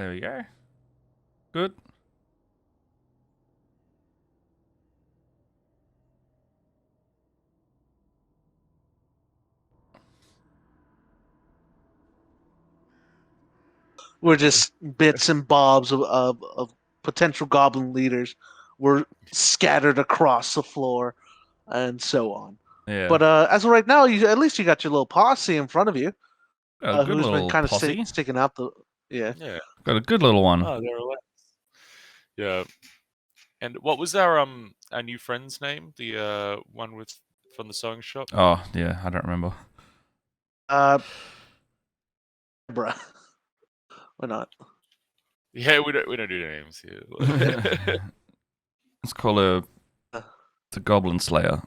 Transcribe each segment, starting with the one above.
There we go. Good. Were just bits and bobs of potential goblin leaders were scattered across the floor and so on. Yeah. But as of right now, at least you got your little posse in front of you, Got a good who's been little kind of posse. sticking out the yeah. Yeah. Got a good little one. Oh, they're relaxed. Yeah. And what was our new friend's name? The one with from the sewing shop. Oh, yeah, I don't remember. Bruh, why not? Yeah, we don't do names here. Let's call her the Goblin Slayer.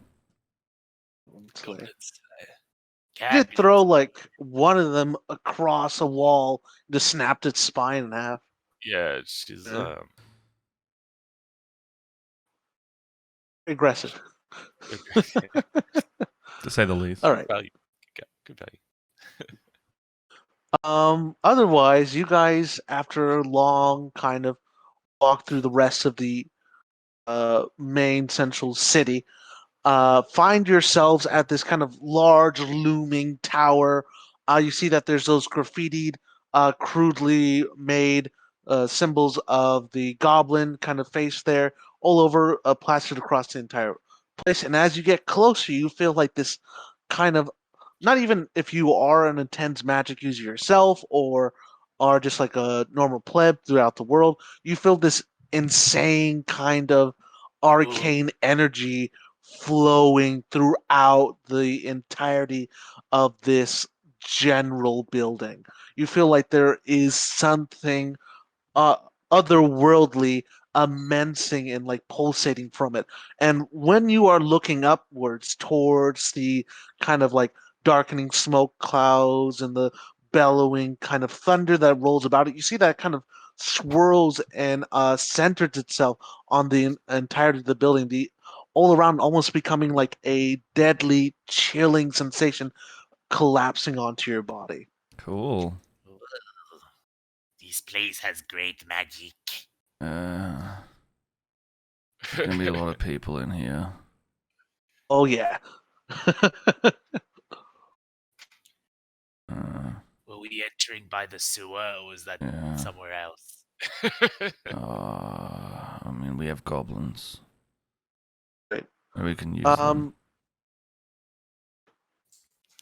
Slayer. Cat Did throw like one of them across a wall, just snapped its spine in half. Yeah, she's Yeah. Aggressive. To say the least. All right. value. Good value. Otherwise, you guys, after a long kind of walk through the rest of the main central city, find yourselves at this kind of large looming tower. You see that there's those graffitied, crudely made symbols of the goblin kind of face there, all over, plastered across the entire place. And as you get closer, you feel like this kind of, not even if you are an intense magic user yourself or are just like a normal pleb throughout the world, you feel this insane kind of arcane energy flowing throughout the entirety of this general building. You feel like there is something uh, otherworldly immensing and like pulsating from it. And when you are looking upwards towards the kind of like darkening smoke clouds and the bellowing kind of thunder that rolls about it, you see that kind of swirls and centers itself on the entirety of the building. The all around almost becoming like a deadly, chilling sensation collapsing onto your body. Cool. This place has great magic. There's gonna be a lot of people in here. Oh yeah. Were we entering by the sewer, or was that Yeah. somewhere else? I mean, we have goblins. Right. We can use them.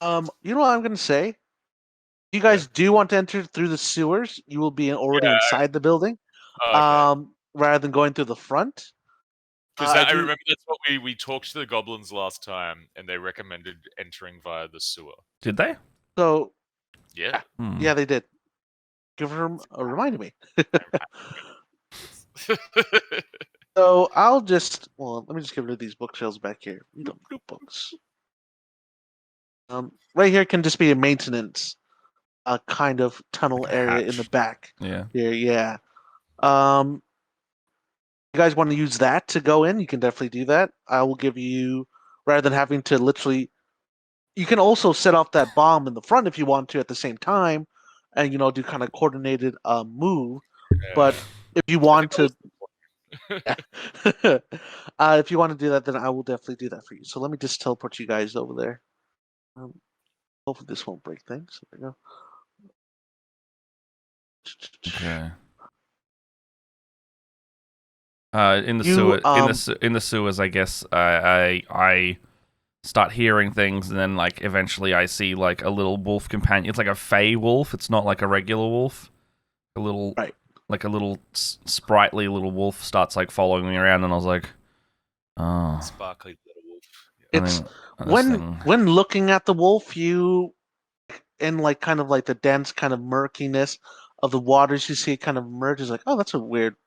You know what I'm gonna say? You guys do want to enter through the sewers, you will be already inside the building. Okay. Rather than going through the front. Because I remember that's what we talked to the goblins last time, and they recommended entering via the sewer. Did they? So Yeah. yeah, they did. Give her a reminder me. So I'll just let me just get rid of these bookshelves back here. We don't do books. Right here can just be a maintenance kind of tunnel Like a area in the hatch. back. Yeah. Here, yeah. You guys want to use that to go in? You can definitely do that. I will give you, rather than having to literally, you can also set off that bomb in the front if you want to at the same time, and do kind of coordinated move. But if you want to, if you want to do that, then I will definitely do that for you. So let me just teleport you guys over there. Hopefully this won't break things. There we go. Okay. In the sewer, in the sewers, I guess I start hearing things, and then like eventually I see like a little wolf companion. It's like a fey wolf. It's not like a regular wolf. A little, like a little sprightly little wolf starts like following me around, and I was like, oh, sparkly little wolf. It's when looking at the wolf, you in like kind of like the dense kind of murkiness of the waters, you see it kind of emerges like, oh, that's a weird.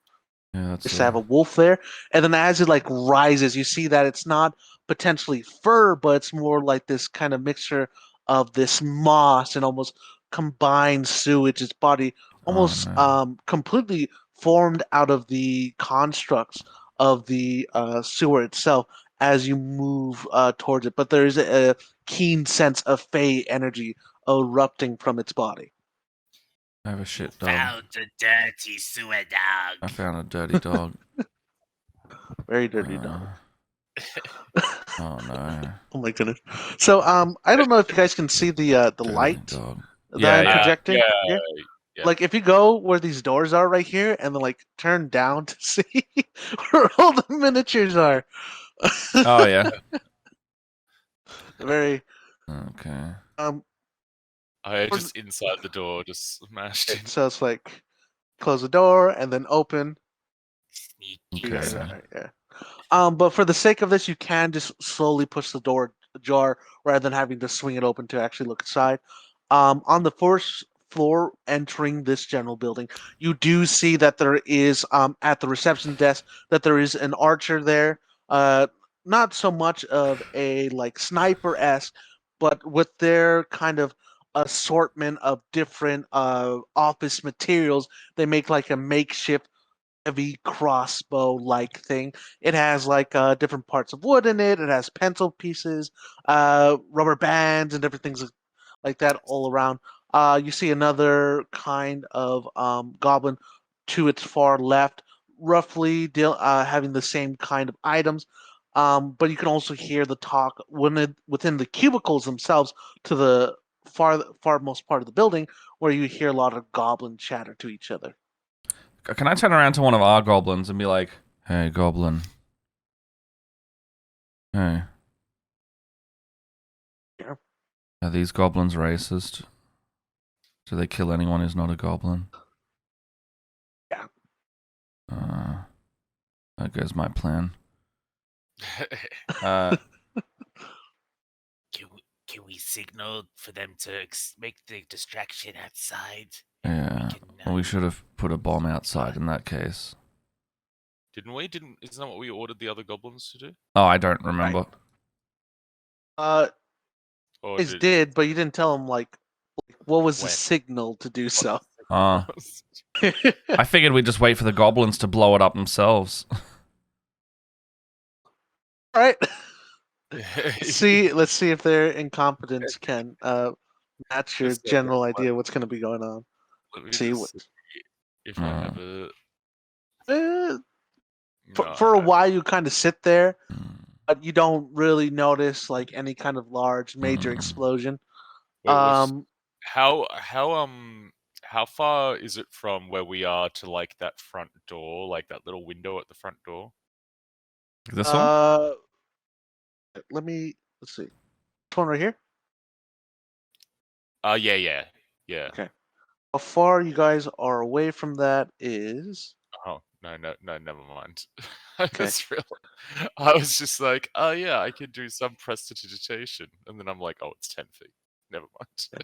Just to have a wolf there, and then as it like rises, you see that it's not potentially fur, but it's more like this kind of mixture of this moss and almost combined sewage. Its body almost completely formed out of the constructs of the sewer itself as you move towards it. But there is a keen sense of fey energy erupting from its body. I have a shit dog. Found a dirty sewer I dog. found a dirty dog. Very dirty dog. Oh no. Oh my goodness. So I don't know if you guys can see the Dirty light dog. that Yeah, I'm yeah. projecting. Yeah. Like if you go where these doors are right here and then like turn down to see where all the miniatures are. Oh yeah. Very Okay. I just inside the door, just smashed in. so it's like close the door and then open. Sneaky. Okay. Yeah. But for the sake of this, you can just slowly push the door ajar rather than having to swing it open to actually look inside. On the first floor entering this general building, you do see that there is at the reception desk that there is an archer there. Not so much of a like sniper-esque, but with their kind of assortment of different office materials, they make like a makeshift heavy crossbow like thing. It has like different parts of wood in it. It has pencil pieces, rubber bands, and different things like that all around. You see another kind of goblin to its far left, roughly having the same kind of items. But you can also hear the talk within the cubicles themselves to the farmost part of the building, where you hear a lot of goblin chatter to each other. Can I turn around to one of our goblins and be like, "Hey, goblin. Hey. Yeah. Are these goblins racist? Do they kill anyone who's not a goblin?" Yeah. That goes my plan. Uh, Can we signal for them to make the distraction outside? yeah. Well, we should have put a bomb outside in that case. Didn't we? Isn't that what we ordered the other goblins to do? Oh, I don't remember. Or It did, but you didn't tell him like what was the When? signal to do so. I figured we'd just wait for the goblins to blow it up themselves. All right. Let's see if their incompetence can match your Just, general idea what's going to be going on. Let me See just what- see if I have a. Eh, No, for a I- while, you kind of sit there, but you don't really notice like any kind of large major explosion. Wait, how far is it from where we are to like that front door, like that little window at the front door? This one? Let's see. This one right here. Yeah. Okay. How far you guys are away from that is Oh no, never mind. Okay. I was just like, oh yeah, I could do some prestidigitation, and then I'm like, oh, it's 10 feet. Never mind.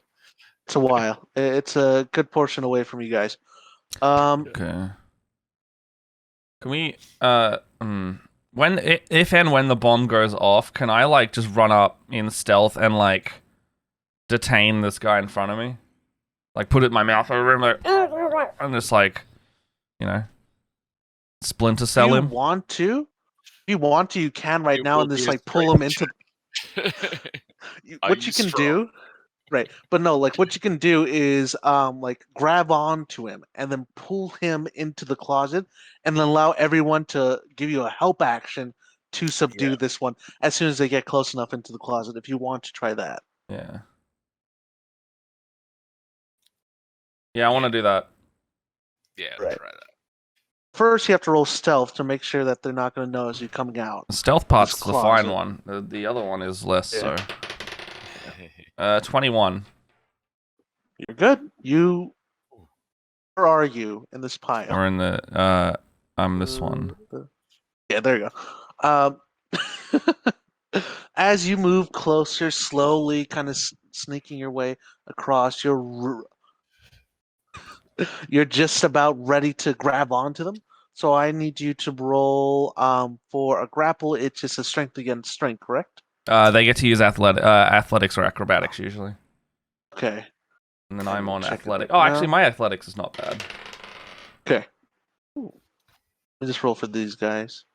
it's a while. It's a good portion away from you guys. Okay. Can we, if and when the bomb goes off, can I, like, just run up in stealth and, like, detain this guy in front of me? Like, put it in my mouth over him, like, and just, like, you know, splinter cell you him? want to? If you want to, you can right It now will and be just a like pull him strength into Are what you you can strong? do. Right. But no, like what you can do is like grab onto him and then pull him into the closet and then allow everyone to give you a help action to subdue this one as soon as they get close enough into the closet if you want to try that. Yeah. Yeah, I want to do that. Yeah, Right. try that. First you have to roll stealth to make sure that they're not going to notice you coming out. The stealth part's the fine closet. one. The other one is less, Yeah. so. 21. You're good. Where are you in this pile? Or in the, I'm this one. Yeah, there you go. As you move closer, slowly, kind of sneaking your way across, you're just about ready to grab onto them. So I need you to roll for a grapple. It's just a strength against strength, correct? They get to use athletics or acrobatics usually. Okay. And then I'm on Check it athletic. right Oh, actually, now. my athletics is not bad. Okay. Let me just roll for these guys.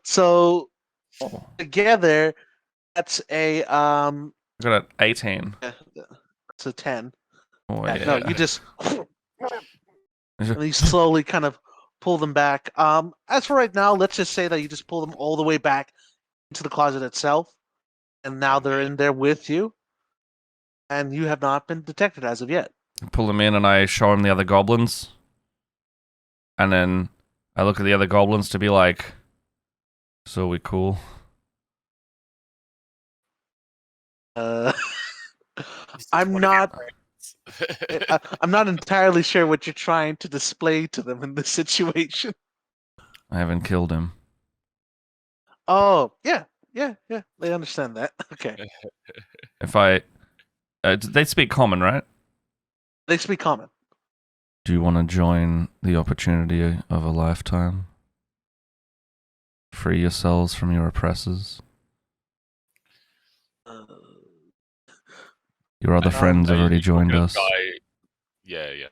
So Oh. together, that's a I got an 18. It's a 10. Oh, Yeah, yeah. no, you just and you slowly kind of pull them back. As for right now, let's just say that you just pull them all the way back into the closet itself, and now they're in there with you, and you have not been detected as of yet. Pull him in and I show him the other goblins. And then I look at the other goblins to be like, so we cool? I'm not. I'm not entirely sure what you're trying to display to them in this situation. I haven't killed him. Oh, yeah. They understand that. Okay. If I... they speak common, right? They speak common. Do you want to join the opportunity of a lifetime? Free yourselves from your oppressors? Your other friends have already joined us. Yeah.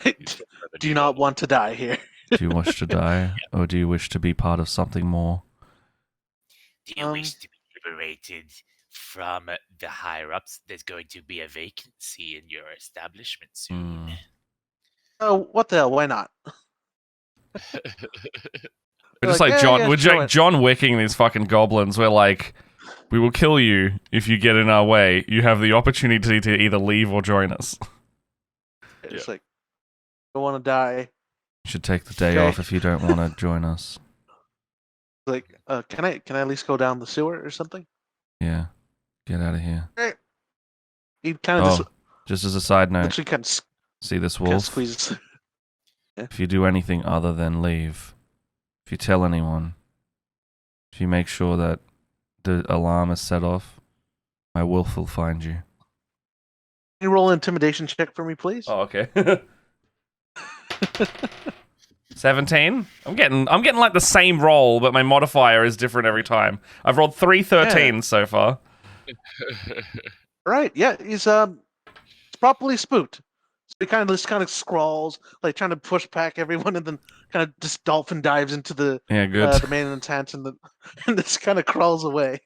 Do you not want to die here? Do you wish to die? Or do you wish to be part of something more? Do you wish to be liberated from the higher-ups? There's going to be a vacancy in your establishment soon. Oh, what the hell? Why not? We're just like John. We're John Wicking these fucking goblins. We're like, we will kill you if you get in our way. You have the opportunity to either leave or join us. It's like, I don't want to die. You should take the day off if you don't want to join us. Like, can I at least go down the sewer or something? Yeah, get out of here. He kind of just as a side note, literally kind of see this wolf? squeezes. Yeah. If you do anything other than leave, if you tell anyone, if you make sure that the alarm is set off, my wolf will find you. Can you roll an intimidation check for me, please? Oh, okay. 17. I'm getting like the same roll, but my modifier is different every time. I've rolled 3 13s so far. Right. Yeah, he's properly spooked. So he kind of scrawls, like trying to push back everyone, and then kind of just dolphin dives into the the main tent, and this kind of crawls away.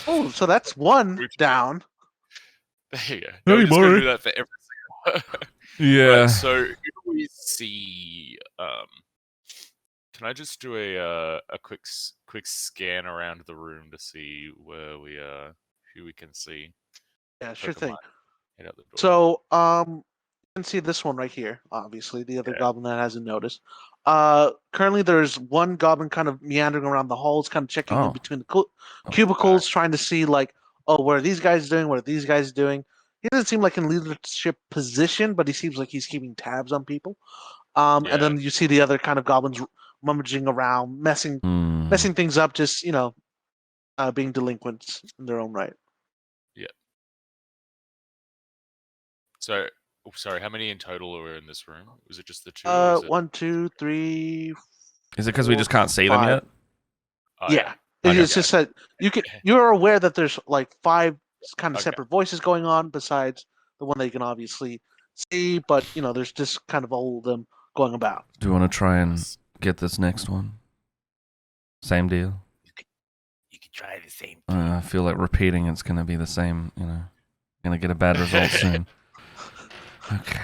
So that's one down. There you go. No, we're just going to do that for every single one. Yeah. Right, so who do we see? Can I just do a quick scan around the room to see where we who we can see? Yeah, sure thing. Head out the door. So you can see this one right here. Obviously, the other goblin that hasn't noticed. Currently, there's one goblin kind of meandering around the halls, kind of checking in between the cubicles, trying to see like, oh, what are these guys doing? What are these guys doing? He doesn't seem like in leadership position, but he seems like he's keeping tabs on people. And then you see the other kind of goblins rummaging around, messing things up, just being delinquents in their own right. Yeah. So, sorry, how many in total are in this room? Was it just the 2? 1, 2, 3. Is it because we just can't see them yet? Yeah. It's just that you're aware that there's like 5 kind of separate voices going on besides the one that you can obviously see, but there's just kind of all of them going about. Do you want to try and get this next one? Same deal? You could try the same thing. I feel like repeating it's going to be the same, Going to get a bad result soon. Okay.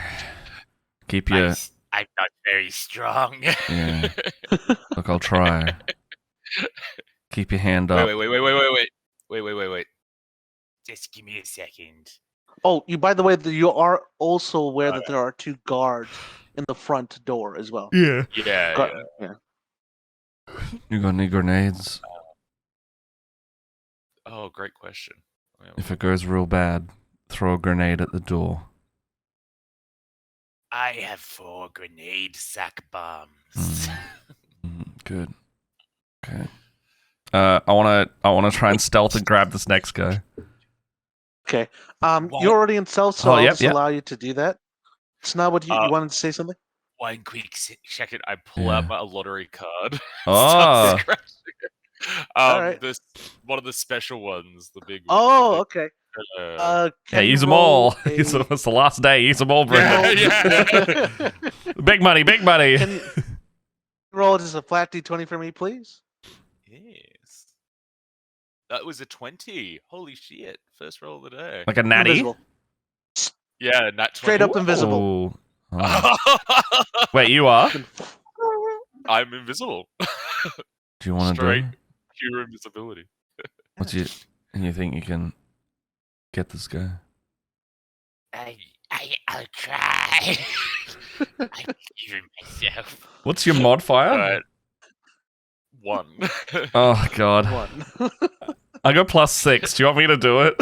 Keep your... I'm not very strong. Yeah. Look, I'll try. Keep your hand up. Wait. Just give me a second. Oh, by the way, you are also aware that there are 2 guards in the front door as well. Yeah. Yeah. You got any grenades? Oh, great question. If it goes real bad, throw a grenade at the door. I have 4 grenade sack bombs. Good. Okay. I wanna try and stealth and grab this next guy. Okay. You're already in stealth, so I'll just allow you to do that. Snub, what you wanted to say something? One quick second. I pull out my lottery card. Oh. Right. One of the special ones, the big. Oh, okay. Use them all. It's the last day. Use them all, Brendan. Yeah. Big money. Can you roll just a flat D20 for me, please? Yes. That was a 20. Holy shit! First roll of the day. Like a natty? Invisible. Yeah, nat 20. Straight up invisible. Ooh. Oh. Wait, you are? I'm invisible. Do you want to do Straight it? pure invisibility. And you think you can get this guy? I'll try. I believe in myself. What's your modifier? Alright. 1. Oh, God. 1. I got +6. Do you want me to do it?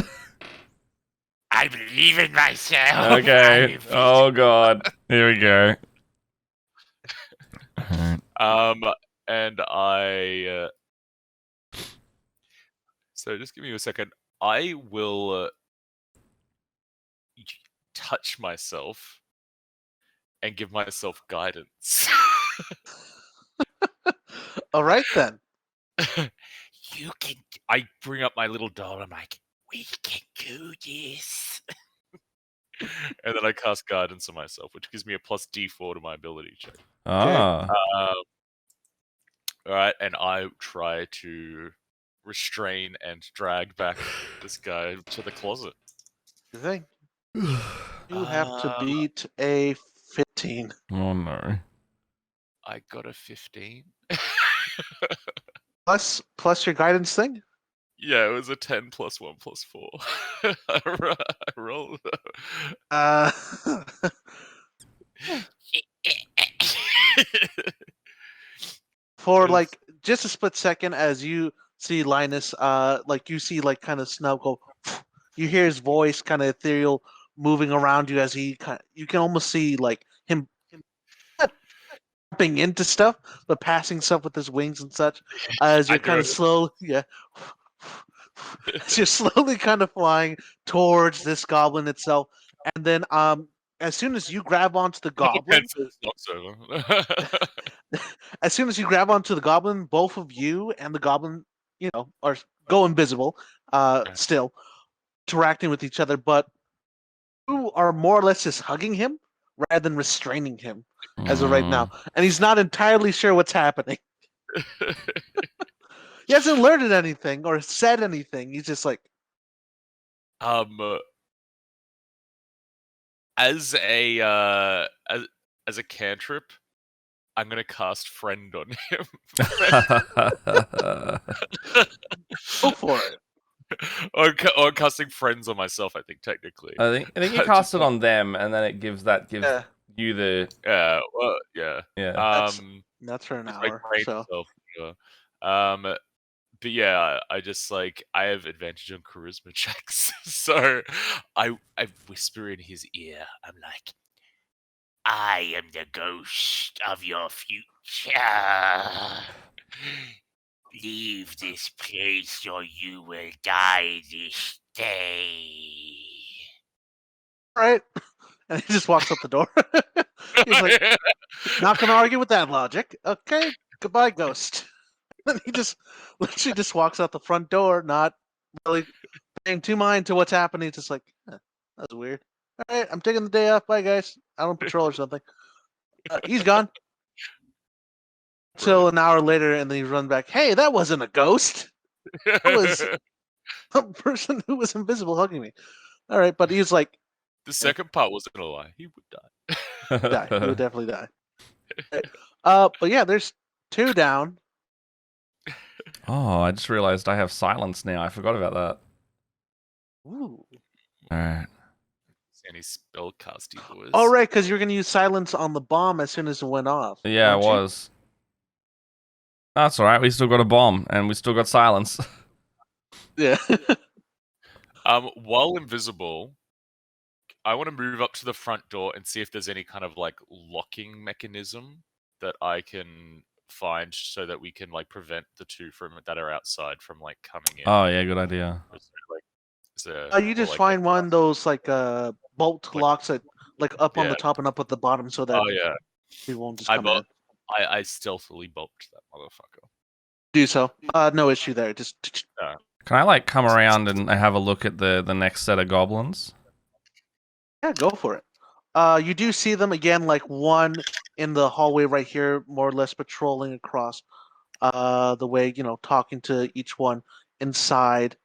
I believe in myself. Okay. Oh, God. Here we go. And I. So just give me a second. I will touch myself and give myself guidance. All right then. You can. I bring up my little doll. I'm like, We can do this. and then I cast guidance on myself, which gives me a +D4 to my ability check. Ah. All right, and I try to restrain and drag back this guy to the closet. You think? You have to beat a 15. Oh, no. I got a 15. Plus your guidance thing? Yeah, it was a 10 + 1 + 4. I rolled. For like just a split second, as you see Linus, like you see like kind of Snub go, you hear his voice kind of ethereal moving around you as he kind of, you can almost see like him jumping into stuff, but passing stuff with his wings and such. As you're kind of slow, as you're slowly kind of flying towards this goblin itself, and then as soon as you grab onto the goblin, as soon as you grab onto the goblin, both of you and the goblin, you know, are go invisible, still interacting with each other, but you are more or less just hugging him rather than restraining him as of right now, and he's not entirely sure what's happening. He hasn't learned anything or said anything. He's just like, as a cantrip, I'm gonna cast friend on him. Go for it. Or casting friends on myself. I think technically. I think you cast it on them, and then it gives you the yeah. That's for an Just, hour. like, So. Myself, but yeah, I just like I have advantage on charisma checks, so I whisper in his ear. I'm like, I am the ghost of your future. Leave this place or you will die this day. Right. And he just walks out the door. He's like, not going to argue with that logic. Okay, goodbye, ghost. And he just literally just walks out the front door, not really paying too mind to what's happening. Just like, that's weird. All right, I'm taking the day off. Bye, guys. I don't patrol or something. He's gone. Till an hour later, and then he runs back. Hey, that wasn't a ghost. That was a person who was invisible hugging me. All right, but he's like, the second part wasn't a lie. He would die. He would definitely die. But yeah, there's 2 down. Oh, I just realized I have silence now. I forgot about that. Ooh. All right. Any spellcasty boys. Oh, right, because you're going to use silence on the bomb as soon as it went off. Yeah, it was. That's all right. We still got a bomb, and we still got silence. Yeah. While invisible, I want to move up to the front door and see if there's any kind of like locking mechanism that I can find so that we can like prevent the two from that are outside from like coming in. Oh yeah, good idea. You just find one of those like bolt locks that like up on the top and up at the bottom so that he won't just come in. I stealthily bolted that motherfucker. Do so. No issue there. Just. Can I like come around and have a look at the next set of goblins? Yeah, go for it. You do see them again, like one in the hallway right here, more or less patrolling across the way, you know, talking to each one. inside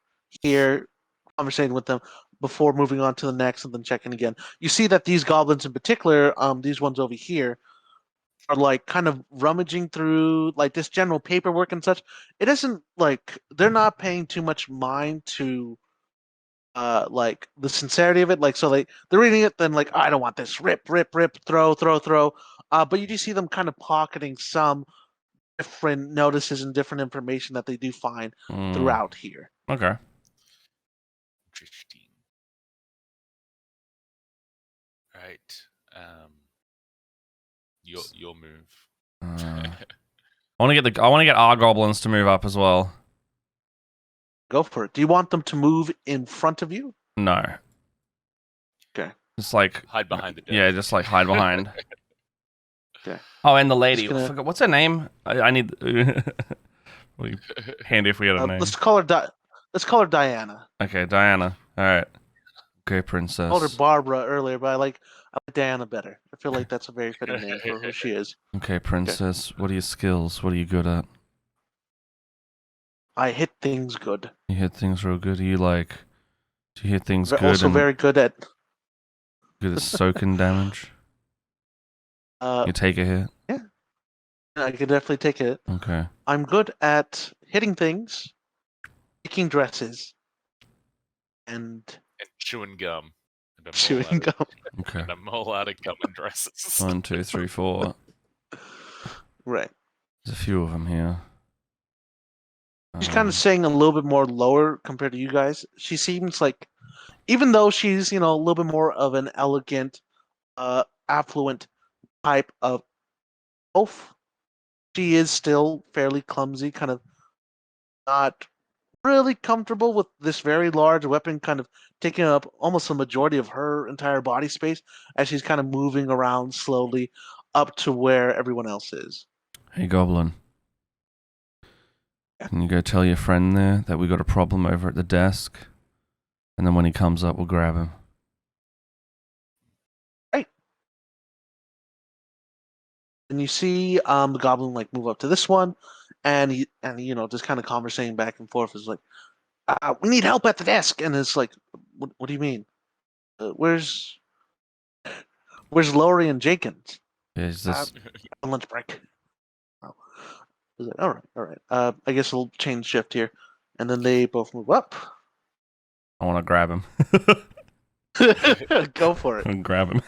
here, conversating with them before moving on to the next and then checking again. You see that these goblins in particular, these ones over here, are like kind of rummaging through like this general paperwork and such. It isn't like they're not paying too much mind to like the sincerity of it. Like so they're reading it, then like, I don't want this. Rip, rip, rip, throw, throw, throw. But you do see them kind of pocketing some different notices and different information that they do find throughout here. Okay. Interesting. Right. Your move. I want to get our goblins to move up as well. Go for it. Do you want them to move in front of you? No. Okay. Just like Hide behind the desk. Yeah, just like hide behind. Okay. Oh, and the lady. Just gonna- I forgot- what's her name? I need. Handy if we had a name. Let's call her Diana. Okay, Diana. All right. Okay, princess. I called her Barbara earlier, but I like Diana better. I feel like that's a very fitting name for who she is. Okay, princess. What are your skills? What are you good at? I hit things good. You hit things real good. Do you hit things good? Also and very good at. good at soaking damage. You take a hit. Yeah, I could definitely take it. Okay. I'm good at hitting things, picking dresses, and And chewing gum. And a chewing mole out of- gum. Okay. And a mole out of gum and dresses. 1, 2, 3, 4. Right. There's a few of them here. She's kind of saying a little bit more lower compared to you guys. She seems like, even though she's, a little bit more of an elegant, affluent type of elf, she is still fairly clumsy, kind of not really comfortable with this very large weapon kind of taking up almost the majority of her entire body space as she's kind of moving around slowly up to where everyone else is. Hey, Goblin. Can you go tell your friend there that we got a problem over at the desk? And then when he comes up, we'll grab him. Right. And you see the goblin like move up to this one, and he just kind of conversating back and forth is like, we need help at the desk, and it's like, what do you mean? Where's Laurie and Jenkins? Is this? On lunch break. Oh. He's like, all right. I guess we'll change shift here, and then they both move up. I want to grab him. Go for it. I'm gonna grab him.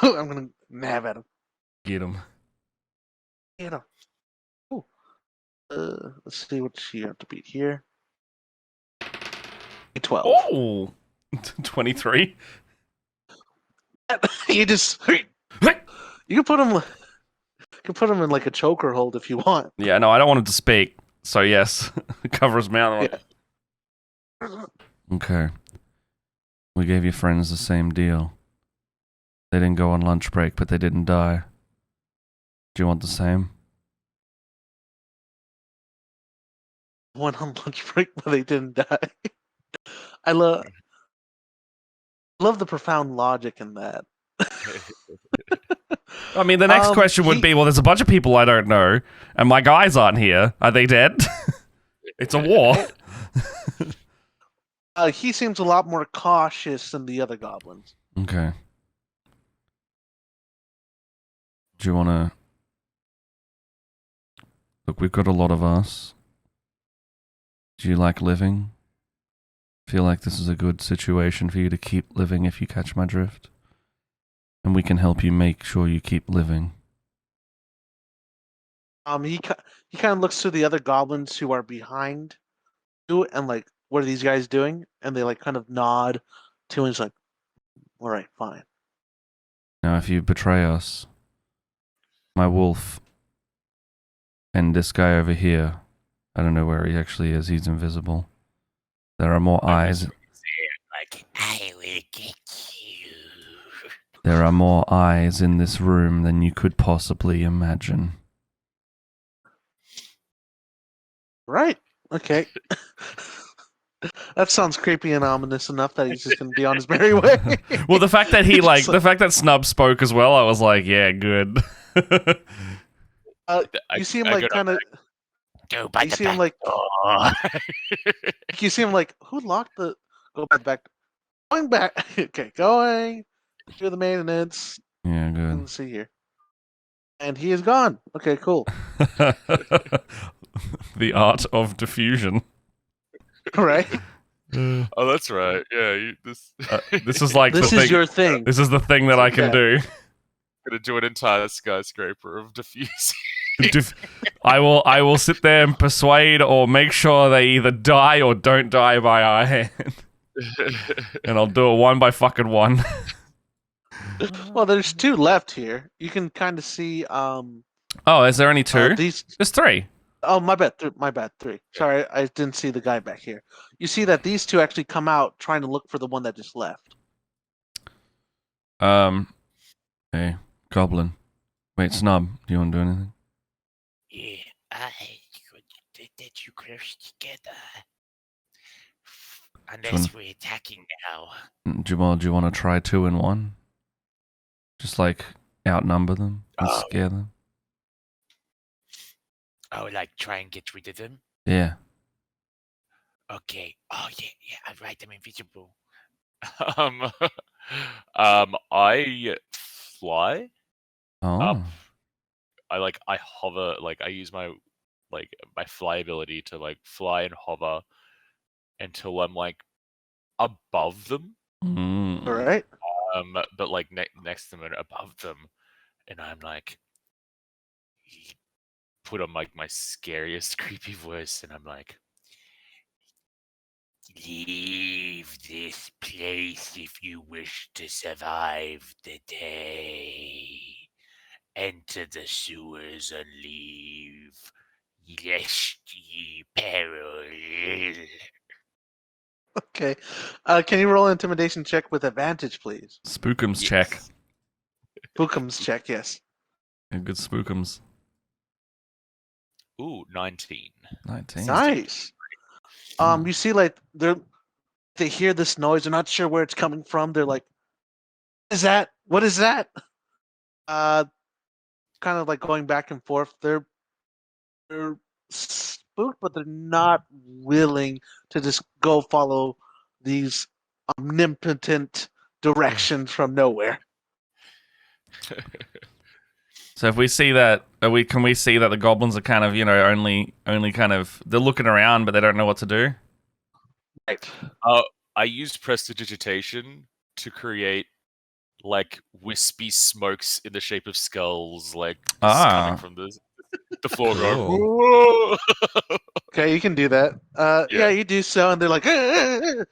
I'm gonna nab at him. Get him. Get him. Ooh. Let's see what you have to beat here. 12. Oh! 23. You just you can put him in like a choker hold if you want. Yeah, no, I don't want him to speak. So yes, cover his mouth. Yeah. Okay. We gave your friends the same deal. They didn't go on lunch break, but they didn't die. Do you want the same? Went on lunch break, but they didn't die. I love the profound logic in that. I mean, the next question would be, well, there's a bunch of people I don't know, and my guys aren't here. Are they dead? It's a war. He seems a lot more cautious than the other goblins. Okay. Do you want to... Look, we've got a lot of us. Do you like living? Feel like this is a good situation for you to keep living if you catch my drift? And we can help you make sure you keep living. He kind of looks to the other goblins who are behind you and like, what are these guys doing? And they like kind of nod to him. He's like, all right, fine. Now, if you betray us, my wolf and this guy over here, I don't know where he actually is. He's invisible. There are more eyes. Like, I will get you. There are more eyes in this room than you could possibly imagine. Right. Okay. That sounds creepy and ominous enough that he's just gonna be on his merry way. Well, the fact that the fact that Snub spoke as well, I was like, yeah, good. You seem like kind of. Go by You the see back him like door. you see him like who locked the go back going back okay going to the maintenance. Yeah, good. Let's see here. And he is gone. Okay, cool. The art of diffusion. Right? Oh, that's right. Yeah, This is like This the is thing. your thing. This is the thing that I can Yeah. do. gonna do an entire skyscraper of diffusing. I will sit there and persuade or make sure they either die or don't die by our hand. And I'll do it one by fucking one. Well, there's two left here. You can kind of see Oh, is there only two? these There's three. Oh, my bad. My bad. Three. Sorry, I didn't see the guy back here. You see that these two actually come out trying to look for the one that just left. Hey, Goblin. Wait, Snub, do you want to do anything? Yeah, I could that you close together. Unless we're attacking now. Do you want to try 2 in 1? Just like outnumber them and scare them? Oh, like try and get rid of them? Yeah. Okay. Oh yeah, I'd write them invisible. I fly Oh. up. I hover. I use my my fly ability to fly and hover until I'm above them. Mm. All right. But next to them and above them, and I'm put on my scariest creepy voice, and I'm like, leave this place if you wish to survive the day. Enter the sewers and leave, lest ye peril. Okay. Can you roll an intimidation check with advantage, please? Spookums Yes. check. Bookums check. Yes. A good spookums. Ooh, 19. 19. Nice. You see, they hear this noise. They're not sure where it's coming from. They're like, "What is that? What is that?" Kind of like going back and forth. They're spooked, but they're not willing to just go follow these omnipotent directions from nowhere. So if we see that, can we see that the goblins are kind of, only kind of, they're looking around, but they don't know what to do? Right. I used prestidigitation to create wispy smokes in the shape of skulls, coming from the floor. Going, whoa! Okay, you can do that. Yeah, Yeah. you do so, and they're like, they're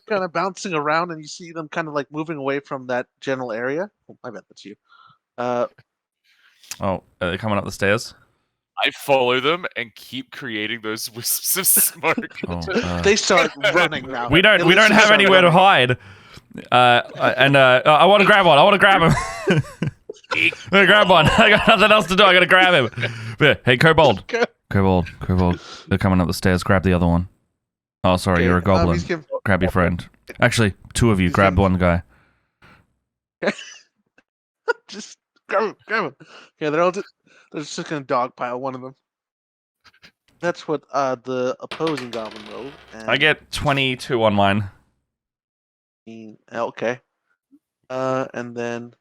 kind of bouncing around, and you see them kind of moving away from that general area. Oh, I bet that's you. Oh, are they coming up the stairs? I follow them and keep creating those wisps of smoke. Oh, they start running now. we don't They have literally start anywhere to running. hide. I want to grab one. I want to grab him. I'm gonna grab one. I got nothing else to do. I gotta grab him. Yeah. Hey, Kobold. Kobold. They're coming up the stairs. Grab the other one. Oh, sorry, Okay, you're a goblin. Grab your friend. Actually, 2 of you. Grab one guy. Just grab him. Yeah, they're just gonna dogpile one of them. That's what the opposing goblin rolled. I get 22 on mine. Okay. And then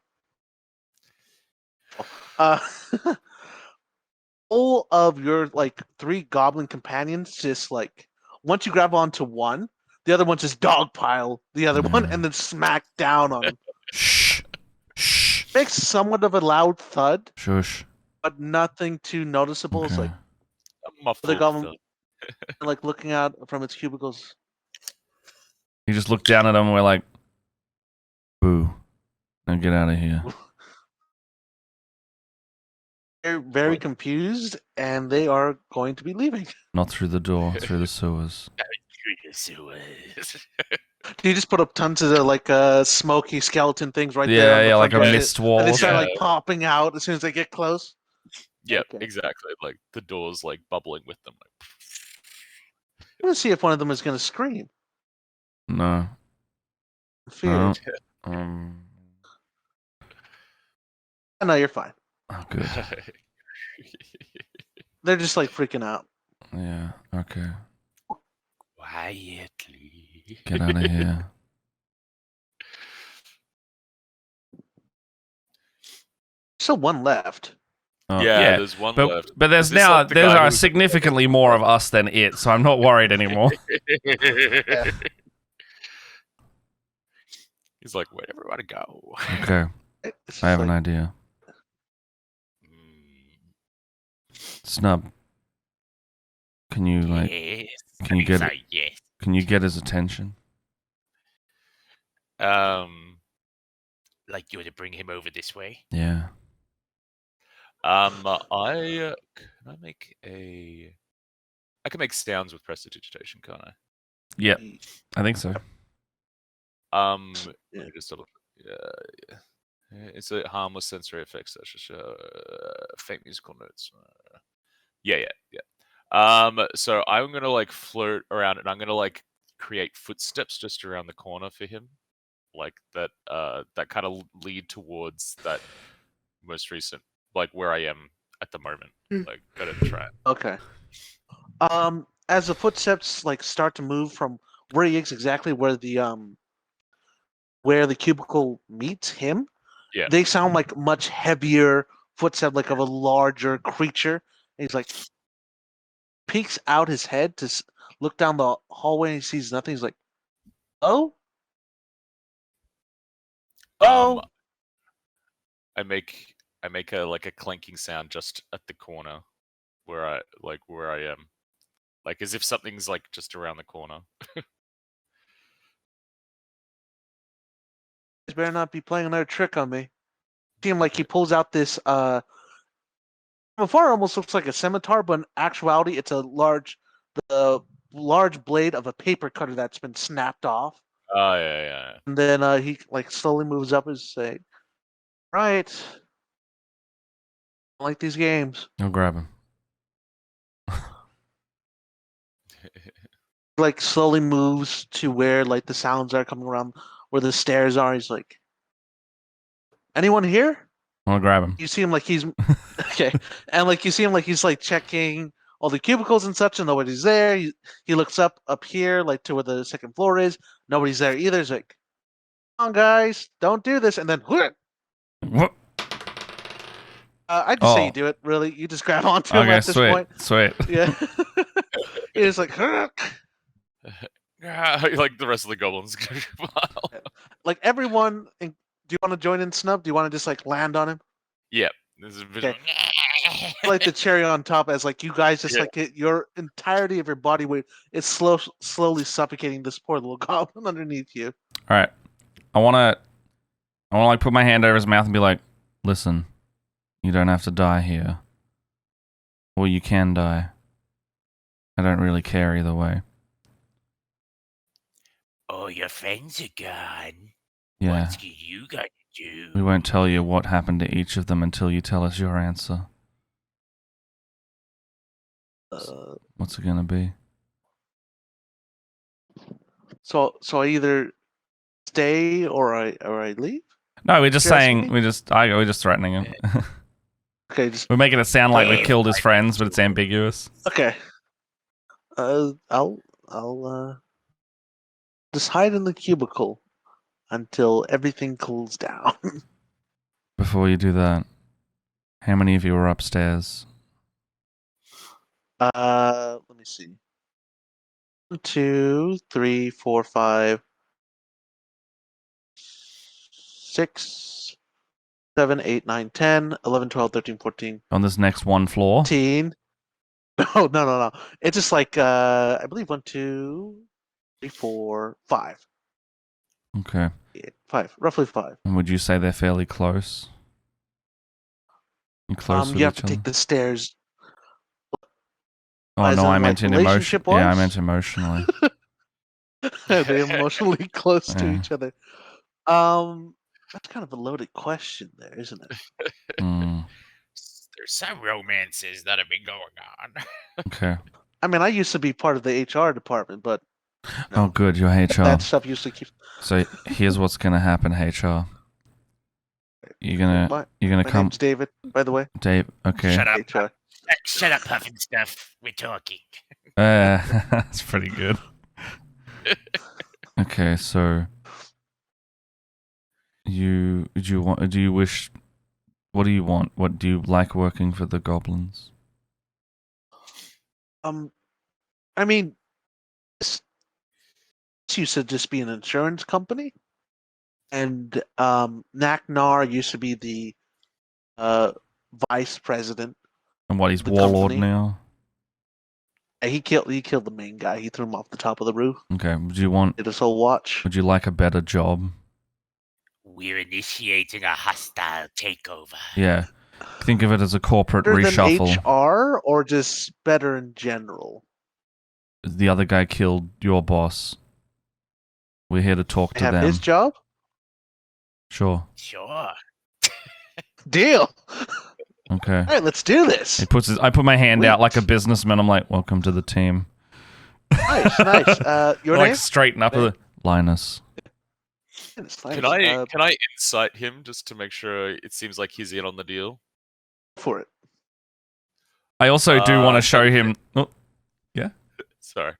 all of your 3 goblin companions just once you grab onto one, the other one just dogpile the other one and then smack down on him. Shh. Makes somewhat of a loud thud, Shush. but nothing too noticeable. Okay. It's the goblin looking out from its cubicles. You just look down at them and we're like, boo. Now get out of here. They're very confused, and they are going to be leaving. Not through the door, through the sewers. Through the sewers. You just put up tons of smoky skeleton things right there. Yeah, like a front mist exit, wall. and they start popping out as soon as they get close. Yeah, Okay. exactly. The door's bubbling with them. I'm gonna see if one of them is gonna scream. No. Fear. No. No, you're fine. Oh, good. They're just freaking out. Yeah. Okay. Quietly. Get out of here. Still one left. Oh, Yeah, there's one left. But there's Is this like the guy there are who- significantly more of us than it, so I'm not worried anymore. He's like, where'd everybody go? Okay. It's just I have an like, idea. Mm, Snub. Can you like yes. can you get it? Yes. Can you get his attention? Like you were to bring him over this way. Yeah. I can make sounds with prestidigitation, can't I? Yeah. I think so. Let Yeah. me just double. Yeah. It's a harmless sensory effects such as faint musical notes. Yeah. So I'm gonna like float around and I'm gonna like create footsteps just around the corner for him, like that. That kind of lead towards that most recent, like where I am at the moment. Like go to the track. Okay. As the footsteps like start to move from where he is exactly where the cubicle meets him, Yeah. they sound like much heavier footsteps, like of a larger creature. And he's like peeks out his head to look down the hallway and he sees nothing. He's like, "Oh, oh." I make a like a clanking sound just at the corner where I am, like as if something's like just around the corner. You better not be playing another trick on me. See him like he pulls out this from afar it almost looks like a scimitar, but in actuality it's a large blade of a paper cutter that's been snapped off. Oh yeah. And then he like slowly moves up and say, "Right. I like these games." I'll grab him. Like slowly moves to where like the sounds are coming around where the stairs are. He's like, "Anyone here?" I'll grab him. You see him like he's okay, and like you see him like he's like checking all the cubicles and such, and nobody's there. He looks up here like to where the second floor is. Nobody's there either. He's like, "Come on, guys, don't do this." And then What? I just say Oh. you do it. Really, you just grab onto him Okay, at this point. sweet. Yeah. He's like, Like the rest of the goblins. like everyone. Do you want to join in, Snub? Do you want to just like land on him? Yep. This is visual. Like the cherry on top, as like you guys just Yeah. like hit your entirety of your body weight is slowly suffocating this poor little goblin underneath you. All right. I want to like put my hand over his mouth and be like, "Listen, you don't have to die here. Or you can die. I don't really care either way." Oh, your friends are gone. Yeah. What's you got to do? We won't tell you what happened to each of them until you tell us your answer. What's it gonna be? So I either stay or I leave. No, we're just You're asking saying. me? We're just threatening him. Okay, just We're making it sound like we killed his friends, but it's ambiguous. okay. I'll just hide in the cubicle until everything cools down. Before you do that, how many of you are upstairs? Let me see. 1, 2, 3, 4, 5, 6, 7, 8, 9, 10, 11, 12, 13, 14, On this next one floor? 15. No. It's just like I believe 1, 2, 3, 4, 5. Okay. Yeah, 5, roughly 5. And would you say they're fairly close? And close with You have each to other? take the stairs. Oh as no, in, I like, meant in emotion. relationship Yeah, I wise? meant emotionally. They're emotionally close to Yeah. each other. That's kind of a loaded question there, isn't it? Hmm. There's some romances that have been going on. Okay. I mean, I used to be part of the HR department, but Oh, good. You're HR. that stuff used to keep. So here's what's gonna happen, HR. You're gonna My come, name's David, by the way. Dave. Okay. Shut up. HR. Shut up, Puffin stuff. We're talking. That's pretty good. Okay, so do you wish? What do you want? What do you like working for the goblins? I mean, this used to just be an insurance company, and Naknar used to be the vice president. And what, he's The warlord company. now? He killed the main guy. He threw him off the top of the roof. Okay, did his whole watch. Would you like a better job? We're initiating a hostile takeover. Yeah. Think of it as a corporate Better reshuffle. than HR or just better in general? The other guy killed your boss. We're here to talk to Have them. his job? Sure. Sure. Deal. Okay. All right, let's do this. I put my hand out like a businessman. I'm like, welcome to the team. Nice, nice. Your like name? straighten up. Linus. Can I insight him just to make sure it seems like he's in on the deal? For it. I also do want to show him. Oh, yeah. Sorry,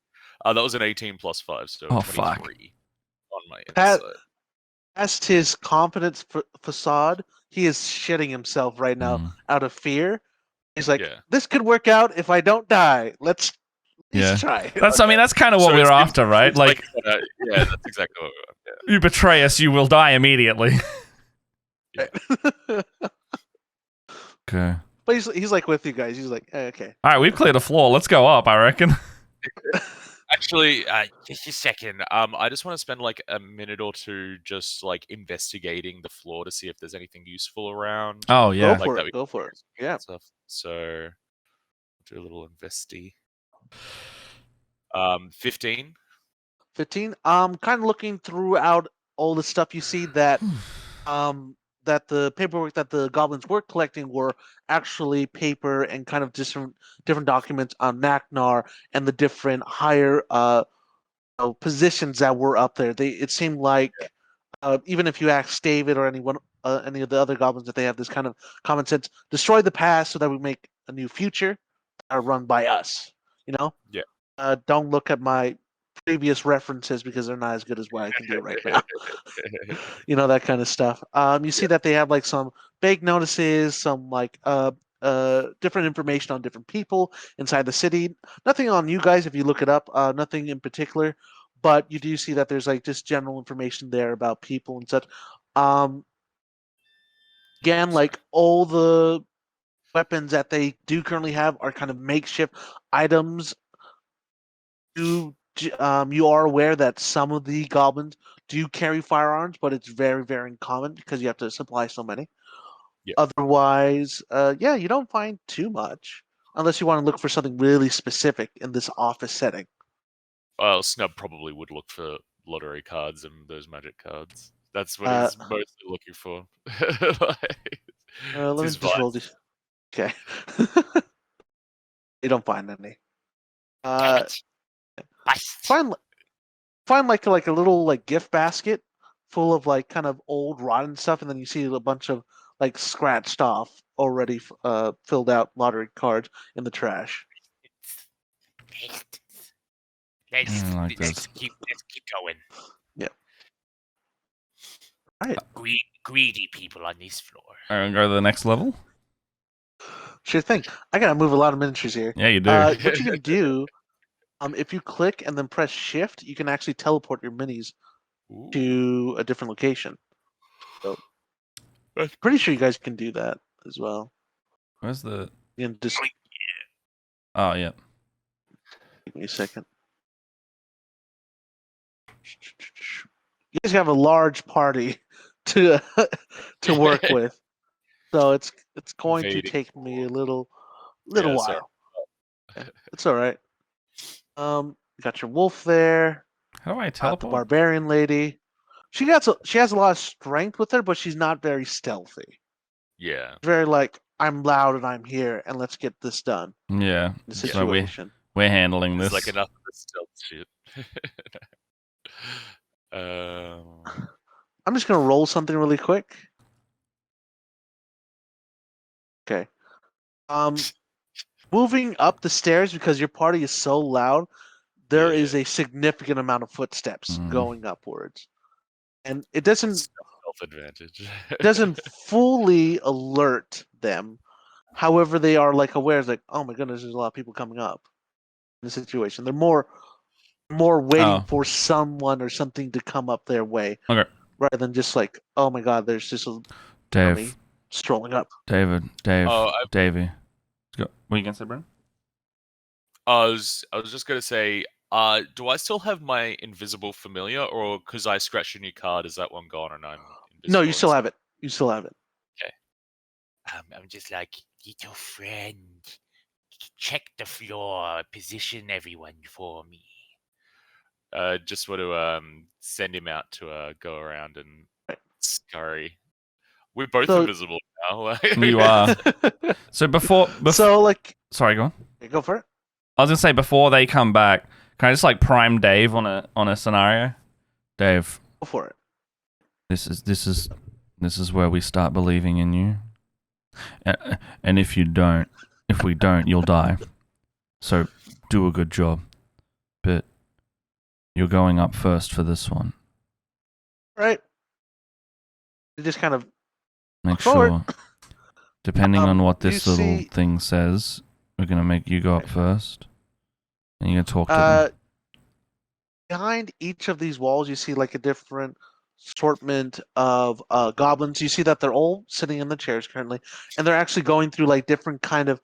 that was an 18 plus 5, so 23 fuck. on my insight. Past his confidence facade, he is shitting himself right now out of fear. He's like, this could work out if I don't die. Let's try. I mean, that's kind of what we're after, right? Like, yeah, that's exactly what we want. Yeah. You betray us, you will die immediately. Okay. But he's like with you guys. He's like, okay. All right, we've cleared the floor. Let's go up, I reckon. Actually, just a second. I just want to spend like a minute or two just like investigating the floor to see if there's anything useful around. Oh yeah, go for it. Yeah. Stuff. So do a little investy. 15. 15. Kind of looking throughout all the stuff you see that that the paperwork that the goblins were collecting were actually paper and kind of different documents on Naknar and the different higher positions that were up there. It seemed like even if you ask David or any of the other goblins, that they have this kind of common sense: destroy the past so that we make a new future that are run by us. You know? Yeah. Don't look at my previous references because they're not as good as what I can do right now. You know, that kind of stuff. You see that they have like some vague notices, some like different information on different people inside the city. Nothing on you guys if you look it up. Nothing in particular, but you do see that there's like just general information there about people and such. Again, like all the weapons that they do currently have are kind of makeshift items. You are aware that some of the goblins do carry firearms, but it's very, very uncommon because you have to supply so many. Yeah. Otherwise, you don't find too much unless you want to look for something really specific in this office setting. Well, Snub probably would look for lottery cards and those magic cards. That's what he's mostly looking for. Let me just roll this. Okay. You don't find any. Find like a little like gift basket full of like kind of old rotten stuff, and then you see a bunch of like scratched off already filled out lottery cards in the trash. Let's keep going. Yeah. All right. Greedy people on this floor. All right, go to the next level. Sure thing. I gotta move a lot of miniatures here. Yeah, you do. What you can do, if you click and then press Shift, you can actually teleport your minis to a different location. So, pretty sure you guys can do that as well. Where's the? You can just. Oh yeah. Give me a second. You guys have a large party to work with, so it's going to take me a little while. It's all right. Got your wolf there. How do I teleport? The barbarian lady. She has a lot of strength with her, but she's not very stealthy. Yeah. Very like, I'm loud and I'm here, and let's get this done. Yeah. The situation. We're handling this. It's like enough of this stealth shit. I'm just gonna roll something really quick. Okay. moving up the stairs because your party is so loud. There Yeah. is a significant amount of footsteps Mm. going upwards, and it doesn't Self-advantage. fully alert them. However, they are like aware, it's like, oh my goodness, there's a lot of people coming up in the situation. They're more waiting Oh. for someone or something to come up their way, Okay. rather than just like, oh my god, there's just a dummy Dave, strolling up. Dave, Oh, Davey. What are you gonna say, Brent? I was just gonna say, do I still have my invisible familiar, or because I scratched a new card, is that one gone and I'm invisible? No, you still have it. You still have it. I'm just like, little friend, check the floor, position everyone for me. Just want to send him out to go around and scurry. We're both So- invisible now. You are. So before So like, sorry, go on. go for it. I was gonna say before they come back, can I just like prime Dave on a scenario? Dave, Go for it. this is where we start believing in you. And if we don't, you'll die. So do a good job. But you're going up first for this one. Right. You just kind of Make Forward. sure, depending on what you this little see- thing says, we're gonna make you go up first, and you're gonna talk to them. behind each of these walls, you see like a different assortment of goblins. You see that they're all sitting in the chairs currently, and they're actually going through like different kind of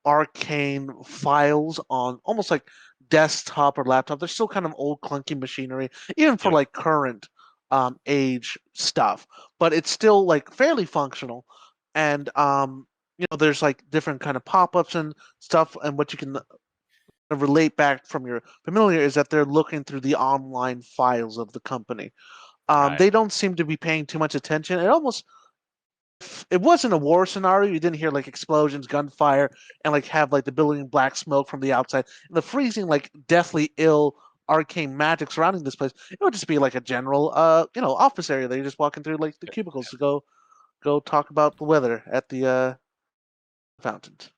arcane files on almost like desktop or laptop. They're still kind of old clunky machinery, even for Yep. like current age stuff, but it's still like fairly functional. And there's like different kind of pop-ups and stuff, and what you can relate back from your familiar is that they're looking through the online files of the company. Right. They don't seem to be paying too much attention. It wasn't a war scenario. You didn't hear like explosions, gunfire, and like have like the billowing black smoke from the outside and the freezing like deathly ill arcane magic surrounding this place. It would just be like a general office area that you're just walking through like the cubicles to go talk about the weather at the fountains.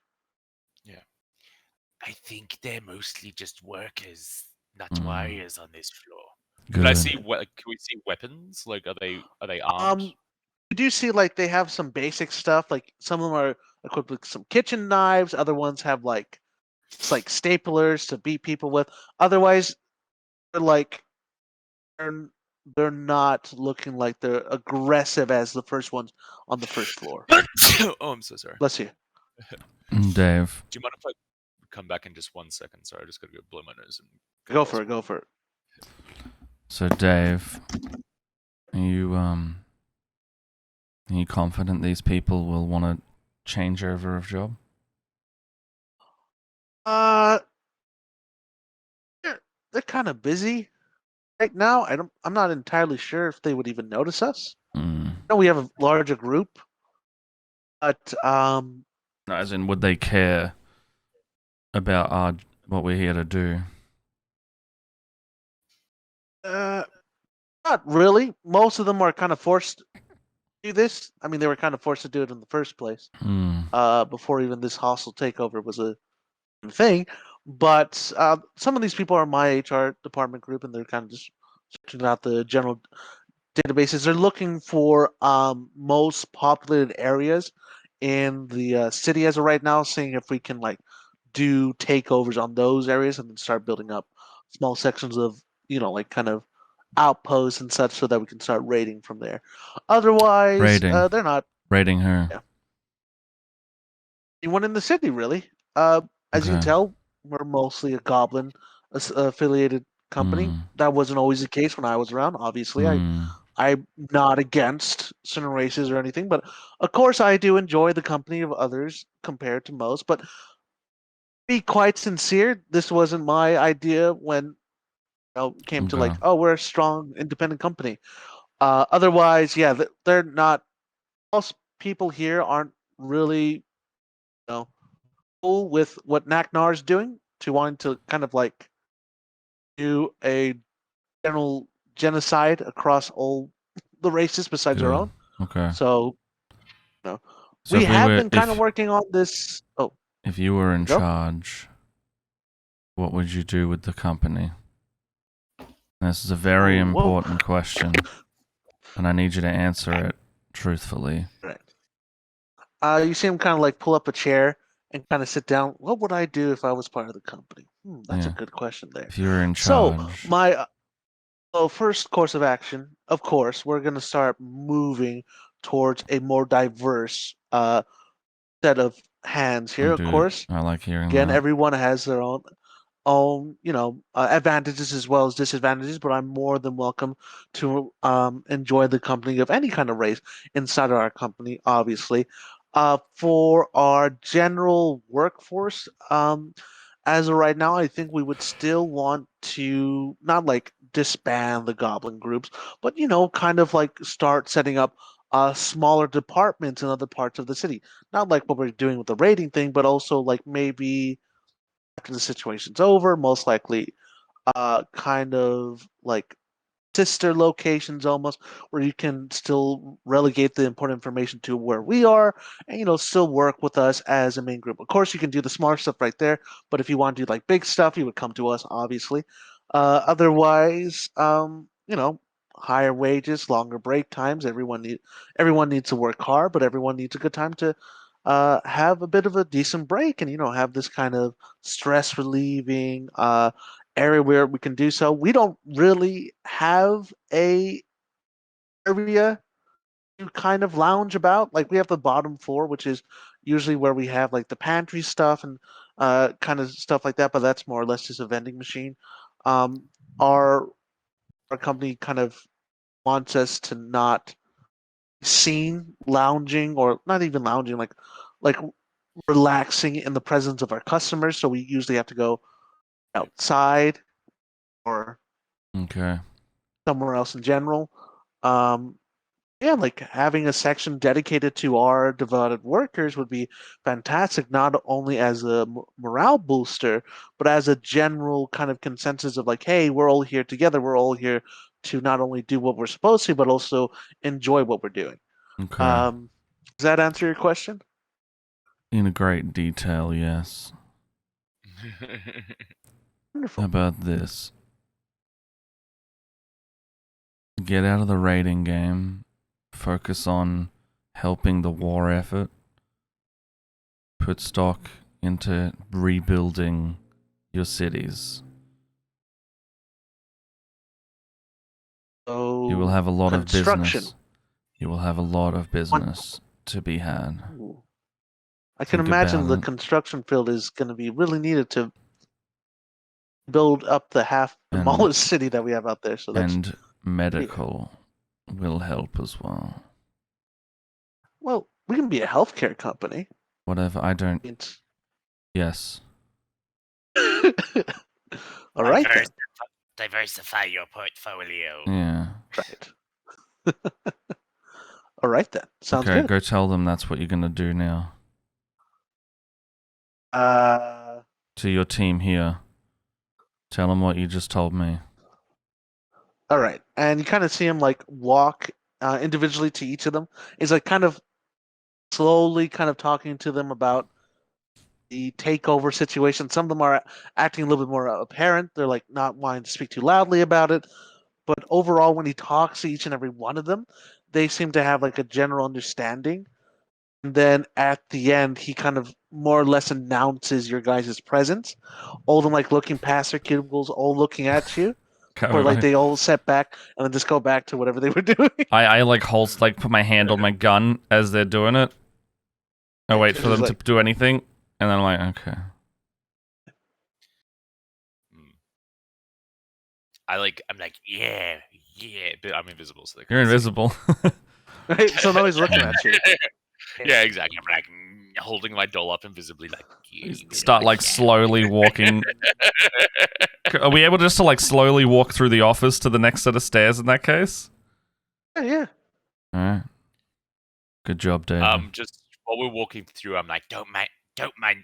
I think they're mostly just workers, not Mm. warriors on this floor. Can I Good. see? Can we see weapons? Like, are they armed? You do see like they have some basic stuff. Like some of them are equipped with some kitchen knives. Other ones have like it's like staplers to beat people with. Otherwise, they're like they're not looking like they're aggressive as the first ones on the first floor. Oh, I'm so sorry. Bless you. Dave, Do you mind if I come back in just 1 second? Sorry, I just gotta go blow my nose and Go for it. Go for it. so Dave, are you confident these people will want to change over of job? They're kind of busy right now. I'm not entirely sure if they would even notice us. Mm. I know we have a larger group, but No, as in, would they care about what we're here to do? not really. Most of them are kind of forced to do this. I mean, they were kind of forced to do it in the first place, Mm. before even this hostile takeover was a thing. But some of these people are my HR department group, and they're kind of just searching out the general databases. They're looking for most populated areas in the city as of right now, seeing if we can like do takeovers on those areas and then start building up small sections of like kind of outposts and such so that we can start raiding from there. Otherwise, Raiding. they're not Raiding her. Yeah. anyone in the city really. As you can Okay. tell, we're mostly a goblin affiliated company. Mm. That wasn't always the case when I was around. Obviously, Mm. I'm not against certain races or anything, but of course I do enjoy the company of others compared to most. But to be quite sincere, this wasn't my idea when it came to like, Okay. oh, we're a strong, independent company. Otherwise, yeah, they're not. Most people here aren't really, cool with what Naknar is doing to wanting to kind of like do a general genocide across all the races besides our Good. own. Okay. So, So we if have were- been kind of if- working on this. Oh, If you were in Go. charge, what would you do with the company? This is a very Whoa. important question, and I need you to answer it truthfully. Right. You see him kind of like pull up a chair and kind of sit down. What would I do if I was part of the company? That's a Yeah. good question there. If you were in So charge, my first course of action, of course, we're going to start moving towards a more diverse set of hands here. Of dude, course, I like hearing again, that. everyone has their own advantages as well as disadvantages, but I'm more than welcome to enjoy the company of any kind of race inside of our company, obviously. For our general workforce, as of right now, I think we would still want to not like disband the goblin groups, but kind of like start setting up smaller departments in other parts of the city. Not like what we're doing with the raiding thing, but also like maybe after the situation's over, most likely kind of like sister locations almost where you can still relegate the important information to where we are and still work with us as a main group. Of course, you can do the smaller stuff right there, but if you want to do like big stuff, you would come to us, obviously. Otherwise, higher wages, longer break times. Everyone needs to work hard, but everyone needs a good time to have a bit of a decent break and have this kind of stress relieving area where we can do so. We don't really have a area to kind of lounge about. Like we have the bottom floor, which is usually where we have like the pantry stuff and kind of stuff like that. But that's more or less just a vending machine. Um, our company kind of wants us to not seen lounging or not even lounging, like relaxing in the presence of our customers. So we usually have to go outside or Okay. somewhere else in general. Yeah, like having a section dedicated to our devoted workers would be fantastic, not only as a morale booster, but as a general kind of consensus of like, hey, we're all here together. We're all here to not only do what we're supposed to, but also enjoy what we're doing. Okay. Does that answer your question? In a great detail, yes. Wonderful. How about this? Get out of the raiding game. Focus on helping the war effort. Put stock into rebuilding your cities. So You will have a lot of construction. business. You will have a lot of business to be had. Ooh. I can Think imagine the about it. construction field is going to be really needed to build up the And- smallest city that we have out there. So that's And medical will help as well. well, we can be a healthcare company. Whatever, I don't. It's... Yes. All right then. Diversify your portfolio. Yeah. Right. All right then. Sounds Okay, good. go tell them that's what you're gonna do now. To your team here. Tell them what you just told me. All right, and you kind of see him like walk individually to each of them. He's like kind of slowly kind of talking to them about the takeover situation. Some of them are acting a little bit more apparent. They're like not wanting to speak too loudly about it. But overall, when he talks to each and every one of them, they seem to have like a general understanding. And then at the end, he kind of more or less announces your guys' presence. All of them like looking past their cubicles, all looking at you. Or like they all set back and then just go back to whatever they were doing. I like put my hand on my gun as they're doing it. I wait for them to do anything, and then I'm like, okay. I'm like, yeah, but I'm invisible, so they You're invisible. Right? So now he's looking at you. Yeah, exactly. I'm like holding my doll up invisibly, like start like slowly walking. Are we able just to like slowly walk through the office to the next set of stairs in that case? Yeah. All right. Good job, Dave. Just while we're walking through, I'm like, don't mind,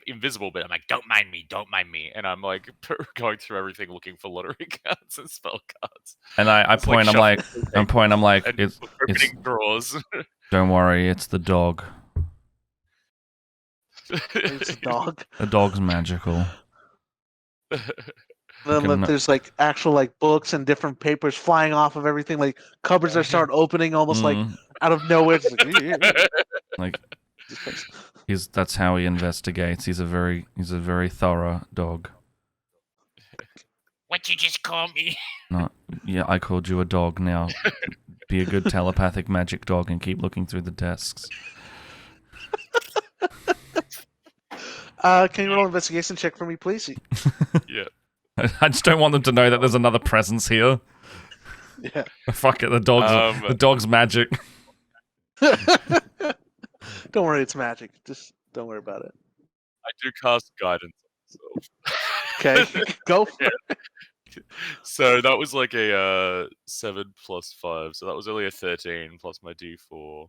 invisible, but I'm like, don't mind me, and I'm like going through everything looking for lottery cards and spell cards. And I point, I'm like, it's opening drawers. Don't worry, it's the dog. It's a dog. A dog's magical. Then Okay, no- there's like actual like books and different papers flying off of everything. Like cupboards are start opening almost like Mm, out of nowhere. It's like, like that's how he investigates. He's a very thorough dog. What you just call me? No, yeah, I called you a dog. Now, be a good telepathic magic dog and keep looking through the desks. Can you roll an investigation check for me, please? Yeah. I just don't want them to know that there's another presence here. Yeah. Fuck it, the dog's magic. Don't worry, it's magic. Just don't worry about it. I do cast guidance on myself. Okay, go for it. So that was like a 7 plus 5. So that was only a 13 plus my D4.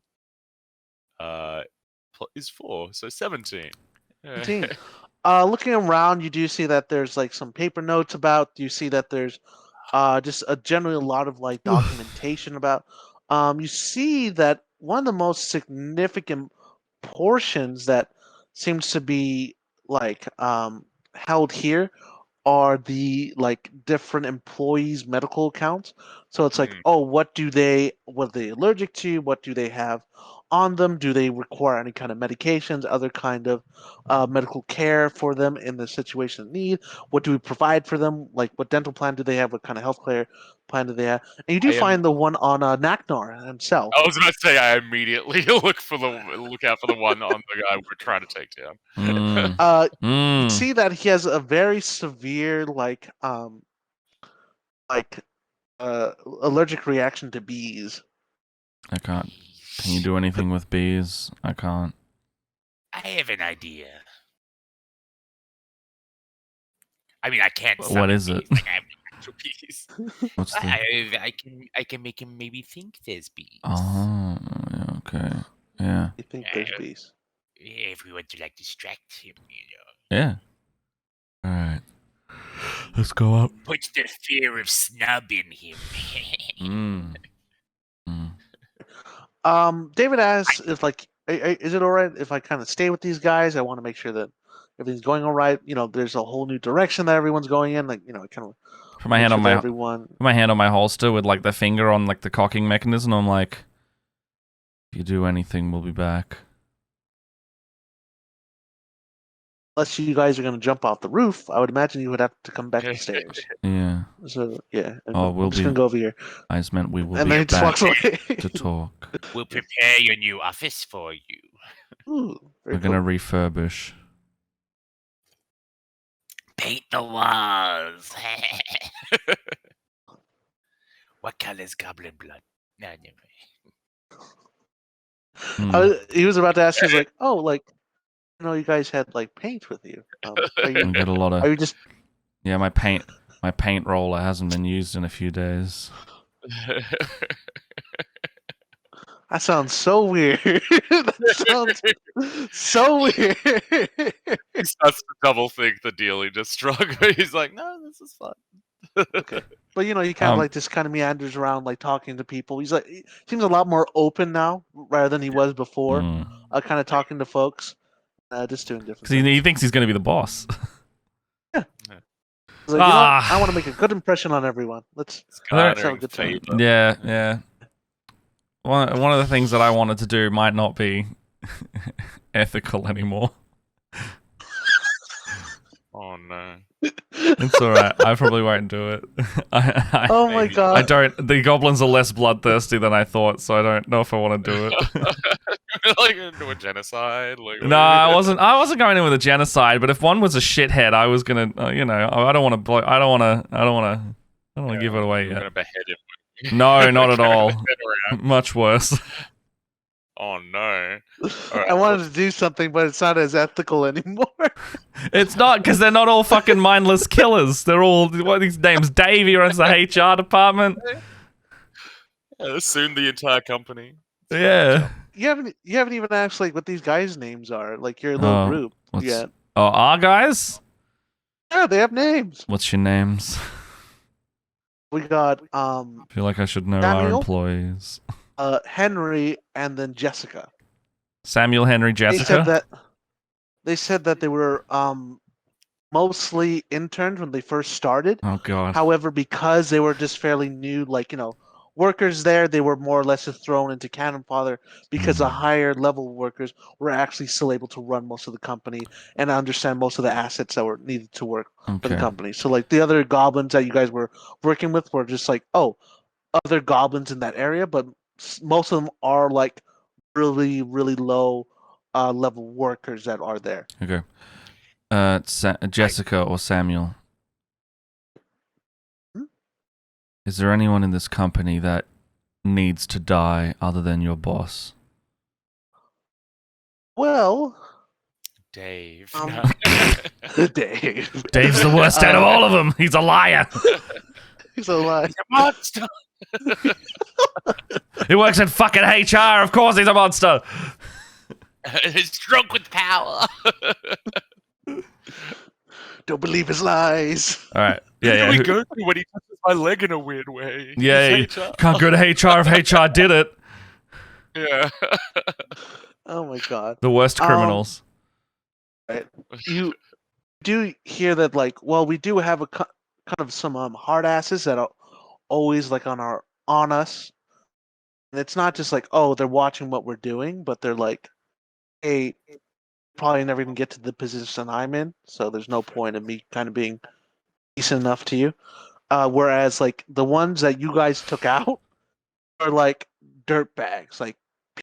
Is 4, so 17. Yeah. 17. Looking around, you do see that there's like some paper notes about. You see that there's just generally a lot of like documentation about. You see that one of the most significant portions that seems to be like held here are the like different employees' medical accounts. So it's like, oh, what are they allergic to? What do they have on them? Do they require any kind of medications, other kind of medical care for them in the situation of need? What do we provide for them? Like, what dental plan do they have? What kind of health care plan do they have? And you do find the one on Naknar himself. I was going to say I immediately look out for the one on the guy we're trying to take down. You see that he has a very severe allergic reaction to bees. I can't. Can you do anything with bees? I can't. I have an idea. I mean, I can't. What is it? Like, I have actual bees. What's the... I can make him maybe think there's bees. Oh, okay. Yeah. You think there's bees? If we want to like distract him, Yeah. All right. Let's go up. Put the fear of snub in him. David asks if like, is it all right if I kind of stay with these guys? I want to make sure that everything's going all right. There's a whole new direction that everyone's going in. Like, kind of put my hand on my hand on my holster with like the finger on like the cocking mechanism. I'm like, if you do anything, we'll be back. Unless you guys are going to jump off the roof, I would imagine you would have to come back upstairs. Yeah. So yeah. We'll just gonna go over here. I just meant we will and be then he just back walks away. to talk. We'll prepare your new office for you. Ooh, We're gonna refurbish. Paint the walls. What color is goblin blood? No, never. He was about to ask. He's like, "Oh, like, you guys had like paint with you. We get a lot of. Are you just? Yeah, my paint roller hasn't been used in a few days. That sounds so weird. That sounds so weird. He starts to double think the deal he just struck. He's like, no, this is fun. Okay. But he kind of like just kind of meanders around, like talking to people. He seems a lot more open now rather than he was before. Kind of talking to folks, just doing different. Because he thinks he's going to be the boss. Yeah. Like, I want to make a good impression on everyone. Let's have a good time. Yeah. One of the things that I wanted to do might not be ethical anymore. Oh no. It's alright. I probably won't do it. Oh my god. I don't. The goblins are less bloodthirsty than I thought, so I don't know if I want to do it. Like into a genocide? No, I wasn't going in with a genocide. But if one was a shithead, I was gonna. I don't want to. I don't want to give it away yet. Gonna behead him. No, not at all. Much worse. Oh no. I wanted to do something, but it's not as ethical anymore. It's not, because they're not all fucking mindless killers. They're all, what are these names? Dave, he runs the HR department. Yeah, soon the entire company. Yeah. You haven't even asked like what these guys' names are, like your little group yet. Oh, our guys? Yeah, they have names. What's your names? We got I feel like I should know Samuel, our employees. Henry, and then Jessica. Samuel, Henry, Jessica? they said that they were mostly interns when they first started. Oh god. However, because they were just fairly new, like, workers there, they were more or less just thrown into cannon fodder because the higher level workers were actually still able to run most of the company and understand most of the assets that were needed to work for the Okay. company. So like the other goblins that you guys were working with were just like, other goblins in that area, but most of them are like really, really low level workers that are there. Okay. Jessica or Samuel. Hmm? Is there anyone in this company that needs to die other than your boss? Well, Dave. Dave. Dave's the worst out of all of them. He's a liar. He's a lie. Monster. He works in fucking HR. Of course he's a monster. He's drunk with power. Don't believe his lies. All right. Yeah, Who yeah. do we go to when he touches my leg in a weird way? Yeah, you He's HR. can't go to HR if HR did it. Yeah. Oh my god. The worst criminals. You do hear that, like, well, we do have a kind of some hard asses that are always like on us. And it's not just like, oh, they're watching what we're doing, but they're like, hey, probably never even get to the position I'm in, so there's no point in me kind of being decent enough to you. Whereas like the ones that you guys took out are like dirt bags, like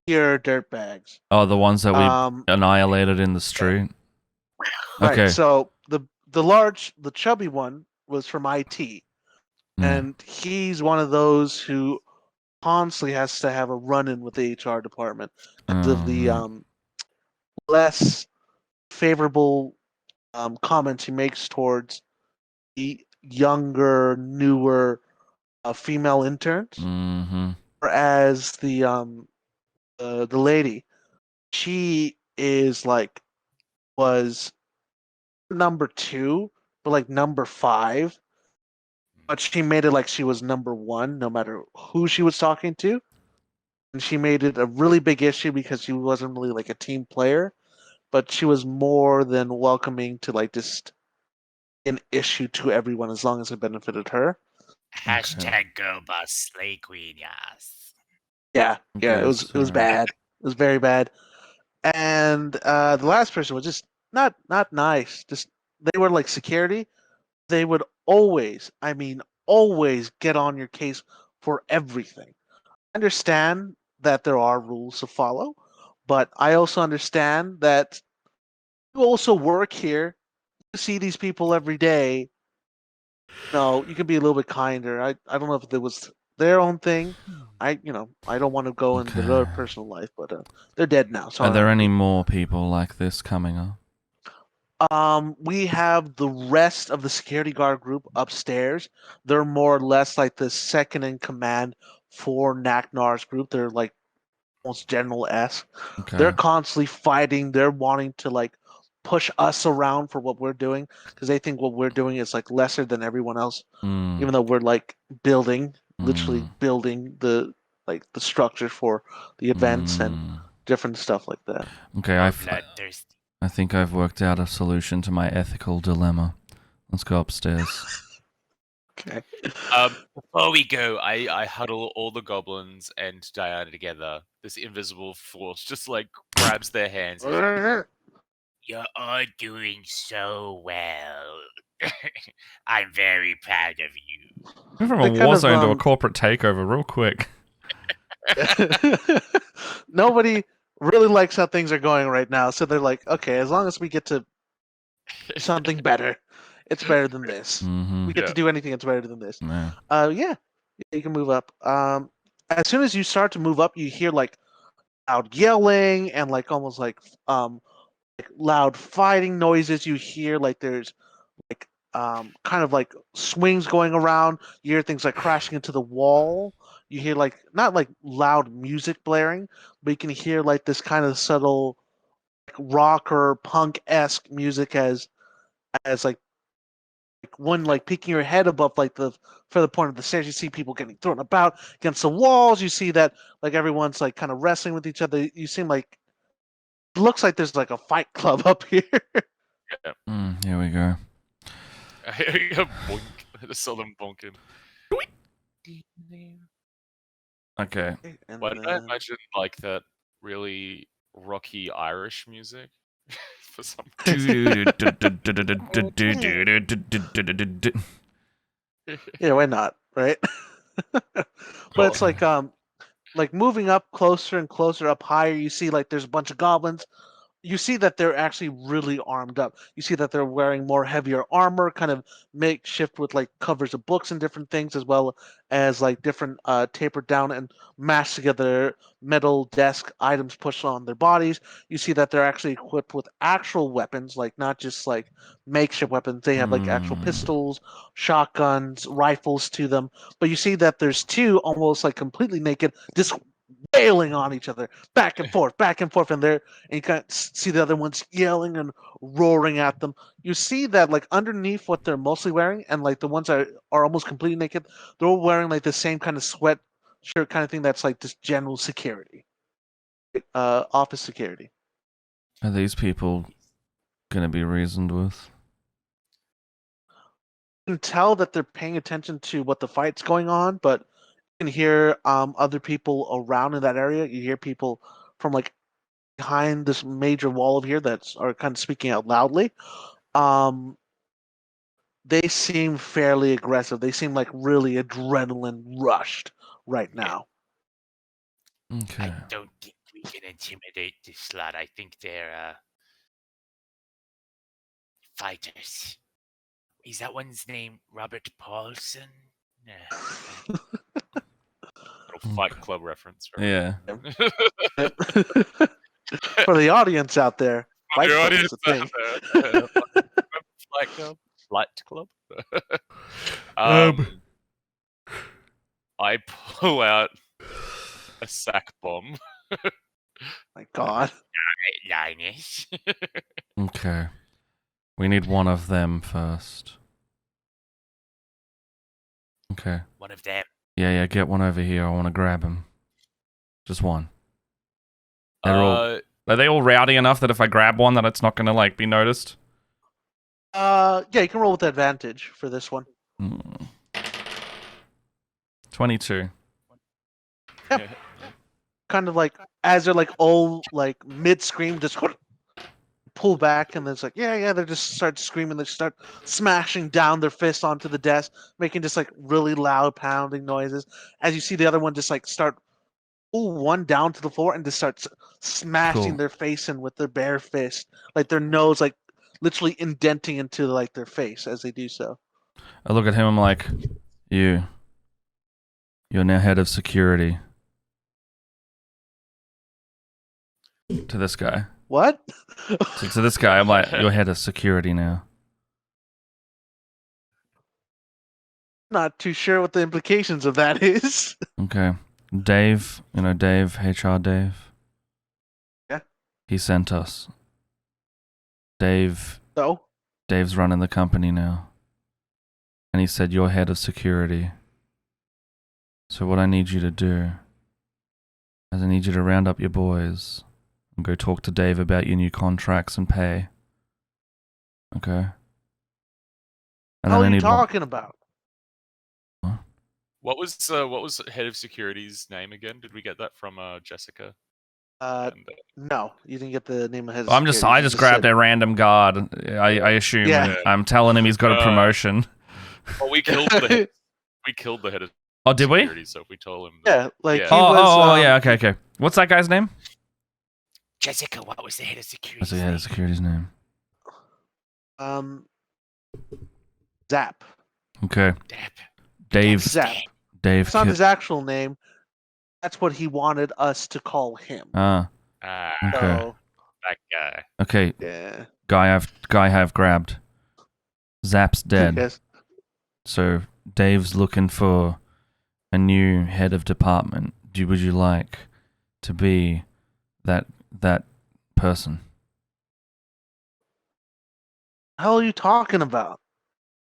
pure dirt bags. Oh, the ones that we Um, annihilated in the street. right. Okay. So the chubby one was from IT, and he's one of those who constantly has to have a run-in with the HR department because of the less favorable comments he makes towards the younger, newer female interns. Mm-hmm. Whereas the lady, she is like was number 2, but like number 5. But she made it like she was number 1, no matter who she was talking to. And she made it a really big issue because she wasn't really like a team player, but she was more than welcoming to like just an issue to everyone as long as it benefited her. Hashtag girl boss slay queen, yes. Yeah, Okay, it was bad. It was very bad. And the last person was just not nice. Just they were like security. They would always, I mean, always get on your case for everything. I understand that there are rules to follow, but I also understand that you also work here. You see these people every day. No, you can be a little bit kinder. I don't know if it was their own thing. I don't want to go into their personal life, but they're dead now. So Are there any more people like this coming up? We have the rest of the security guard group upstairs. They're more or less like the second in command for Naknar's group. They're like almost general-esque. Okay. They're constantly fighting. They're wanting to like push us around for what we're doing because they think what we're doing is like lesser than everyone else, even though we're like literally building the structure for the events and different stuff like that. Okay, I think I've worked out a solution to my ethical dilemma. Let's go upstairs. Okay. Before we go, I huddle all the goblins and Diana together. This invisible force just like grabs their hands. You're all doing so well. I'm very proud of you. We're from They a kind war of, zone to a corporate takeover real quick. Nobody really likes how things are going right now, so they're like, okay, as long as we get to something better, it's better than this. Mm-hmm. We get to do anything, it's better than this. Yeah. Yeah, you can move up. As soon as you start to move up, you hear like loud yelling and like almost like loud fighting noises. You hear like there's like kind of like swings going around. You hear things like crashing into the wall. You hear like not like loud music blaring, but you can hear like this kind of subtle like, rock or punk-esque music as like one like peeking your head above like the further point of the stairs. You see people getting thrown about against the walls. You see that like everyone's like kind of wrestling with each other. You seem like looks like there's like a fight club up here. Here we go. Boink. I just saw them bonking. Okay. And Why did I then- imagine like that really rocky Irish music? For some Yeah, why not, right? But it's like moving up closer and closer up higher. You see like there's a bunch of goblins. You see that they're actually really armed up. You see that they're wearing more heavier armor, kind of makeshift with like covers of books and different things, as well as like different tapered down and mashed together metal desk items pushed on their bodies. You see that they're actually equipped with actual weapons, like not just like makeshift weapons. They have like actual pistols, shotguns, rifles to them. But you see that there's two almost like completely naked, just wailing on each other, back and forth, and you kind of see the other ones yelling and roaring at them. You see that like underneath what they're mostly wearing, and like the ones that are almost completely naked, they're all wearing like the same kind of sweat shirt kind of thing. That's like just general security, office security. Are these people gonna be reasoned with? You can tell that they're paying attention to what the fight's going on, but you can hear other people around in that area. You hear people from like behind this major wall of here that are kind of speaking out loudly. They seem fairly aggressive. They seem like really adrenaline rushed right now. Okay. I don't think we can intimidate this lad. I think they're fighters. Is that one's name Robert Paulson? little Fight Club reference. Right? Yeah. For the audience out there, Fight Your Club is audience a thing. out there. Fight Club. Flight Club. I pull out a sack bomb. My God. Linus. Okay. We need one of them first. Okay. One of them. Yeah, get one over here. I want to grab him. Just one. Are they all rowdy enough that if I grab one that it's not going to like be noticed? Yeah, you can roll with advantage for this one. 22. Kind of like as they're like all like mid scream, just pull back, and it's like they just start screaming. They start smashing down their fists onto the desk, making just like really loud pounding noises. As you see the other one just like start pull one down to the floor and just starts smashing their face in with their bare fist, like their nose like literally indenting into like their face as they do so. I look at him. I'm like, you're now head of security. To this guy. What? To this guy, I'm like, you're head of security now. Not too sure what the implications of that is. Okay. Dave, Dave, HR Dave. Yeah. He sent us. Dave's running the company now. And he said, you're head of security. So what I need you to do is I need you to round up your boys and go talk to Dave about your new contracts and pay. Okay? And What are you talking about? What was head of security's name again? Did we get that from Jessica? No, you didn't get the name of his. I just grabbed a random guard. I assume. Yeah. I'm telling him he's got a promotion. Well, we killed the head of Oh, did we? security, so if we told him. Yeah, like Yeah. he was. Yeah. Okay. What's that guy's name? Jessica, what was the head of security? What's the head of security's name? Zap. Okay. Dave. Zap. Dave. It's not his actual name. That's what he wanted us to call him. Okay. So, That guy. Okay. yeah. Guy have grabbed. Zap's dead. Yes. So Dave's looking for a new head of department. Would you like to be that person? What the hell are you talking about?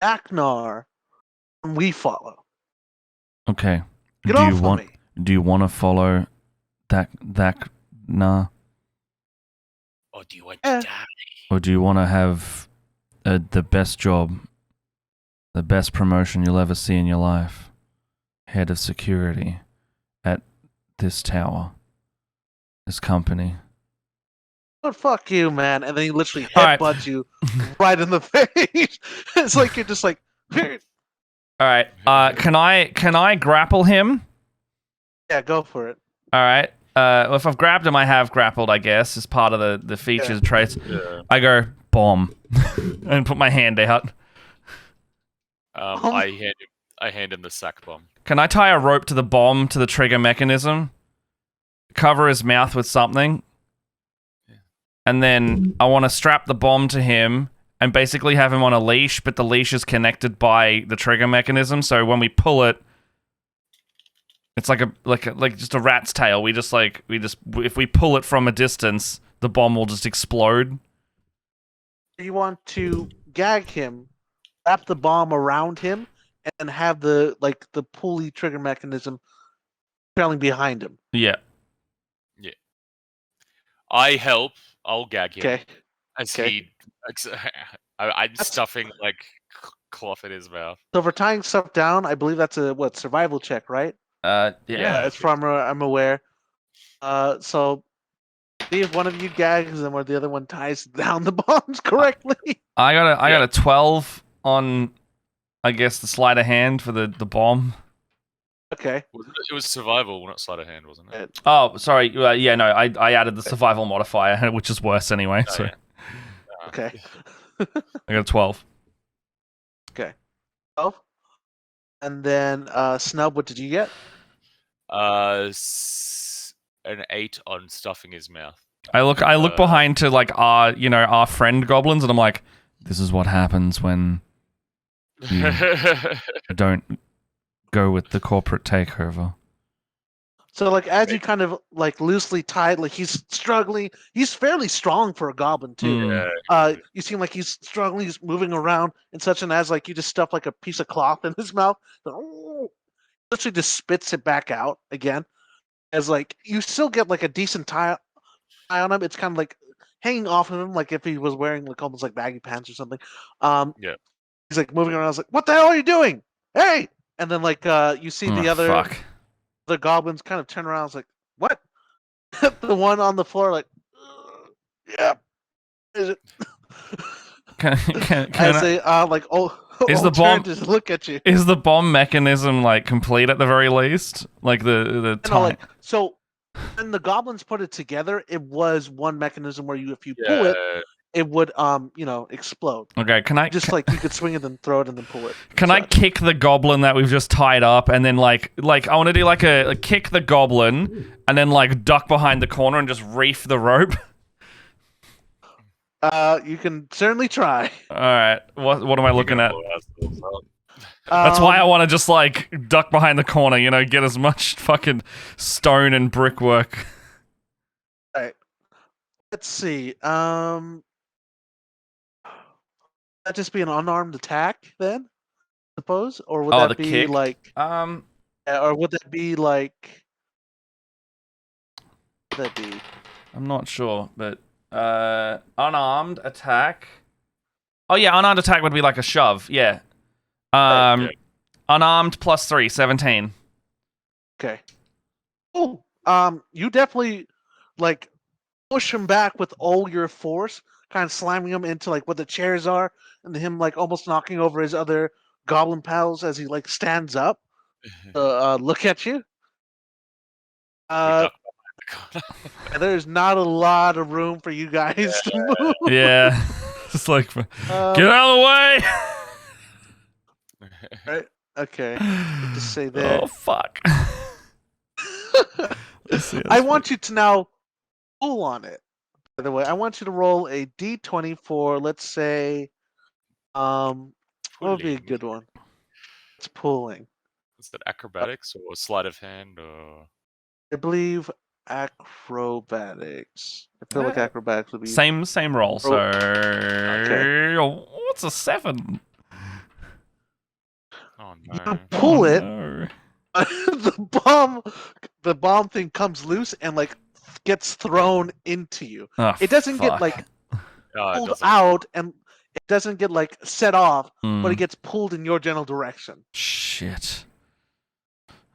Aknar. We follow. Okay. Get off of me. Do you want to follow that? Nah. do you want to die? Or do you want to have the best job, the best promotion you'll ever see in your life? Head of security at this tower, this company. But fuck you, man. And then he literally All right. headbutts you right in the face. It's like you're just like. All right. Can I grapple him? Yeah, go for it. All right. Well, if I've grabbed him, I have grappled, I guess, as part of the features traits. Yeah. I go bomb and put my hand out. I hand him the sack bomb. Can I tie a rope to the bomb to the trigger mechanism? Cover his mouth with something? And then I want to strap the bomb to him and basically have him on a leash, but the leash is connected by the trigger mechanism. So when we pull it, it's like just a rat's tail. We just if we pull it from a distance, the bomb will just explode. You want to gag him, wrap the bomb around him, and have the pulley trigger mechanism trailing behind him. Yeah. I help. I'll gag him. Okay. I'm stuffing like cloth in his mouth. So for tying stuff down, I believe that's a survival check, right? Yeah. As far as I'm aware. So see if one of you gags them or the other one ties down the bombs correctly. I got a 12 on, I guess, the sleight of hand for the bomb. Okay. It was survival, not sleight of hand, wasn't it? Oh, sorry. Yeah, no, I added the survival modifier, which is worse anyway. Oh, So yeah. Okay. I got a 12. Okay. 12. And then Snub, what did you get? An 8 on stuffing his mouth. I look behind to like our friend goblins, and I'm like, this is what happens when you don't go with the corporate takeover. So as you kind of loosely tied, he's struggling. He's fairly strong for a goblin too. Yeah. You seem like he's struggling. He's moving around and such, and as you just stuff a piece of cloth in his mouth, literally just spits it back out again. As you still get a decent tie on him. It's kind of hanging off of him, if he was wearing almost baggy pants or something. Yeah. He's moving around. I was like, "What the hell are you doing? Hey!" And then you see the other goblins kind of turn around. I was like, "What?" The one on the floor, yeah. Is it? Can they is the bomb just look at you? Is the bomb mechanism complete at the very least? The time. So when the goblins put it together, it was one mechanism where if you pull it would explode. Okay, can I just you could swing it and throw it and then pull it? Can I kick the goblin that we've just tied up and then I want to do a kick the goblin and then duck behind the corner and just reef the rope? You can certainly try. All right. What am I looking at? That's why I want to just duck behind the corner, get as much fucking stone and brickwork. All right. Let's see. That just be an unarmed attack then? Suppose, or would that be kick? or would that be I'm not sure, but unarmed attack. Oh yeah, unarmed attack would be a shove. Yeah. Unarmed +3, 17. Okay. Oh, you definitely push him back with all your force, kind of slamming him into where the chairs are, and him almost knocking over his other goblin pals as he stands up to look at you. There's not a lot of room for you guys to move. Yeah. Just get out of the way. Right? Okay. Just say that. Oh fuck. I want you to now pull on it. By the way, I want you to roll a d20 for, let's say, what would be a good one? It's pulling. Is that acrobatics or sleight of hand or? I believe acrobatics. I feel like acrobatics would be same roll. So what's a 7? Oh no! You pull it. No. The bomb thing comes loose and gets thrown into you. Oh, It doesn't get fuck. like Oh, it pulled doesn't. out, and it doesn't get like set off, but Mm, it gets pulled in your general direction. shit.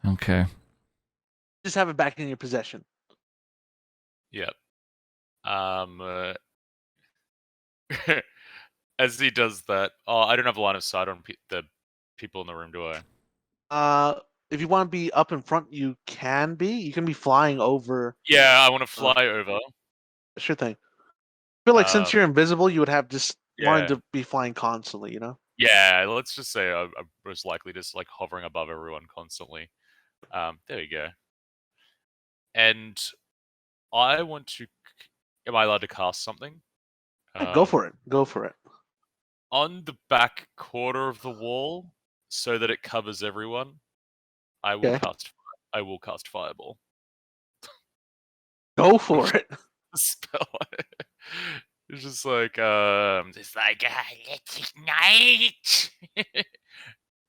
Okay. Just have it back in your possession. Yep. As he does that, I don't have a line of sight on the people in the room, do I? If you want to be up in front, you can be. You can be flying over. Yeah, I want to fly over. Sure thing. I feel like since Um, you're invisible, you would have just wanted Yeah. to be flying constantly. Yeah, let's just say I'm most likely just like hovering above everyone constantly. There we go. And I want to. Am I allowed to cast something? Go for it. Go for it. On the back corner of the wall, so that it covers everyone. I will Okay. cast. I will cast Fireball. Go for it. Spell. It's just like It's like electric night.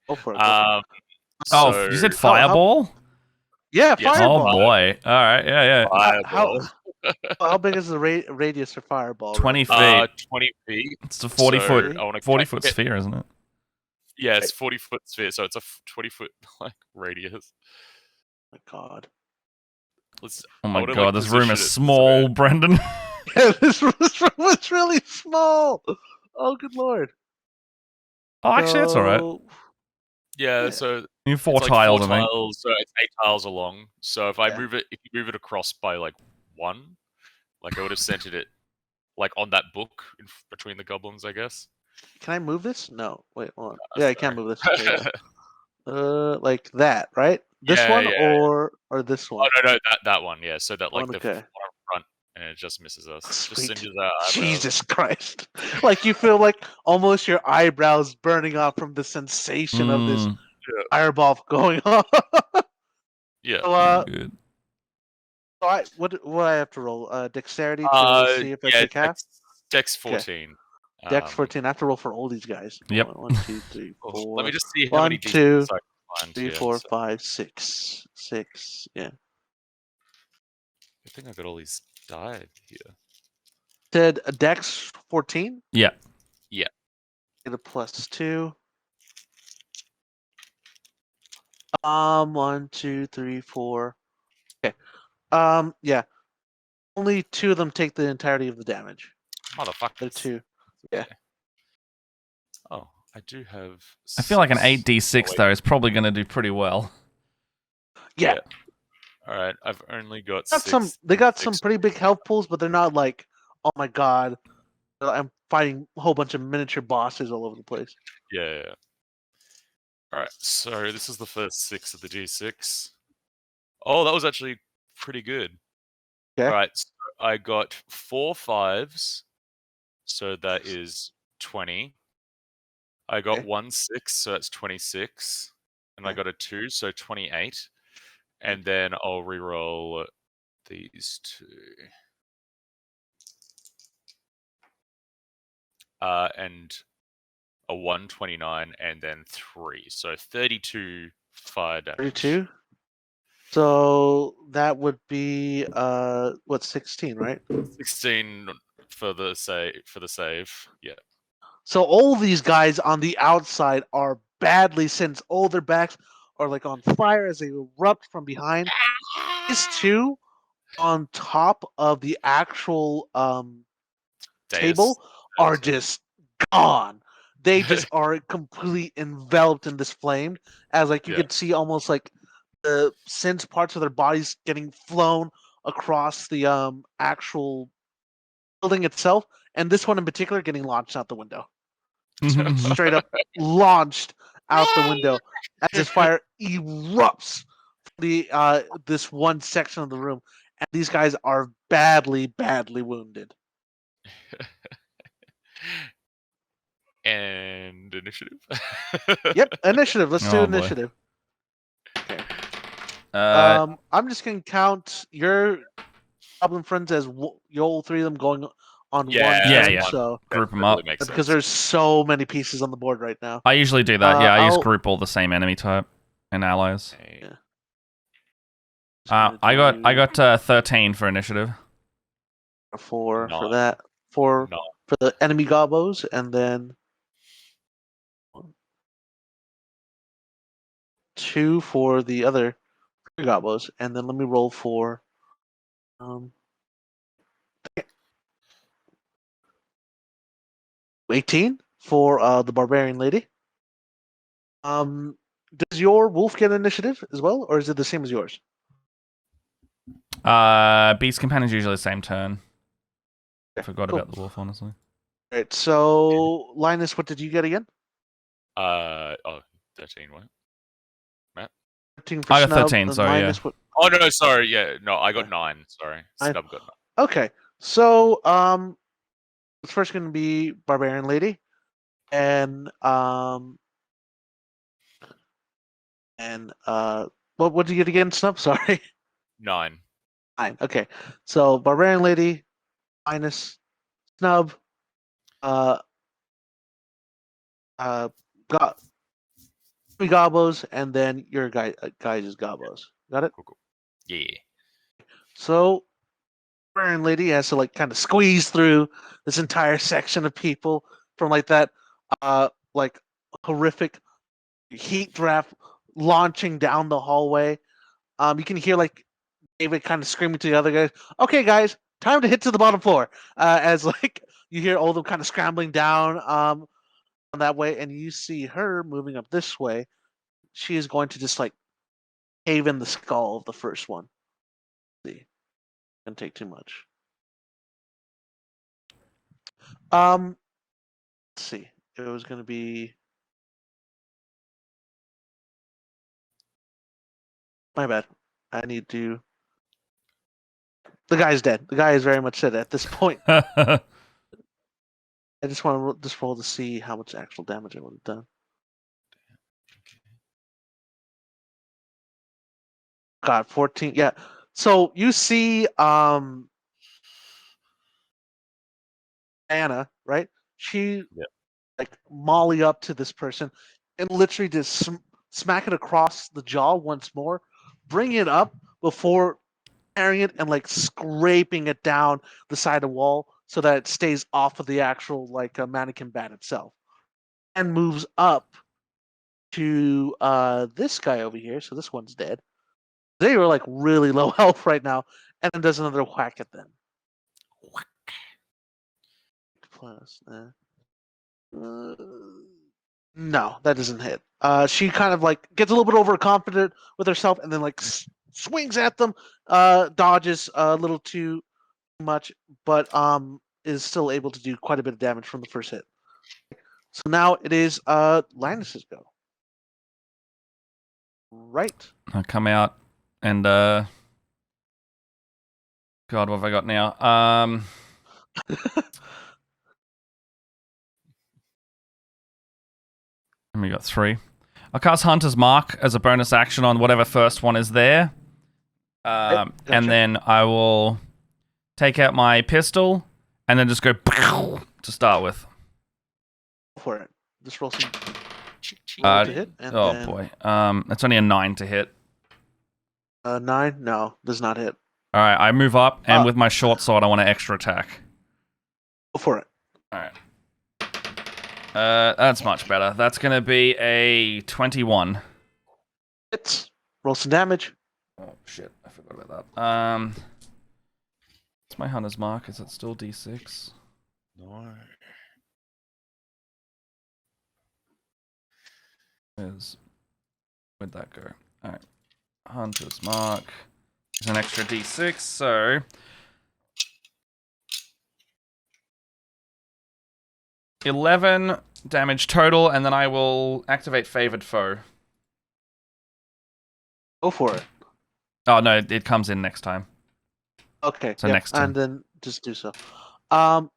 Go for it. um. Oh, so- you said fireball? Yeah, Yes. fireball. Oh boy. All right. Yeah. Fireball. How big is the radius for fireball? 20 feet. 20 feet. It's a 40 so foot. I wanna 40 get- foot sphere, isn't it? Yeah, it's 40-foot sphere, so it's a 20-foot like radius. Oh my god. Let's. Oh my wanna, god, like, this room position is it so- small, Brendan. Yeah, this room is really small. Oh, good lord. Oh, actually, that's all right. So, Yeah, Yeah. so You need it's four like tiles, four I think. tiles, so it's 8 tiles along. So if Yeah. if you move it across by like 1, like I would have centered it like on that book between the goblins, I guess. can I move this? No. Wait, hold on. Uh, Yeah, I can move this. Okay, yeah. Like that, right? This Yeah, one yeah. or this one? Oh no, that one, yeah. So that like the Okay. front, and it just misses us. Sweet. Just singes our eyebrows. Jesus Christ. Like you feel like almost your eyebrows burning off from the sensation of this Mm, fireball going on. Yeah. So, good. what I have to roll? Dexterity to see if I take half? Dex 14. Dex 14. I have to roll for all these guys. Yep. 1, 2, 3, 4. Let me just see how 1, many 2, D6s I can find 3, here. 4, So 5, 6. 6. Yeah. I think I got all these died here. Said a Dex 14? Yeah. Yeah. Get a +2. 1, 2, 3, 4. Okay. Yeah. Only 2 of them take the entirety of the damage. Motherfucker. The 2. Oh, I do have. I feel like an 6. 8d6, wait. though, is probably going to do pretty well. Yeah. All right, I've only got Got 6. they got some 6. pretty big health pools, but they're not like, oh my god, I'm fighting a whole bunch of miniature bosses all over the place. Yeah. All right, so this is the first 6 of the D6. Oh, that was actually pretty good. Okay. All right, so I got 4 5s, so that is 20. I got Okay. 1 6, so that's 26, and I Okay. got a 2, so 28. And then I'll reroll these 2. And a 129 and then 3. So 32 fire damage. 32. So that would be 16, right? 16 for the save. Yeah. So all these guys on the outside are badly, since all their backs are like on fire as they erupt from behind. These two on top of the actual table are just gone. They just are completely enveloped in this flame, as like you Yeah. could see almost like the sense parts of their bodies getting flown across the actual building itself, and this one in particular getting launched out the window. Straight up launched out the window as this fire erupts from the this one section of the room, and these guys are badly wounded. And initiative. Yep, initiative. Let's do Oh, boy. initiative. Okay. I'm just gonna count your goblin friends as you all 3 of them going on Yeah, one Yeah, turn. yeah. So Group 'em That up. really makes because sense. there's so many pieces on the board right now. I usually do that. Yeah, I just I'll- group all the same enemy type and allies. Okay. Yeah. I got 13 for initiative. 4 for Nine. that. 4 No. for the enemy gobos, and then 2 for the other gobos, and then let me roll for 18 for the barbarian lady. Does your wolf get initiative as well, or is it the same as yours? Beast companion's usually the same turn. I forgot cool. about the wolf, honestly. All right, so Linus, what did you get again? 13, what? 13 for I got Snub, 13, and sorry, Linus, yeah. what? Oh no, sorry, yeah, no, I got 9. Sorry, Nine. Snub got 9. Okay, so it's first going to be barbarian lady, and what did you get again, Snub? Sorry. 9. 9. Okay, so barbarian lady, Linus, Snub, got 3 gobos, and then your guys' gobos. Got it? Cool. Yeah. So barbarian lady has to like kind of squeeze through this entire section of people from like that like horrific heat draft launching down the hallway. You can hear like David kind of screaming to the other guys, "Okay, guys, time to hit to the bottom floor." As like you hear all of them kind of scrambling down on that way, and you see her moving up this way. She is going to just like cave in the skull of the first one. Let's see, gonna take too much. Let's see. It was gonna be. My bad. I need to. The guy's dead. The guy is very much dead at this point. I just want to just roll to see how much actual damage I would have done. God, 14. Yeah. So you see Anna, right? She like molly up to this person and literally just smack it across the jaw once more, bring it up before carrying it and like scraping it down the side of the wall so that it stays off of the actual like mannequin bat itself, and moves up to this guy over here. So this one's dead. They were like really low health right now, and then does another whack at them. Plus, no, that doesn't hit. She kind of like gets a little bit overconfident with herself, and then like swings at them, dodges a little too much, but is still able to do quite a bit of damage from the first hit. So now it is Linus's go. Right. I'll come out and God, what have I got now? And we got 3. I'll cast Hunter's Mark as a bonus action on whatever first one is there. Gotcha. And then I will take out my pistol and then just go to start with. Go for it. Just roll some Uh, to hit. And Oh then, boy. It's only a 9 to hit. 9? No, does not hit. Alright, I move up and with my short sword I want an extra attack. Go for it. Alright. That's much better. That's gonna be a 21. Hits. Roll some damage. Oh shit, I forgot about that. What's my Hunter's Mark? Is it still D6? No. Where'd that go? Alright. Hunter's Mark. There's an extra D6, so 11 damage total, and then I will activate Favored Foe. Go for it. Oh no, it comes in next time. Okay. So yep, next turn. and then just do so.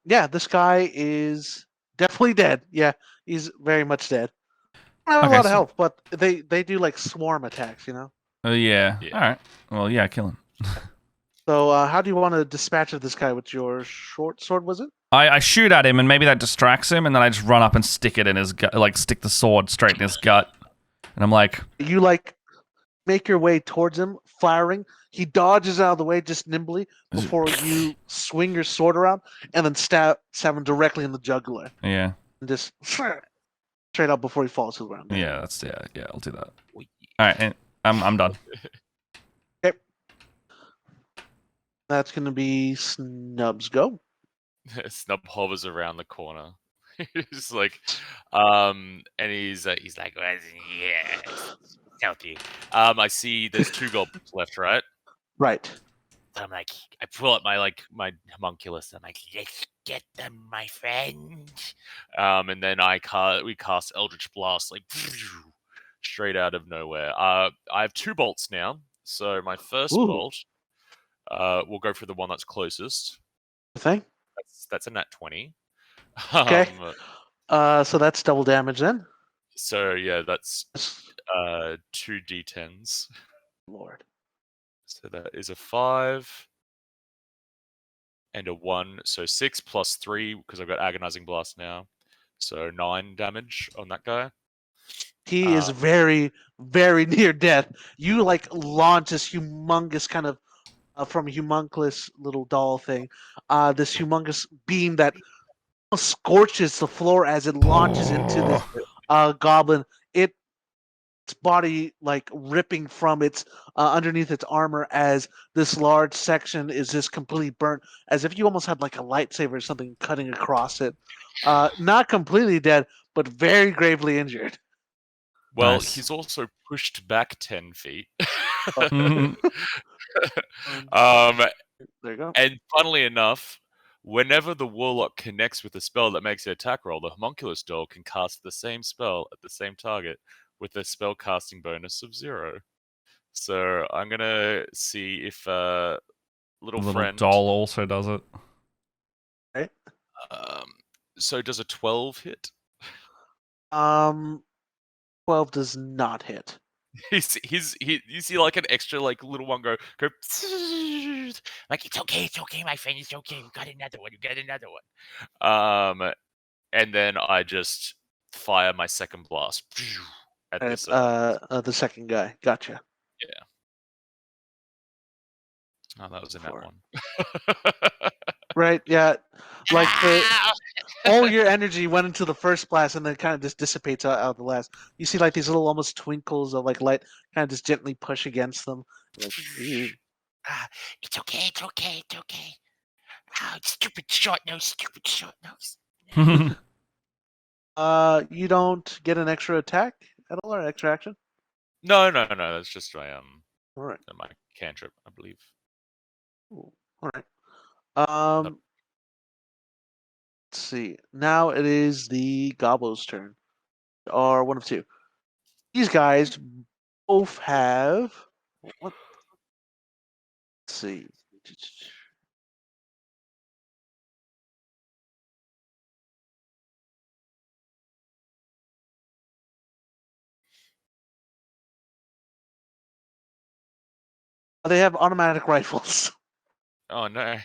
Yeah, this guy is definitely dead. Yeah, he's very much dead. Not a Okay, lot of so- health, but they do like swarm attacks, you know. Oh yeah. Yeah. Alright. Well, yeah, kill him. So how do you want to dispatch of this guy with your short sword? Was it? I shoot at him, and maybe that distracts him, and then I just run up and stick it in his gut, like stick the sword straight in his gut. And I'm like, You like make your way towards him, firing. He dodges out of the way just nimbly before you swing your sword around and then stab him directly in the jugular. Yeah. And just straight up before he falls to the ground. Yeah, I'll do that. All right, and I'm done. Okay. That's gonna be Snub's go. Snub hovers around the corner. He's like, and he's like, Well, yeah, stealthy. I see there's 2 goblins left, right? Right. So I'm like, I pull up my homunculus. I'm like, let's get them, my friend. And then we cast Eldritch Blast like straight out of nowhere. I have 2 bolts now, so my first bolt will go for the one that's closest. Thing. That's a nat 20. Okay. So that's double damage then. So yeah, that's 2 d10s. Lord. So that is a 5 and a 1. So 6 plus 3 because I've got Agonizing Blast now. So 9 damage on that guy. He is very, very near death. You like launch this humongous kind of from a humongous little doll thing. This humongous beam that scorches the floor as it launches into this goblin. Its body like ripping from its underneath its armor as this large section is just completely burnt, as if you almost had like a lightsaber or something cutting across it. Not completely dead, but very gravely injured. Well, Nice. he's also pushed back 10 feet. There you go. And funnily enough, whenever the warlock connects with a spell that makes an attack roll, the homunculus doll can cast the same spell at the same target with a spell casting bonus of 0. So I'm gonna see if little friend doll also does it. Right. So does a 12 hit? 12 does not hit. You see like an extra like little one go like, it's okay, my friend, it's okay. We got another one. And then I just fire my second blast at this. The second guy. Gotcha. Yeah. Oh, that was in that one. Right. Yeah. Like all your energy went into the first blast and then kind of just dissipates out of the last. You see like these little almost twinkles of like light kind of just gently push against them. Like, it's okay. Oh, stupid short nose. You don't get an extra attack at all or extra action? No. That's just my All right. my cantrip, I believe. All right. Let's see. Now it is the Gobbo's turn. Or one of 2. These guys both have what? Let's see. They have automatic rifles. Oh no.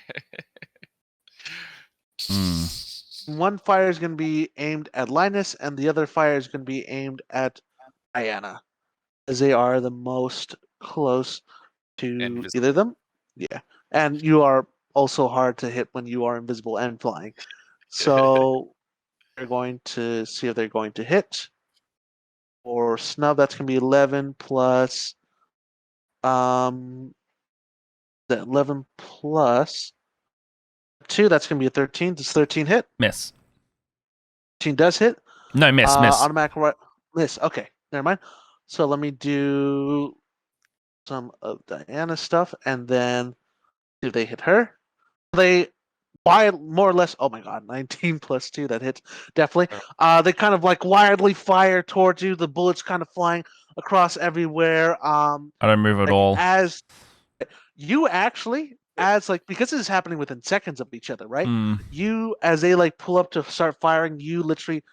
One fire is going to be aimed at Linus, and the other fire is going to be aimed at Diana, as they are the most close to either of them. Yeah, and you are also hard to hit when you are invisible and flying. So they're going to see if they're going to hit. For Snub, that's going to be 11 plus. The 11 plus 2, that's going to be a 13. Does 13 hit? Miss. 13 does hit. No, miss. Automatic miss. Okay, never mind. So let me do some of Diana's stuff, and then see if they hit her. They more or less. Oh my god, 19 plus 2, that hits definitely. They kind of like wildly fire towards you. The bullets kind of flying across everywhere. I don't move at all. As you actually. As like because this is happening within seconds of each other, right? You as they like pull up to start firing, you literally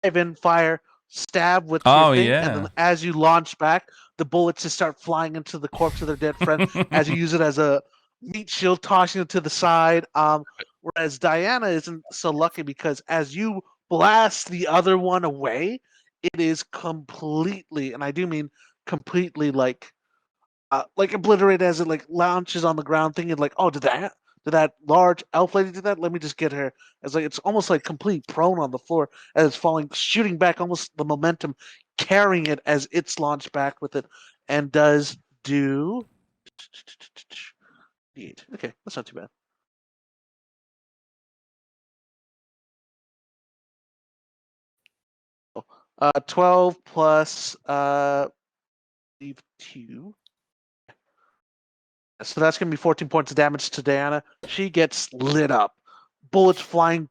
dive in, fire, stab with your thing, and then as you launch back, the bullets just start flying into the corpse of their dead friend as you use it as a meat shield, tossing it to the side. Whereas Diana isn't so lucky because as you blast the other one away, it is completely, and I do mean completely, like like obliterated as it like launches on the ground, thinking like, oh, did that large elf lady do that? Let me just get her. It's almost like complete prone on the floor as it's falling, shooting back, almost the momentum carrying it as it's launched back with it, and does do. Okay, that's not too bad. 12 plus 2. So that's going to be 14 points of damage to Diana. She gets lit up. Bullets flying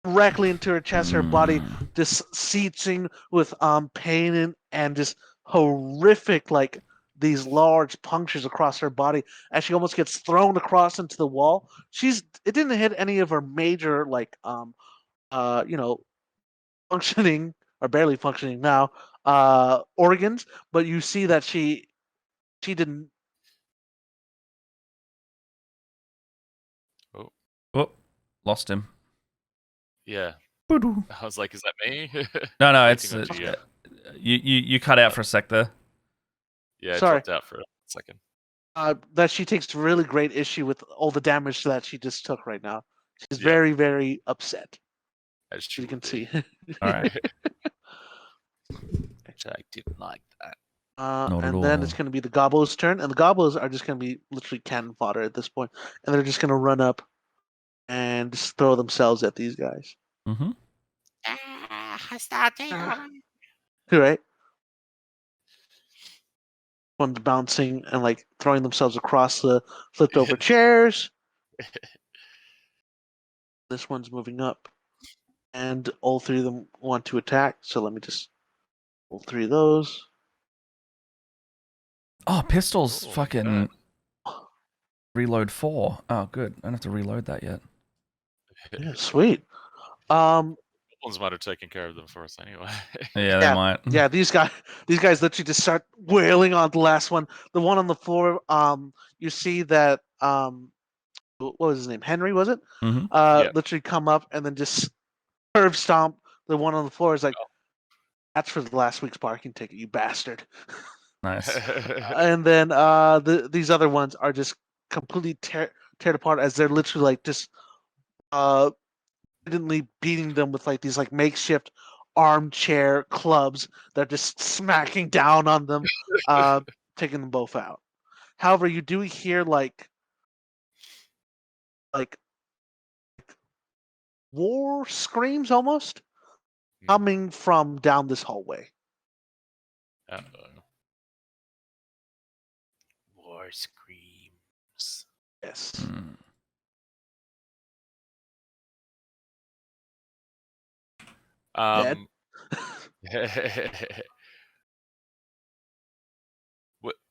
directly into her chest, her body just seething with pain and just horrific, like these large punctures across her body as she almost gets thrown across into the wall. It didn't hit any of her major functioning or barely functioning now organs, but you see that she didn't. Oh, lost him. Yeah. Boo-doo. I was like, is that me? No, it's Waiting on you cut out for a sec there. Yeah, it Sorry. dropped out for a second. That she takes really great issue with all the damage that she just took right now. She's Yeah. very, very upset. As You can see. All right. Actually, I didn't like that. Not at And then all. it's going to be the Gobos' turn, and the Gobos are just going to be literally cannon fodder at this point, and they're just going to run up and just throw themselves at these guys. Mm-hmm. Right? One's bouncing and like throwing themselves across the flipped over chairs. This one's moving up, and all three of them want to attack. So let me just all three of those. Oh, pistols! Oh, Fucking reload 4. Oh, good. I don't have to reload that yet. Yeah, sweet. Ones might have taken care of them for us anyway. Yeah, they might. Yeah, these guys literally just start wailing on the last one. The one on the floor, you see that what was his name? Henry, was it? Mm-hmm. Yeah. Literally come up and then just curve stomp the one on the floor. Is like, that's for the last week's parking ticket, you bastard. Nice. And then these other ones are just completely teared apart as they're literally like just beating them with like these like makeshift armchair clubs that are just smacking down on them, taking them both out. However, you do hear like war screams almost coming from down this hallway. Uh-oh. War screams. Yes. Dead?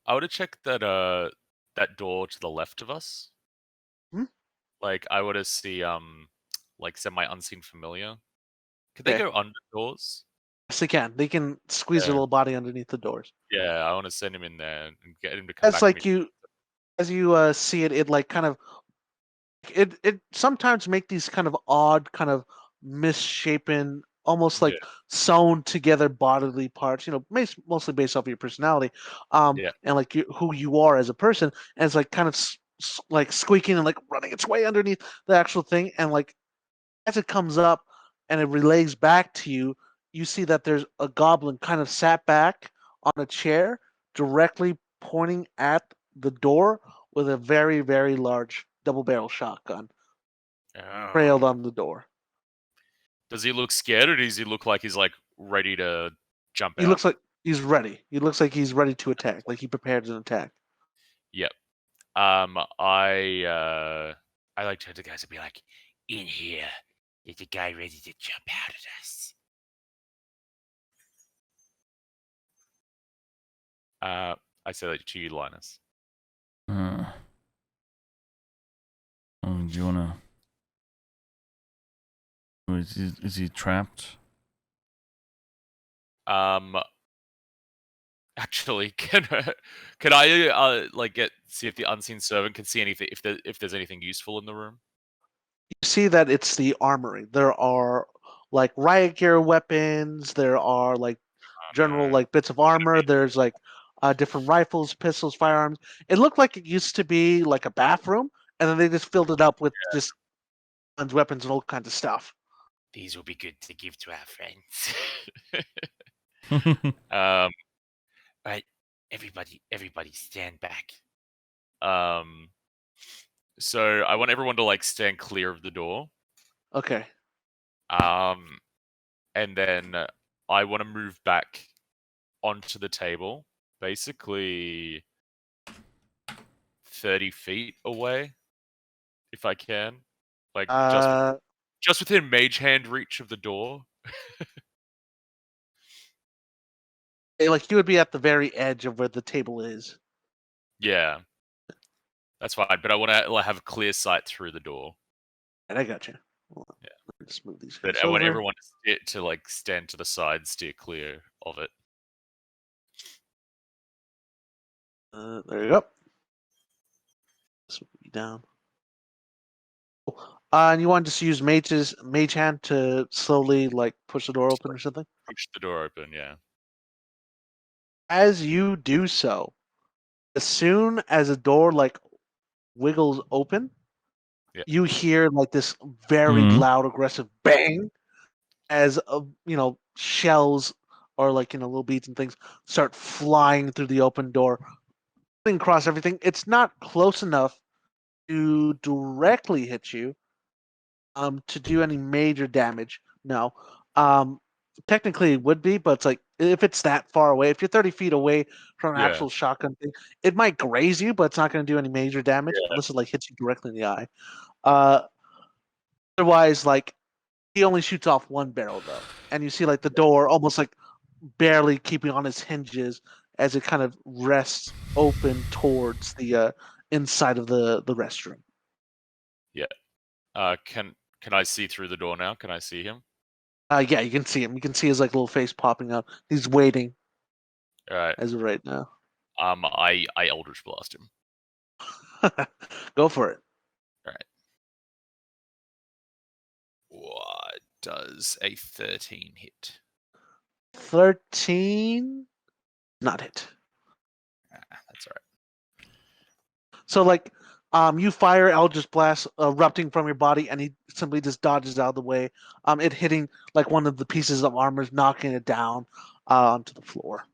I would have checked that that door to the left of us. Like I would have see like semi unseen familiar. Could they go under doors? Yes, they can. They can squeeze their little body underneath the doors. Yeah, I want to send him in there and get him to come That's back. like as you see it, it like kind of it sometimes make these kind of odd, kind of misshapen, almost like sewn together bodily parts. Mostly based off of your personality, and like who you are as a person. And it's like kind of like squeaking and like running its way underneath the actual thing. And like as it comes up and it relays back to you, you see that there's a goblin kind of sat back on a chair, directly pointing at the door with a very, very large double-barrel shotgun trailed on the door. Does he look scared, or does he look like he's like ready to jump out? He looks like he's ready. He looks like he's ready to attack, like he prepared an attack. Yep. I like to turn to the guys and be like, in here, there's a guy ready to jump out at us. I say that to you, Linus. Do you wanna? Is he trapped? Actually, can I like see if the unseen servant can see anything, if there's anything useful in the room? You see that it's the armory. There are like riot gear weapons. There are like general like bits of armor. There's like different rifles, pistols, firearms. It looked like it used to be like a bathroom, and then they just filled it up with just guns, weapons, and all kinds of stuff. These will be good to give to our friends. Right, everybody, stand back. So I want everyone to like stand clear of the door. Okay. And then I want to move back onto the table, basically 30 feet away, if I can. Like just within mage hand reach of the door. Like you would be at the very edge of where the table is. Yeah. That's fine, but I want to have a clear sight through the door. And I got you. Yeah. Let's move these But guys I want over. everyone to like stand to the side, steer clear of it. There you go. This will be down. And you want to just use mage hand to slowly like push the door open or something? Push the door open, yeah. As you do so, as soon as the door like wiggles open, you hear like this very loud, aggressive bang as shells or like little beads and things start flying through the open door, across everything. It's not close enough to directly hit you, to do any major damage. No. Technically it would be, but it's like if it's that far away, if you're 30 feet away from an actual shotgun thing, it might graze you, but it's not going to do any major damage unless it like hits you directly in the eye. Otherwise, like he only shoots off one barrel though, and you see like the door almost like barely keeping on its hinges as it kind of rests open towards the inside of the restroom. Yeah. Can I see through the door now? Can I see him? Yeah, you can see him. You can see his like little face popping out. He's waiting. All right. As of right now. I Eldritch Blast him. Go for it. All right. What does a 13 hit? 13 not hit. That's all right. So like you fire Eldritch Blast erupting from your body, and he simply just dodges out of the way. It hitting like one of the pieces of armor, knocking it down onto the floor.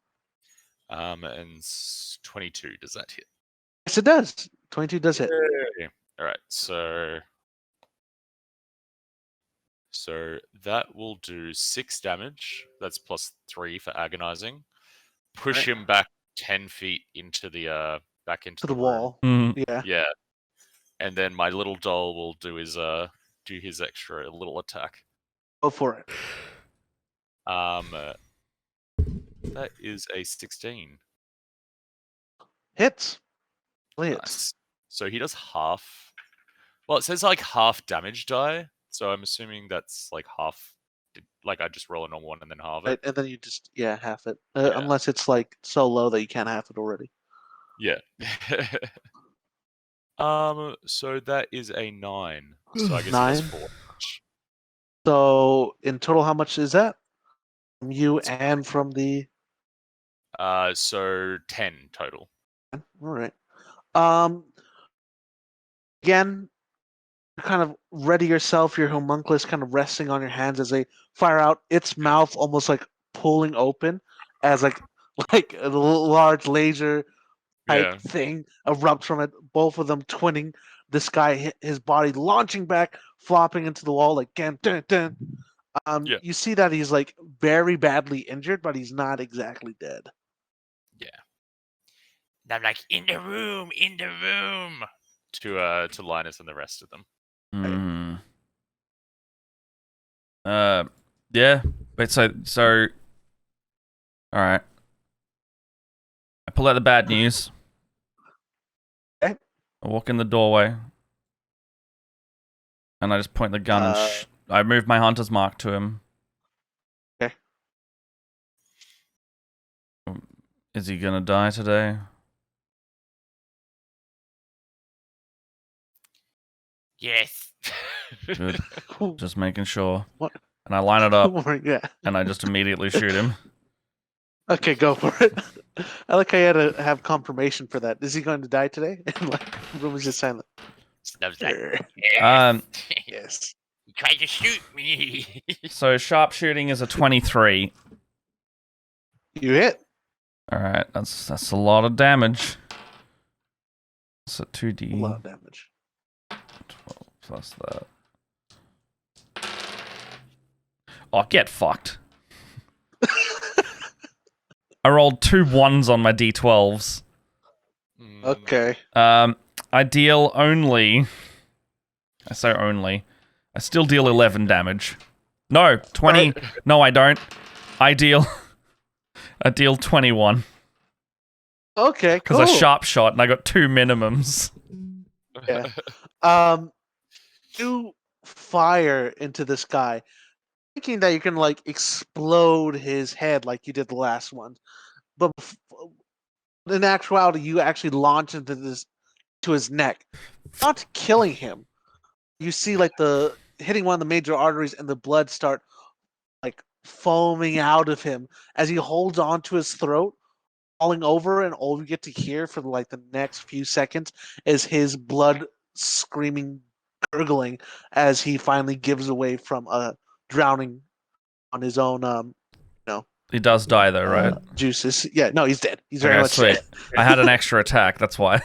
And 22, does that hit? Yes, it does. 22 does hit. All right, so that will do 6 damage. That's +3 for agonizing. Push him back 10 feet into the back into the wall. Mm. Yeah. And then my little doll will do his extra little attack. Go for it. That is a 16. Hits. Nice. So he does half. Well, it says like half damage die, so I'm assuming that's like half. Like I just roll a normal one and then halve it. Right, and then you just half it, unless it's like so low that you can't half it already. Yeah. So that is a 9. So I guess 9. It does 4 damage. So in total, how much is that? From you and from the. So 10 total. All right. Again, kind of ready yourself, your homunculus kind of resting on your hands as they fire out, its mouth almost like pulling open as like a large laser type thing erupts from it, both of them twinning. This guy, his body launching back, flopping into the wall like dun, dun, dun. You see that he's like very badly injured, but he's not exactly dead. Yeah. And I'm like, in the room. To Linus and the rest of them. Yeah. But so all right. I pull out the bad news. Okay. I walk in the doorway. And I just point the gun and I move my hunter's mark to him. Okay. Is he gonna die today? Yes. Good. Just making sure. What? And I line it up. Yeah. And I just immediately shoot him. Okay, go for it. I like how you had to have confirmation for that. Is he going to die today? And like, the room was just silent. Snub's like, Sure. yes. Yes. He tried to shoot me. So sharpshooting is a 23. You hit. All right, that's a lot of damage. So A 2d lot of damage. 12 plus that. Oh, get fucked. I rolled 2 1s on my d12s. Okay. I deal only. I say only. I still deal 11 damage. No, 20. No, I don't. I deal 21. Okay, Because cool. I sharp shot and I got 2 minimums. Yeah. You fire into this guy, thinking that you can like explode his head like you did the last one, but in actuality, you actually launch into his neck, not killing him. You see like the hitting one of the major arteries and the blood start like foaming out of him as he holds on to his throat, falling over, and all you get to hear for like the next few seconds is his blood screaming, gurgling as he finally gives away from drowning on his own He does die though, right? juices. Yeah, no, he's dead. He's very Okay, much sweet. dead. I had an extra attack, that's why.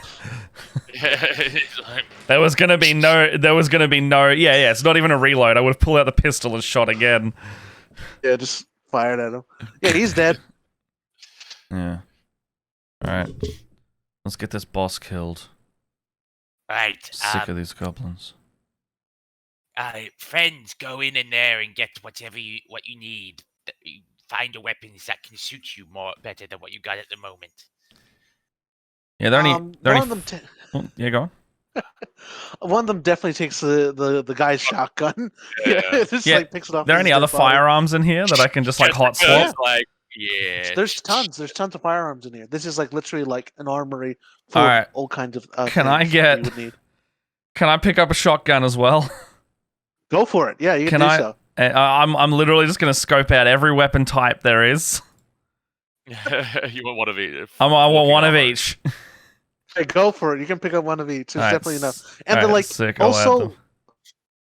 He's like, There was gonna be no yeah, it's not even a reload. I would have pulled out the pistol and shot again. Yeah, just fired at him. Yeah, he's dead. Yeah. Alright. Let's get this boss killed. right. Sick of these goblins. Friends, go in there and get what you need. Find a weapons that can suit you better than what you got at the moment. Yeah, they're One of them. Oh, yeah, go on. One of them definitely takes the guy's shotgun. Yeah. Just Yeah, like picks it off. Are there his any other dead body. firearms in here that I can just like hot Yeah. swap? Like, Yeah. There's tons. There's tons of firearms in here. This is like literally like an armory full Alright. of all kinds of. Can I things get- you would need? Can I pick up a shotgun as well? Go for it. Yeah, you Can can do I- so. I'm literally just gonna scope out every weapon type there is. you want one of each. I want Walking one of armor. each. Hey, go for it. You can pick up one of each. There's Alright, definitely enough. And alright, then like sick, I'll add them.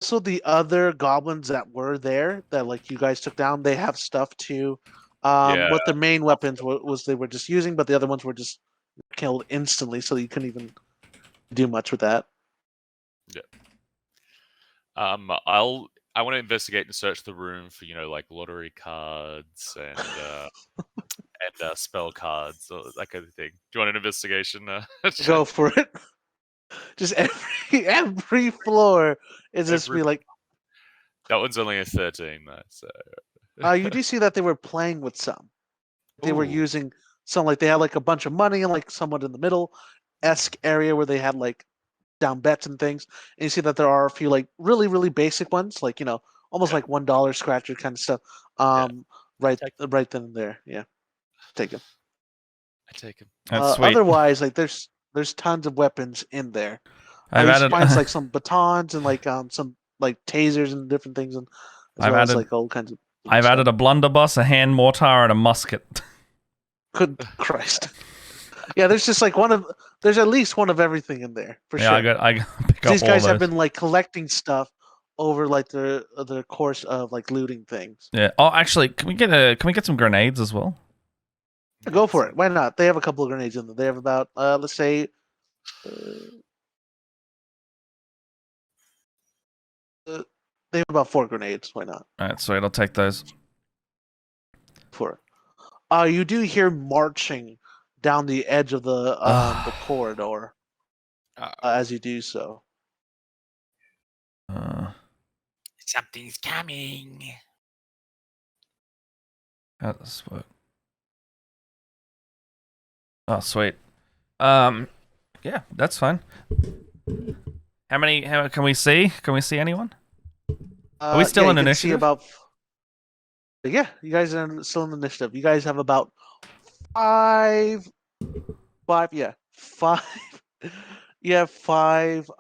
also the other goblins that were there that like you guys took down, they have stuff too. Yeah. What the main weapons was they were just using, but the other ones were just killed instantly, so you couldn't even do much with that. I want to investigate and search the room for like lottery cards and spell cards or that kind of thing. Do you want an investigation? Go for it. Just every floor is just Every- be like. That one's only a 13 though. So You do see that they were playing with some. They were Ooh. using some like they had like a bunch of money and like somewhat in the middle esque area where they had like down bets and things. And you see that there are a few like really really basic ones like almost like $1 scratcher kind of stuff. Right then and there. Yeah, take them. I take him. That's sweet. Otherwise, like there's tons of weapons in there. I've You added. find like some batons and like some like tasers and different things and as I've well as added- like all kinds of. I've added a blunderbuss, a hand mortar, and a musket. Good Christ. Yeah, there's just like there's at least one of everything in there for Yeah, sure. I got pick up These all guys those. have been like collecting stuff over like the course of like looting things. Yeah. Oh, actually, can we get some grenades as well? Go for it. Why not? They have a couple of grenades in there. They have about let's say they have about 4 grenades. Why not? All right, sweet. I'll take those. For it. You do hear marching down the edge of the corridor as you do so. Something's coming. How does this work? Oh, sweet. Yeah, that's fine. How can we see? Can we see anyone? Are we still yeah, in you can see initiative? about. Yeah, you guys are still in initiative. You guys have about five. Yeah, 5. You have 5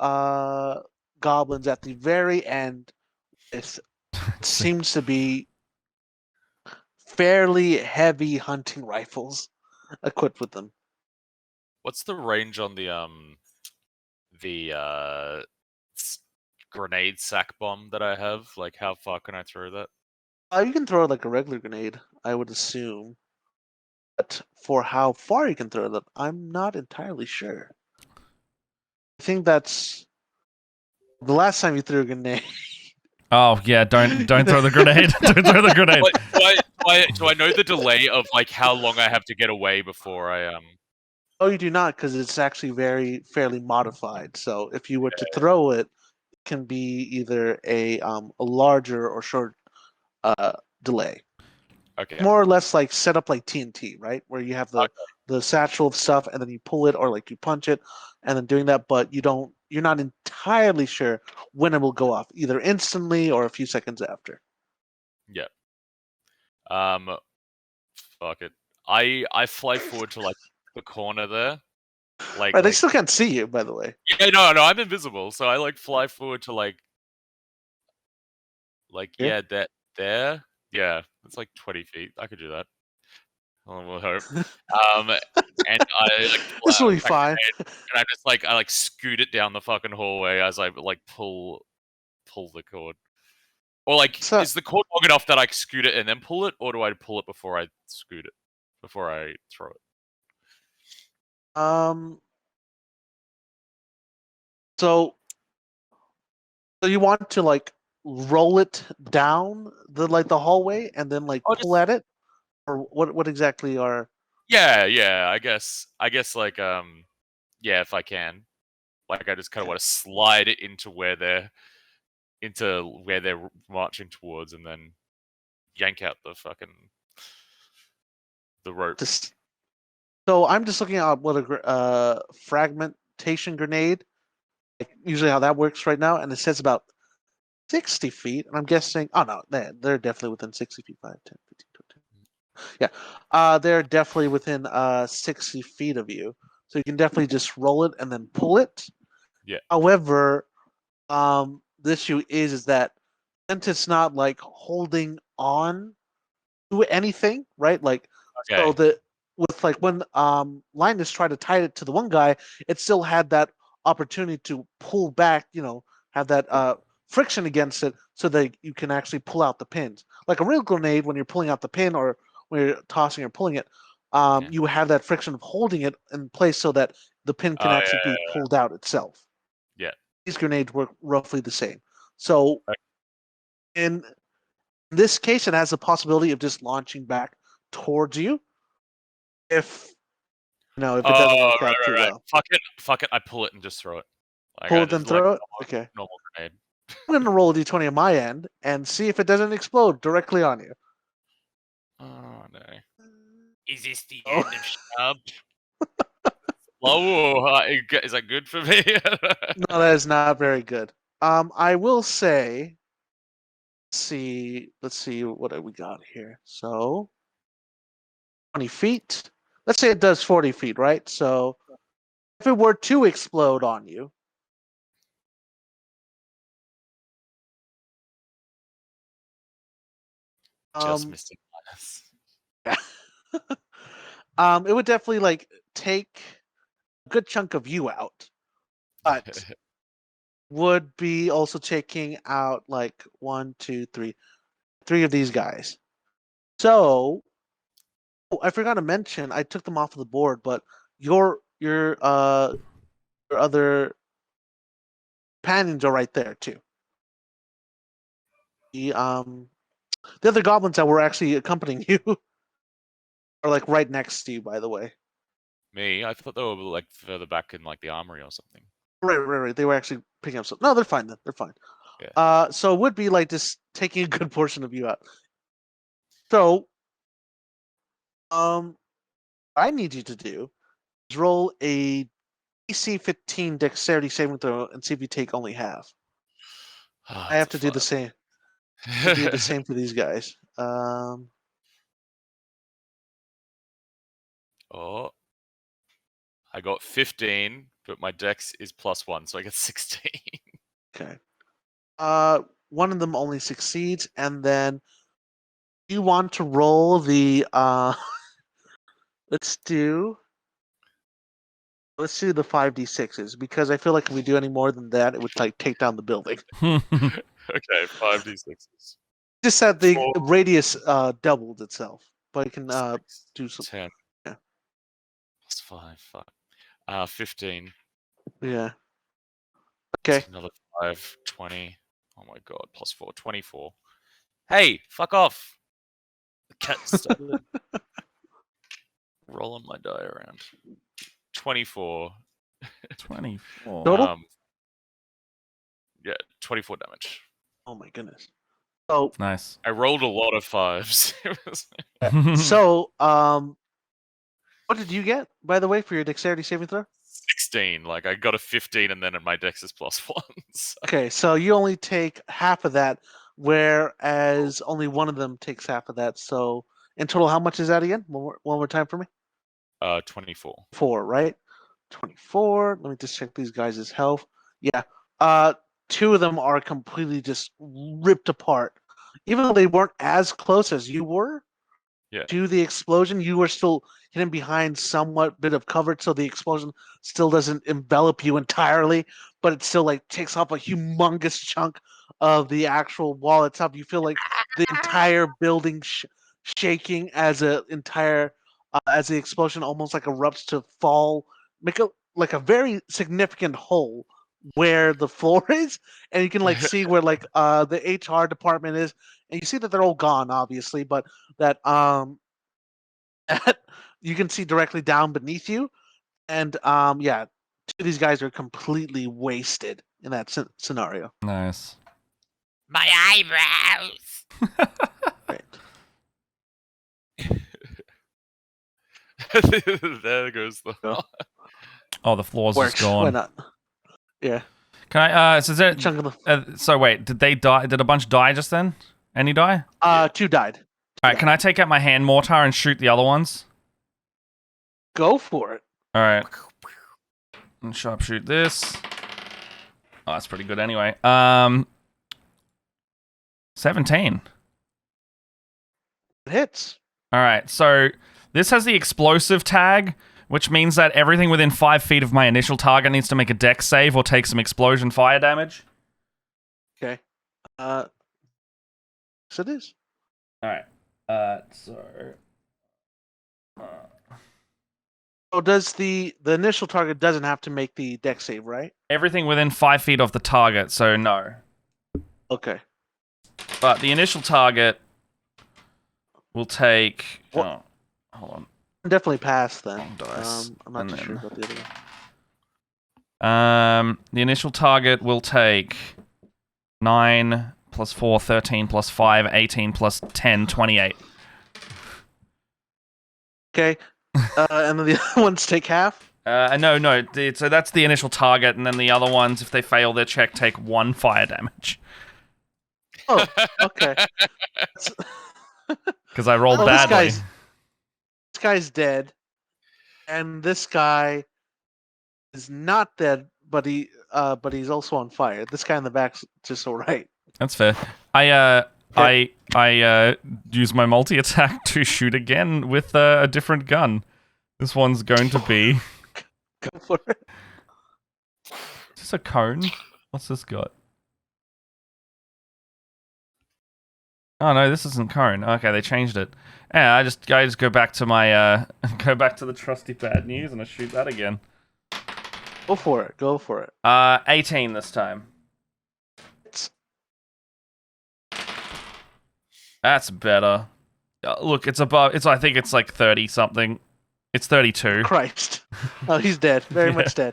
goblins at the very end. It seems to be fairly heavy hunting rifles. equipped with them. What's the range on the grenade sack bomb that I have? Like, how far can I throw that? You can throw it like a regular grenade, I would assume. But for how far you can throw them, I'm not entirely sure. I think that's the last time you threw a grenade. Oh yeah, don't throw the grenade. Don't throw the grenade. Do I know the delay of like how long I have to get away before I Oh, you do not, because it's actually fairly modified. So if you were to throw it, it can be either a larger or short delay. Okay. More or less like set up like TNT, right? Where you have the satchel of stuff and then you pull it or like you punch it and then doing that, but you're not entirely sure when it will go off, either instantly or a few seconds after. Yeah. Fuck it. I fly forward to like the corner there. Right, they still can't see you, by the way. Yeah, no, I'm invisible, so I like fly forward to like Yeah. that there. Yeah, it's like 20 feet. I could do that. We'll hope. And I like pull This will out be a fine. grenade, and I scoot it down the fucking hallway as I like pull the cord. Or like, So, is the cord long enough that I scoot it and then pull it, or do I pull it before I scoot it, before I throw it? So you want to like roll it down the hallway and then like pull at it, or what exactly are? Yeah. I guess like yeah, if I can, like I just kind of want to slide it into where they're marching towards, and then yank out the rope. So I'm just looking at what a fragmentation grenade, like usually how that works right now, and it says about 60 feet. And I'm guessing, oh no, they're definitely within 60 feet. 5, 10, 15, 20. Yeah, they're definitely within 60 feet of you. So you can definitely just roll it and then pull it. Yeah. However, the issue is that since it's not like holding on to anything, right? Like, so with like when Linus tried to tie it to the one guy, it still had that opportunity to pull back, have that friction against it so that you can actually pull out the pins. Like a real grenade, when you're pulling out the pin or when you're tossing or pulling it, you have that friction of holding it in place so that the pin can actually be pulled out itself. Yeah. These grenades work roughly the same. So in this case, it has the possibility of just launching back towards you if it doesn't work out too well. Fuck it, I pull it and just throw it. Like, Pull it and throw it? Okay. Normal grenade. I'm going to roll a d20 on my end and see if it doesn't explode directly on you. Oh, no. Is this the end of Shub? Oh, is that good for me? No, that is not very good. I will say, let's see what we got here. So, 20 feet. Let's say it does 40 feet, right? So, if it were to explode on you, just missed it. it would definitely like take a good chunk of you out, but would be also taking out like 1, 2, 3 of these guys. So I forgot to mention, I took them off of the board, but your other companions are right there too. The other goblins that were actually accompanying you are like right next to you, by the way. Me? I thought they were like further back in like the armory or something. Right. They were actually picking up some. No, they're fine then. They're fine. Yeah. So it would be like just taking a good portion of you out. So, I need you to do is roll a DC 15 dexterity saving throw and see if you take only half. I have to do the same. Do the same for these guys. Oh, I got 15, but my dex is +1, so I get 16. Okay. One of them only succeeds, and then you want to roll the let's do the 5d6s because I feel like if we do any more than that, it would like take down the building. Okay, 5d6s. Just that the 4, radius doubled itself, but I can 6, do some. 10. Yeah. Plus 5, fuck. 15. Yeah. Okay. Another 5, 20. Oh my god, plus 4, 24. Hey, fuck off! The cat started rolling my die around. 24. 24. Total? Yeah, 24 damage. Oh my goodness. So Nice. I rolled a lot of 5s. so what did you get, by the way, for your dexterity saving throw? 16. Like, I got a 15 and then my dex is plus 1. So. Okay, so you only take half of that, whereas only one of them takes half of that. So in total, how much is that again? One more time for me. 24. 4, right? 24. Let me just check these guys' health. Yeah. 2 of them are completely just ripped apart. Even though they weren't as close as you were to the explosion, you were still hidden behind somewhat bit of cover, so the explosion still doesn't envelop you entirely, but it still like takes off a humongous chunk of the actual wall itself. You feel like the entire building shaking as a entire as the explosion almost like erupts to fall, make a like a very significant hole where the floor is, and you can like see where like the HR department is, and you see that they're all gone, obviously, but that that you can see directly down beneath you, and yeah, 2 of these guys are completely wasted in that scenario. Nice. My eyebrows. Right. There goes the. Go. Oh, the floor's Works. just gone. Why not? Yeah. Can I? So, is there, Chunk of the... so wait, did they die? Did a bunch die just then? Any die? 2 died. All right. Can I take out my hand mortar and shoot the other ones? Go for it. All right. And sharpshoot this. Oh, that's pretty good anyway. 17. It hits. All right. So this has the explosive tag, which means that everything within 5 feet of my initial target needs to make a dex save or take some explosion fire damage. Okay. So it is. All right. So. Oh, does the initial target doesn't have to make the dex save, right? Everything within 5 feet of the target, so no. Okay. But the initial target will take. Oh, hold on. Definitely pass then. Dice. I'm not And too then- sure about the other one. The initial target will take 9 plus 4, 13 plus 5, 18 plus 10, 28. Okay. And then the other ones take half. No. So that's the initial target, and then the other ones, if they fail their check, take 1 fire damage. Oh, okay. Because I rolled Well, badly. this guy's dead, and this guy is not dead, but he's also on fire. This guy in the back's just alright. That's fair. I use my multi attack to shoot again with a different gun. This one's going to be. Go for it. Is this a cone? What's this got? Oh no, this isn't cone. Okay, they changed it. Yeah, I just go back to my go back to the trusty bad news and I shoot that again. Go for it. Go for it. 18 this time. That's better. Look, it's above. I think it's like 30 something. It's 32. Christ. Oh, he's dead. Very much dead.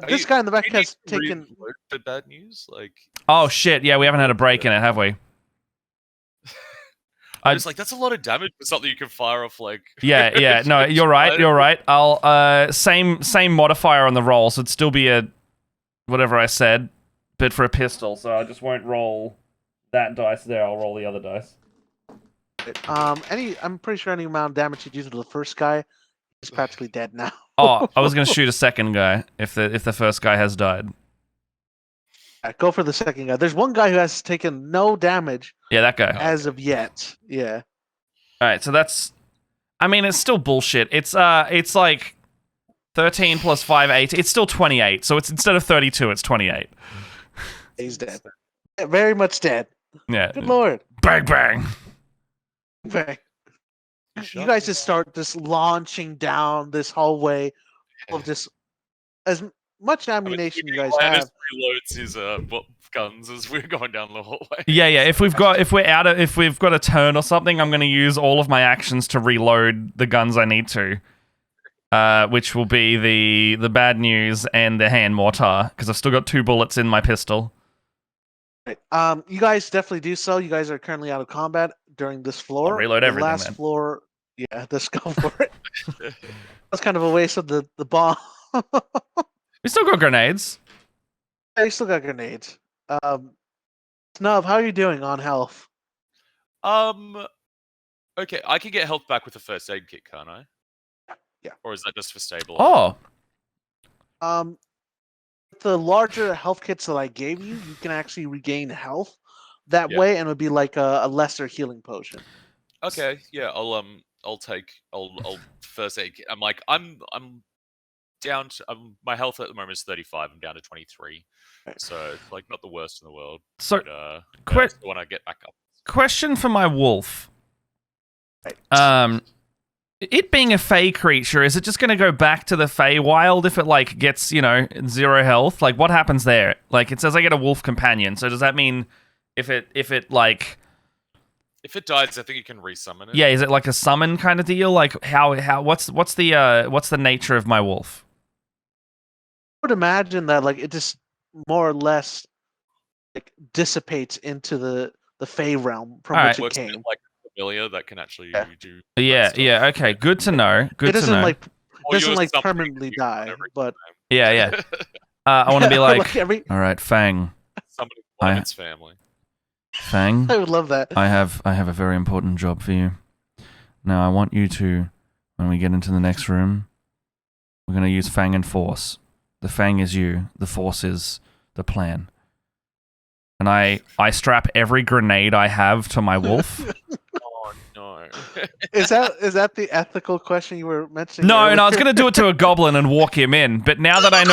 This guy in the back has taken. The bad news, like. Oh shit! Yeah, we haven't had a break in it, have we? I was like, that's a lot of damage for something you can fire off, like. Yeah. No, you're right. You're right. I'll same modifier on the roll, so it'd still be a whatever I said, but for a pistol. So I just won't roll that dice there. I'll roll the other dice. I'm pretty sure any amount of damage you do to the first guy is practically dead now. Oh, I was gonna shoot a second guy if the first guy has died. Go for the second guy. There's one guy who has taken no damage Yeah, that guy. as of yet. Yeah. All right, so that's I mean, it's still bullshit. It's like 13 plus 5, 8. It's still 28. So it's instead of 32, it's 28. He's dead. Yeah, very much dead. Yeah. Good lord. Bang bang. Bang. You guys just start just launching down this hallway of just as much ammunition you guys have. Reloads his guns as we're going down the hallway. Yeah. If we've got a turn or something, I'm going to use all of my actions to reload the guns I need to, which will be the bad news and the hand mortar because I've still got 2 bullets in my pistol. Right. You guys definitely do so. You guys are currently out of combat during this floor. I'll reload everything. Last then. floor. Yeah, let's go for it. That's kind of a waste of the bomb. We still got grenades. Yeah, you still got grenades. Snub, how are you doing on health? Okay, I can get health back with a first aid kit, can't I? Yeah. Or is that just for stable? Oh. The larger health kits that I gave you, you can actually regain health that Yeah. way, and it would be like a lesser healing potion. Okay, yeah, I'll first aid kit. I'm down to my health at the moment is 35. I'm down to 23. So it's like not the worst in the world. So, but when I get back up. question for my wolf. Right. It being a Fey creature, is it just going to go back to the Feywild if it like gets 0 health? Like, what happens there? Like, it says I get a wolf companion. So does that mean if it dies, I think you can resummon it. Yeah, is it like a summon kind of deal? Like, what's the nature of my wolf? I would imagine that like it just more or less like dissipates into the Fey realm from which it Works came. like a familiar that can actually do. Yeah. Okay, good to know. Good It doesn't to know. like permanently die, but Yeah. I want to be like, every. all right, Fang. Somebody from its family. Fang. I would love that. I have a very important job for you. Now, I want you to, when we get into the next room, we're going to use Fang and Force. The Fang is you. The Force is the plan. And I strap every grenade I have to my wolf. Oh no! Is that the ethical question you were mentioning? No, earlier? I was going to do it to a goblin and walk him in. But now that I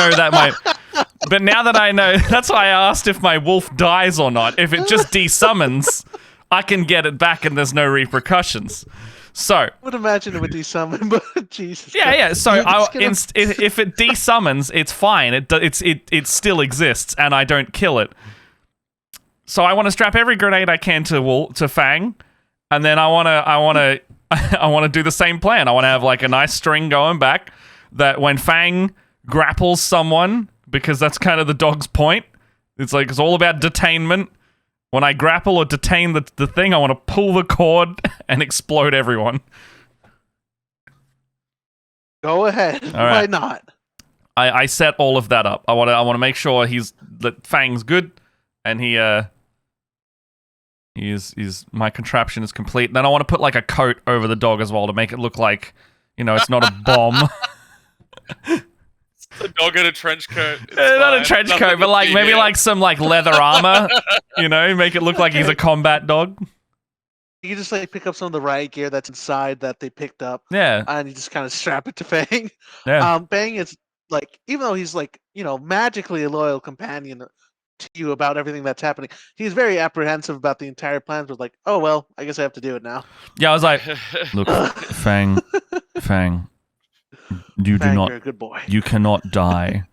know that's why I asked if my wolf dies or not. If it just desummons, I can get it back and there's no repercussions. So I would imagine it would desummon, but Jesus. yeah. So Christ. if it desummons, it's fine. It still exists, and I don't kill it. So I want to strap every grenade I can to Fang, and then I want to do the same plan. I want to have like a nice string going back that when Fang grapples someone, because that's kind of the dog's point. It's all about detainment. When I grapple or detain the thing, I want to pull the cord and explode everyone. Go ahead. All Why right. not? I set all of that up. I want to make sure that Fang's good, and my contraption is complete. Then I want to put like a coat over the dog as well to make it look like it's not a bomb. The dog in a trench coat. Not a trench coat, but like maybe like some like leather armor. Make it look like he's a combat dog. You can just like pick up some of the riot gear that's inside that they picked up. Yeah. And you just kind of strap it to Fang. Yeah. Fang is like, even though he's like, magically a loyal companion to you about everything that's happening, he's very apprehensive about the entire plan. But like, oh well, I guess I have to do it now. Yeah, I was like, look, Fang, you Fang, do not. you're a good boy. You cannot die.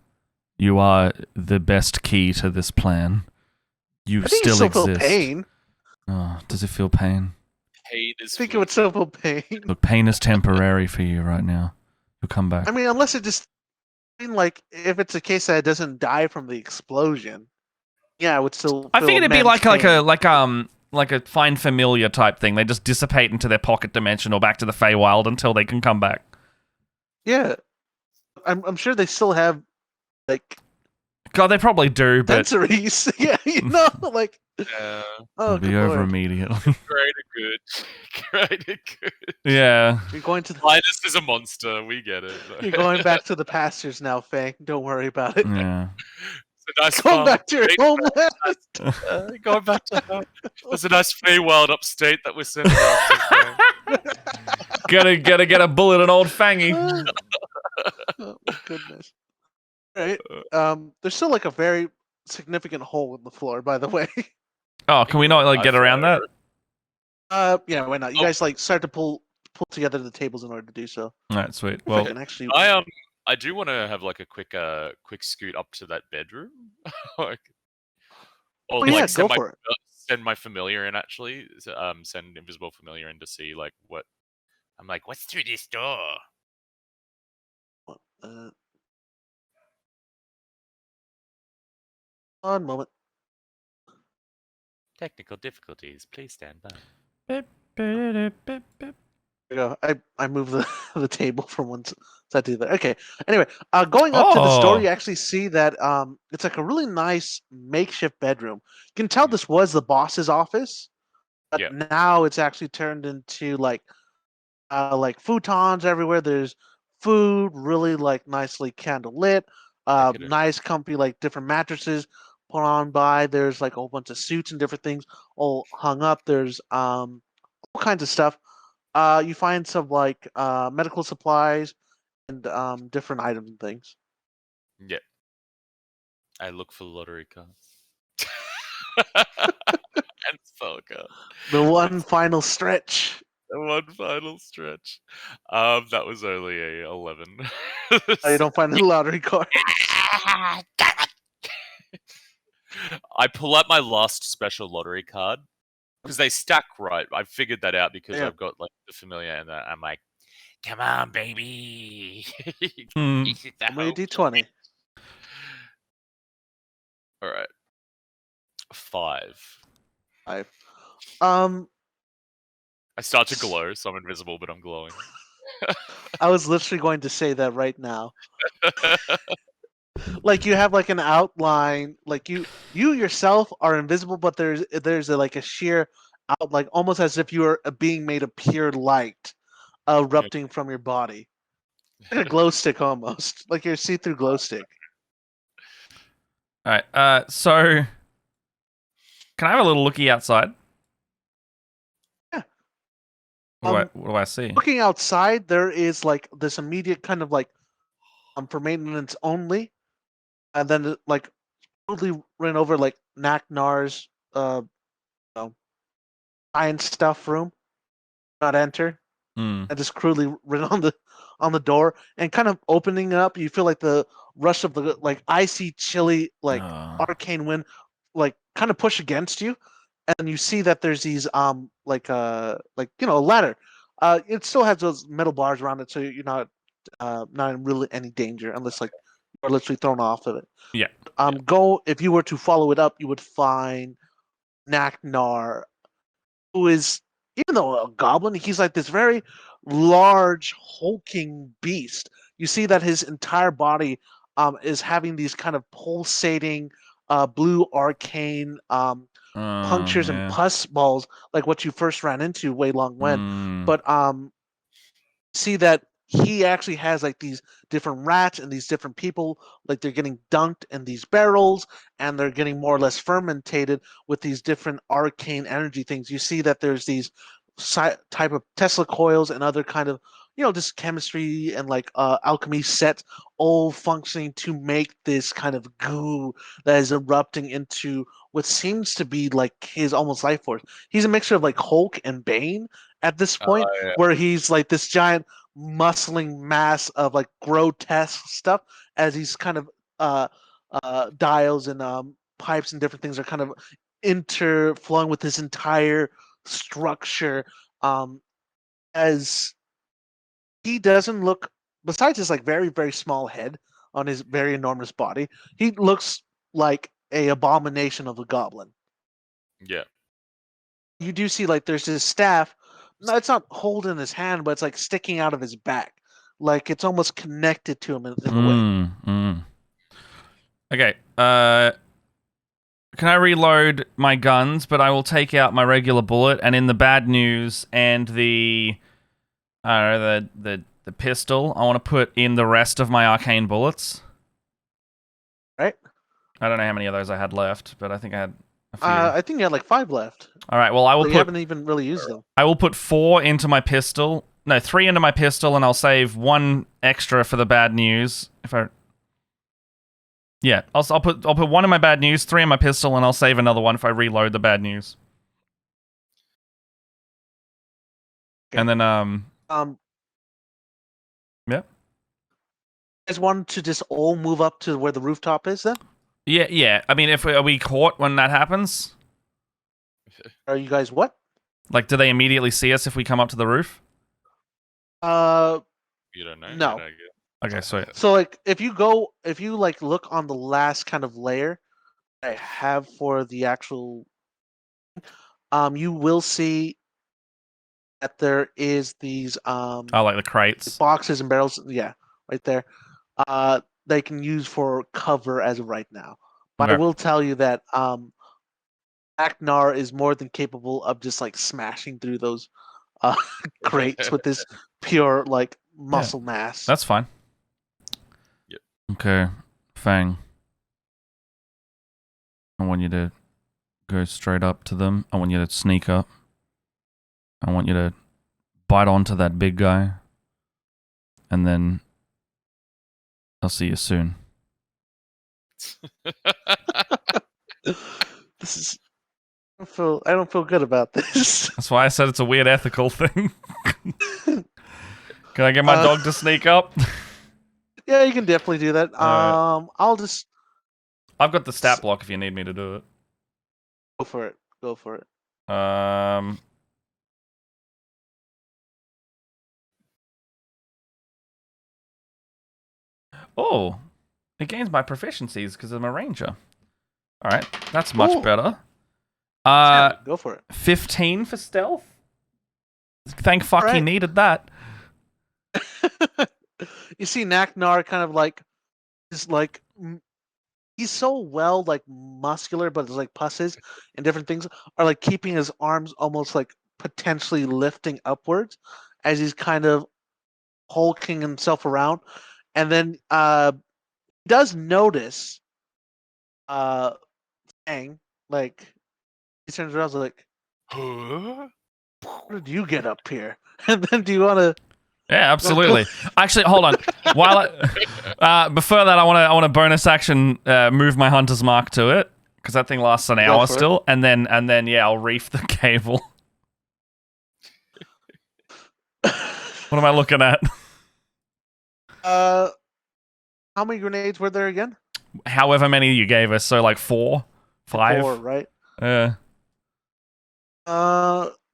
You are the best key to this plan. You I think still you exist. feel pain. Oh, does it feel pain? Pain is. I think it would still feel pain. Look, pain is temporary for you right now. You'll come back. I mean, unless it just, like, if it's a case that it doesn't die from the explosion, yeah, I would still. I figured it'd be immense pain. like a find familiar type thing. They just dissipate into their pocket dimension or back to the Feywild until they can come back. Yeah, I'm sure they still have like. God, they probably do, but sensories. Yeah, like. it'll be over immediately. Great and good. Yeah. You're going to. Linus is a monster. We get it. You're going back to the pastures now, Fang. Don't worry about it. Yeah. It's a nice Going back to your homeland. Going back to home. There's a nice Feywild upstate that we're sending out to. gotta get a bullet and old Fangy. Oh my goodness. Right. There's still like a very significant hole in the floor, by the way. Oh, can we not like get around that? Yeah, why not? You guys like start to pull together the tables in order to do so. All right, sweet. If I Well, can actually. I do want to have like a quick scoot up to that bedroom, like, or yeah, like go for it. send my familiar in actually, send invisible familiar in to see like what. I'm like, what's through this door? One moment. Technical difficulties. Please stand by. There we go. I move the table from one side to the other. Okay. Anyway, going up to this door, you actually see that it's like a really nice makeshift bedroom. You can tell this was the boss's office, but now it's actually turned into like futons everywhere. There's food, really like nicely candle lit. Nice, comfy, like different mattresses put on by. There's like a whole bunch of suits and different things all hung up. There's all kinds of stuff. You find some like medical supplies and different items and things. Yeah. I look for lottery cards. And spell cards. The one final stretch. The one final stretch. That was only a 11. You don't find the lottery card. I pull out my last special lottery card because they stack right. I figured that out because I've got like the familiar, and I'm like, come on, baby. This is the D20. All right. 5. I start to glow, so I'm invisible, but I'm glowing. I was literally going to say that right now. Like you have like an outline, like you yourself are invisible, but there's like a sheer out, like almost as if you are being made of pure light erupting from your body. Like a glow stick almost. Like your see-through glow stick. Alright, so can I have a little looky outside? Yeah. What do I see? Looking outside, there is like this immediate kind of like for maintenance only. And then like totally ran over like Naknar's science stuff room. Not enter. And just crudely written on the door and kind of opening up, you feel like the rush of the like icy, chilly, like arcane wind like kind of push against you. And you see that there's these like a ladder. It still has those metal bars around it, so you're not in really any danger unless like you're literally thrown off of it. Yeah. Go if you were to follow it up, you would find Naknar, who is, even though a goblin, he's like this very large, hulking beast. You see that his entire body is having these kind of pulsating blue arcane punctures and pus balls, like what you first ran into way long when. But see that he actually has like these different rats and these different people, like they're getting dunked in these barrels and they're getting more or less fermentated with these different arcane energy things. You see that there's these type of Tesla coils and other kind of, just chemistry and like alchemy sets all functioning to make this kind of goo that is erupting into what seems to be like his almost life force. He's a mixture of like Hulk and Bane at this point, where he's like this giant muscling mass of like grotesque stuff as he's kind of dials and pipes and different things are kind of interflowing with his entire structure, as he doesn't look, besides his like very, very small head on his very enormous body, he looks like a abomination of a goblin. Yeah. You do see like there's his staff. No, it's not holding his hand, but it's like sticking out of his back. Like it's almost connected to him in a way. Okay. Can I reload my guns, but I will take out my regular bullet, and in the bad news and the pistol, I want to put in the rest of my arcane bullets. Right. I don't know how many of those I had left, but I think I had a few. I think you had like 5 left. All right, well, I will you haven't even really used them. I will put 4 into my pistol No, 3 into my pistol, and I'll save 1 extra for the bad news. I'll put 1 in my bad news, 3 in my pistol, and I'll save another 1 if I reload the bad news. Okay. And then You guys wanted to just all move up to where the rooftop is then? yeah. I mean, are we caught when that happens? Are you guys what? Like, do they immediately see us if we come up to the roof? You don't know. No. Okay, sweet. So like if you like look on the last kind of layer I have for the actual you will see that there is these Oh, like the crates. boxes and barrels, yeah, right there. They can use for cover as of right now. But I Okay. will tell you that Aknar is more than capable of just like smashing through those crates with this pure like muscle mass. That's fine. Yep. Okay, Fang. I want you to go straight up to them. I want you to sneak up. I want you to bite onto that big guy. And then I'll see you soon. This is I don't feel good about this. That's why I said it's a weird ethical thing. Can I get my dog to sneak up? Yeah, you can definitely do that. Alright. I've got the stat block if you need me to do it. go for it. Go for it. Oh, it gains my proficiencies because I'm a ranger. All right, that's much Ooh. better. Go for it. 15 for stealth. Thank fuck he Alright. needed that. You see Naknar kind of like is like he's so well like muscular, but his like pusses and different things are like keeping his arms almost like potentially lifting upwards as he's kind of hulking himself around. And then he does notice Fang, like he turns around and is like, Huh? how did you get up here? And then do you wanna Yeah, absolutely. Actually, hold on. While before that, I want to bonus action move my hunter's mark to it because that thing lasts an hour for it. still, and then yeah, I'll reef the cable. What am I looking at? how many grenades were there again? However many you gave us, so like 4, 5. 4, right? Yeah.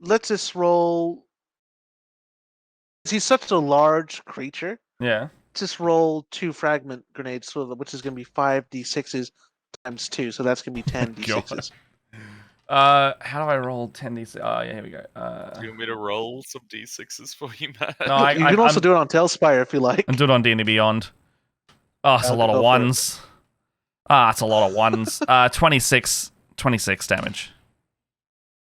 Let's just roll. He's such a large creature. Yeah. Just roll 2 fragment grenades, which is going to be 5d6s times 2, so that's going to be 10d6s. How do I roll 10d6? Oh, yeah, here we go. Do you want me to roll some d6s for you, Matt? No, You can also do it on Tailspire if you like. And do it on D&D Beyond. Oh, it's a lot of go for it. ones. It's a lot of ones. 26 damage.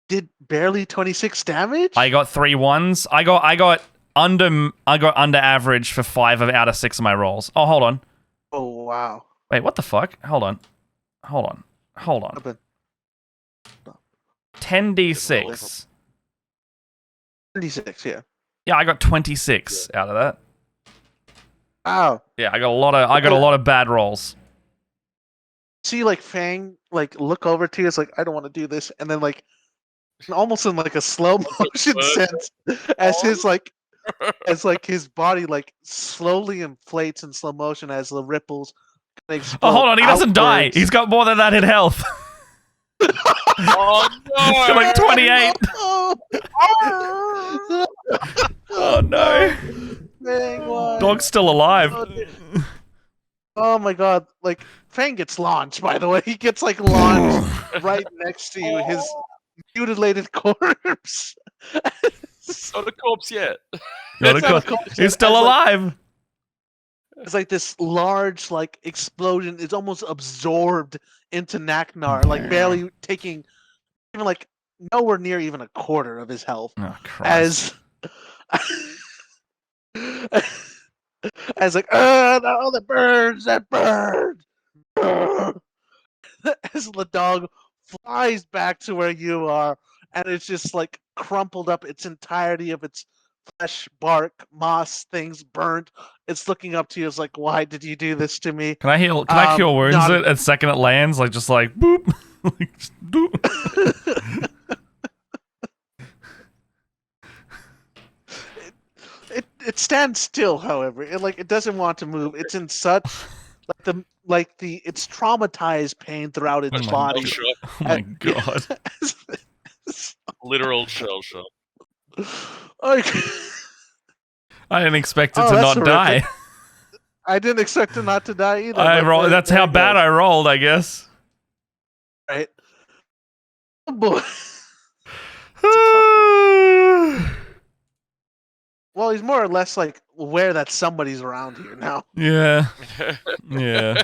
Did barely 26 damage? I got 3 ones. I got under average for 5 out of 6 of my rolls. Oh, hold on. Oh, wow. Wait, what the fuck? Hold on. 10d6. 26, yeah. Yeah, I got 26 out of that. Wow. Yeah, I got a lot of bad rolls. See, like, Fang, like, look over to you, it's like, I don't want to do this, and then, like, almost in, like, a slow motion sense, as his, like, his body, like, slowly inflates in slow motion as the ripples Oh, hold on, he doesn't die. outwards. He's got more than that in health. Oh He's got no! like 28. Oh no. Fang won. Dog's still alive. Oh my god, like, Fang gets launched, by the way. He gets, like, launched right next to you, his mutilated corpse. Not a corpse yet. Not a It's not a co- corpse He's yet, still as, like, alive. It's like this large, like, explosion. It's almost absorbed into Naknar, like, barely taking even, like, nowhere near even a quarter of his health. Oh, Christ. As like, no, that burns. As the dog flies back to where you are, and it's just like crumpled up its entirety of its flesh, bark, moss, things burnt. It's looking up to you. It's like, why did you do this to me? Can I heal? Can I cure wounds not- it at second it lands? Like just like boop, like just boop. It stands still, however. It doesn't want to move. It's in such it's traumatized pain throughout its Oh my body. Shell shock. Oh my god! Literal shell shock. Like, I didn't expect it Oh, to that's not horrific. die. I didn't expect it not to die either. I but roll. That's there how it bad goes, I rolled, I guess. right? Oh boy. Well, he's more or less like aware that somebody's around here now. Yeah. Yeah.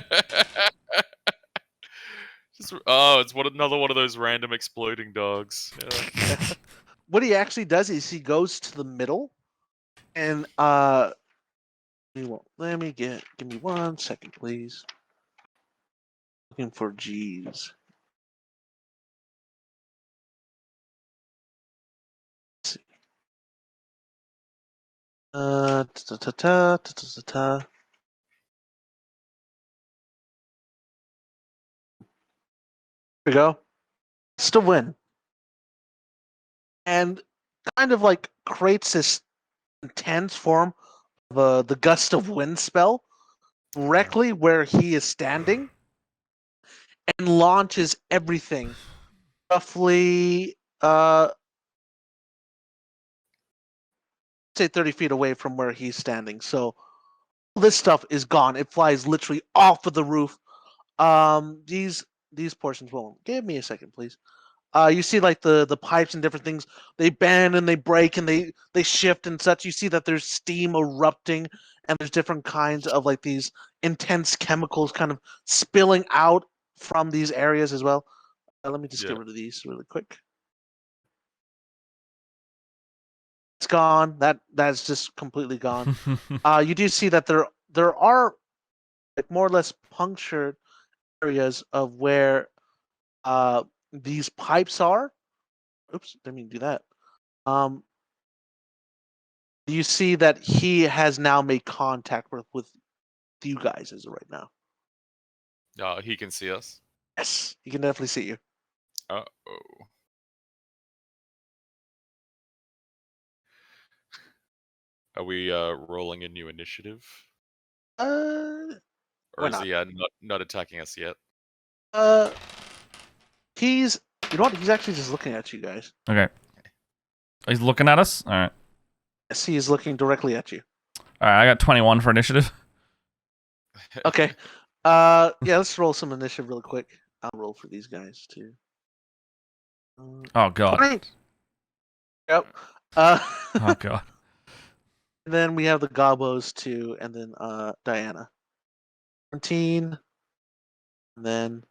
It's another one of those random exploding dogs. Yeah. What he actually does is he goes to the middle, and let me give me 1 second, please. Looking for G's. Let's see. Ta-ta-ta-ta-ta-ta-ta. Here we go. It's to win. And kind of like creates this intense form of the gust of wind spell directly where he is standing and launches everything roughly say 30 feet away from where he's standing. So this stuff is gone. It flies literally off of the roof. These portions won't. Give me a second, please. You see like the pipes and different things, they bend and they break and they shift and such. You see that there's steam erupting and there's different kinds of like these intense chemicals kind of spilling out from these areas as well. Let me just get rid of these really quick. It's gone. That's just completely gone. You do see that there are like more or less punctured areas of where these pipes are. Oops, didn't mean to do that. You see that he has now made contact with you guys as of right now. He can see us. Yes, he can definitely see you. Uh-oh. Are we rolling a new initiative? Why Or is not? he not attacking us yet? He's you know what? He's actually just looking at you guys. Okay. He's looking at us. All right. Yes, he is looking directly at you. All right. I got 21 for initiative. Okay. Yeah, let's roll some initiative really quick. I'll roll for these guys too. Oh god. 20. Yep. Oh god. And then we have the Gobos too, and then Diana. 17. And then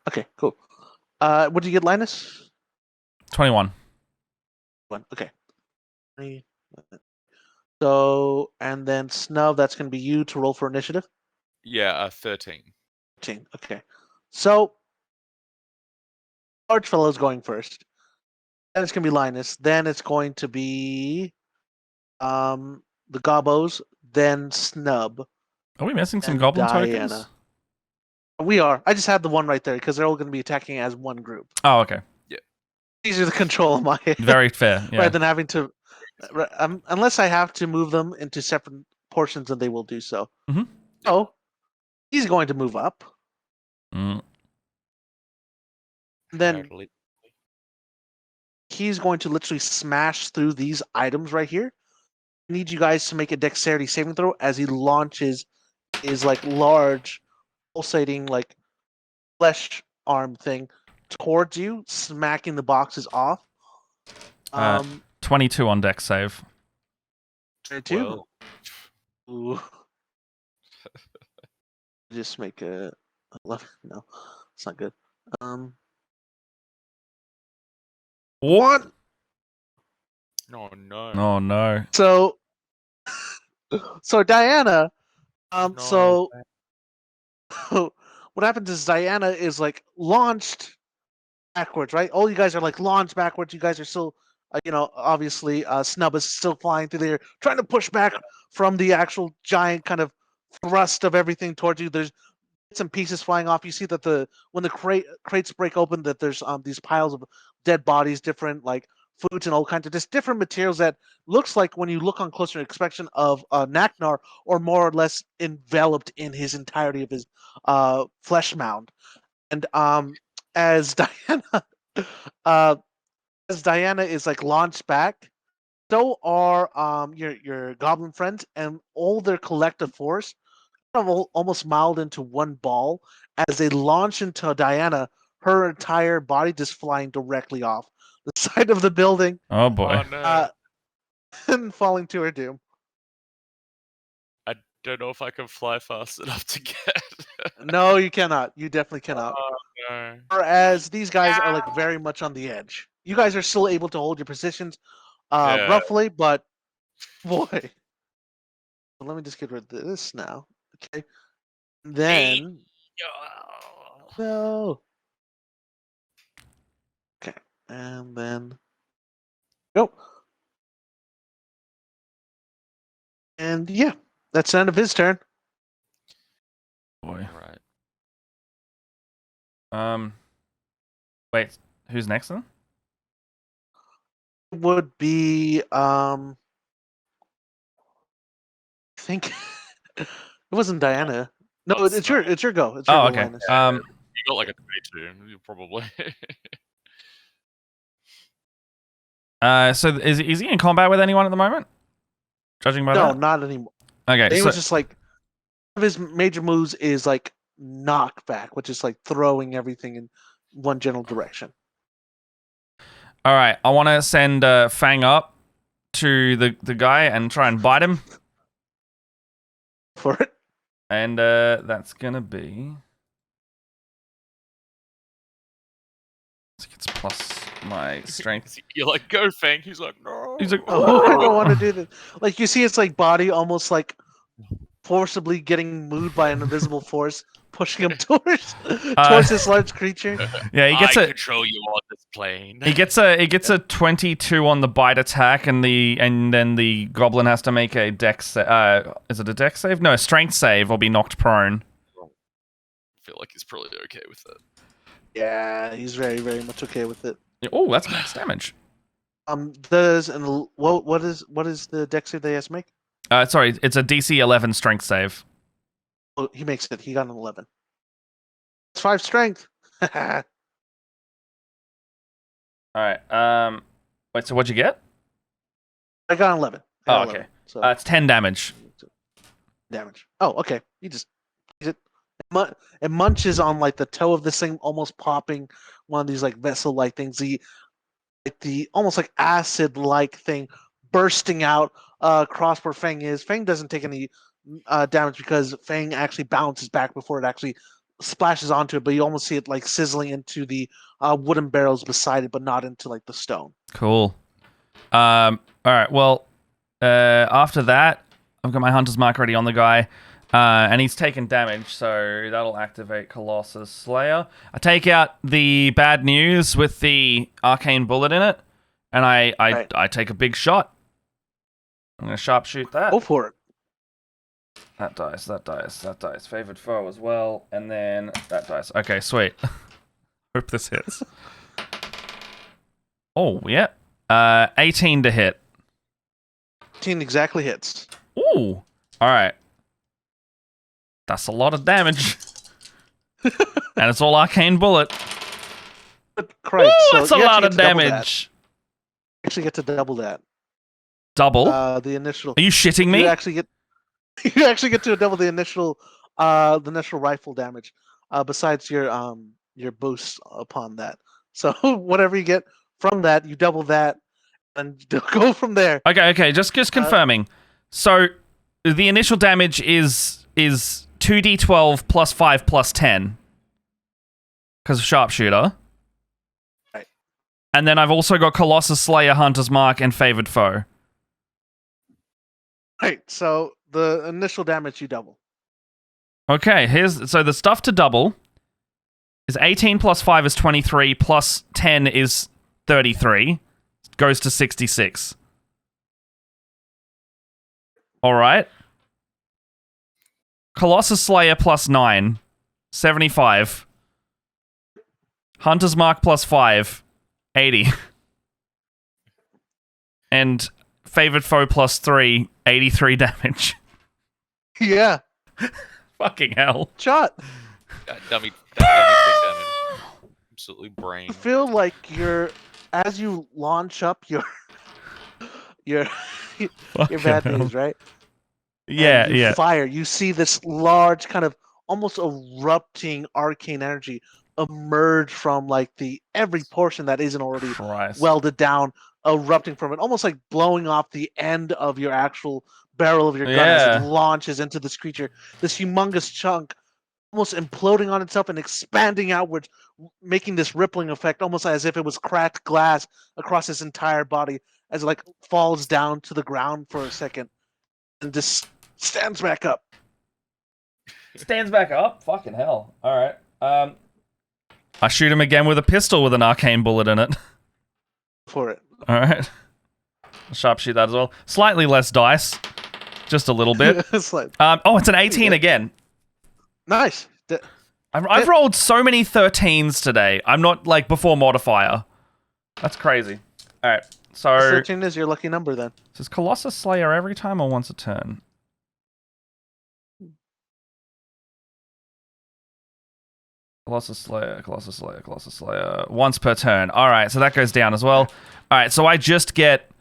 okay, cool. What did you get, Linus? 21. One. Okay. So, and then Snub, that's going to be you to roll for initiative. Yeah, 13. 13. Okay. So, large fellow's going first. Then it's going to be Linus. Then it's going to be the Gobos. Then Snub. Are we missing some and goblin Diana. tokens? We are. I just had the one right there because they're all going to be attacking as one group. Oh, okay. Easier to control in my head. Very fair. Yeah. Rather than having to, unless I have to move them into separate portions, then they will do so. Mhm. So he's going to move up. Mm. Then he's going to literally smash through these items right here. I need you guys to make a dexterity saving throw as he launches his like large, pulsating like flesh arm thing towards you, smacking the boxes off. 22 on dex save. 22. Ooh. Just make a 11. No, it's not good. One. Oh no. Oh no. So Diana. No. So what happens is Diana is like launched backwards, right? All you guys are like launched backwards. You guys are still, obviously, Snub is still flying through there, trying to push back from the actual giant kind of thrust of everything towards you. There's bits and pieces flying off. You see that when the crates break open, that there's these piles of dead bodies, different like foods and all kinds of just different materials that looks like when you look on closer inspection of Naknar, or more or less enveloped in his entirety of his flesh mound. And as Diana, uh, as Diana is like launched back, so are your goblin friends, and all their collective force almost molded into one ball as they launch into Diana, her entire body just flying directly off the side of the building. Oh boy. Oh, no. And falling to her doom. I don't know if I can fly fast enough to get. No, you cannot. You definitely cannot. Oh, no. Whereas these guys are like very much on the edge. You guys are still able to hold your positions, roughly, but boy. Let me just get rid of this now. Okay. Then no. Okay. And then nope. And yeah, that's the end of his turn. Boy. Right. Wait, who's next then? It would be I think it wasn't Diana. No, it's your go. It's your Oh, go, okay. Linus. You got like a 22, probably. So is he in combat with anyone at the moment? Judging by No, that? not anymore. Okay. He So, was just like one of his major moves is like knockback, which is like throwing everything in one general direction. all right. I want to send Fang up to the guy and try and bite him. For it. And that's gonna be. It's plus my strength. You're like, go, Fang. He's like, no. He's like, Oh, I don't want to do this. Like you see, it's like body almost like forcibly getting moved by an invisible force, pushing him towards this large creature. Yeah, he gets I a control you on this plane. he gets a 22 on the bite attack, and then the goblin has to make a dex. Is it a dex save? No, a strength save, or be knocked prone. I feel like he's probably okay with it. Yeah, he's very, very much okay with it. Oh, that's max damage. What is the dex save they has to make? Sorry, it's a DC 11 strength save. Oh, he makes it. He got an 11. It's 5 strength. All right. Wait. So what'd you get? I got an 11. Oh, okay. So It's 10 damage. damage. Oh, okay. It munches on like the toe of this thing, almost popping one of these like vessel-like things. The almost like acid-like thing bursting out across where Fang is. Fang doesn't take any damage because Fang actually bounces back before it actually splashes onto it. But you almost see it like sizzling into the wooden barrels beside it, but not into like the stone. Cool. All right. Well, after that, I've got my hunter's mark already on the guy. And he's taken damage, so that'll activate Colossus Slayer. I take out the bad news with the arcane bullet in it, and I take a big shot. I'm going to sharpshoot that. Go for it. That dice. Favored foe as well, and then that dice. Okay, sweet. Hope this hits. Oh, yeah. 18 to hit. 18 exactly hits. Ooh. All right. That's a lot of damage. And it's all arcane bullet. Christ, Ooh, so that's a you lot actually of get to double that. damage. You actually get to double that. Double? The initial. Are you shitting me? You actually get to double the initial rifle damage. Besides your boost upon that. So whatever you get from that, you double that, and go from there. Okay. Just confirming. So the initial damage is 2d12 plus 5 plus 10 because of sharpshooter. Right. And then I've also got Colossus Slayer, Hunter's Mark, and Favored Foe. Right. So the initial damage you double. Okay, so the stuff to double is 18 plus 5 is 23, plus 10 is 33. Goes to 66. Alright. Colossus Slayer plus 9, 75. Hunter's Mark plus 5, 80. And Favored Foe plus 3, 83 damage. Yeah. Fucking hell. Shot. That dummy take damage. Absolutely brain. You feel like as you launch up your bad news, right? Yeah, and you yeah. fire. You see this large kind of almost erupting arcane energy emerge from like every portion that isn't already welded down, erupting from it, almost like blowing off the end of your actual barrel of your gun as it launches into this creature. This humongous chunk almost imploding on itself and expanding outwards, making this rippling effect, almost as if it was cracked glass across its entire body, as it like falls down to the ground for a second and just stands back up. Stands back up? Fucking hell. Alright. I shoot him again with a pistol with an arcane bullet in it. For it. Alright. Sharpshoot that as well. Slightly less dice. Just a little bit. It's like, it's an 18 again. Nice. I've rolled so many 13s today. I'm not like before modifier. That's crazy. Alright, so 13 is your lucky number then. Says Colossus Slayer every time or once a turn? Colossus Slayer. Once per turn. Alright, so that goes down as well. Alright, so I just get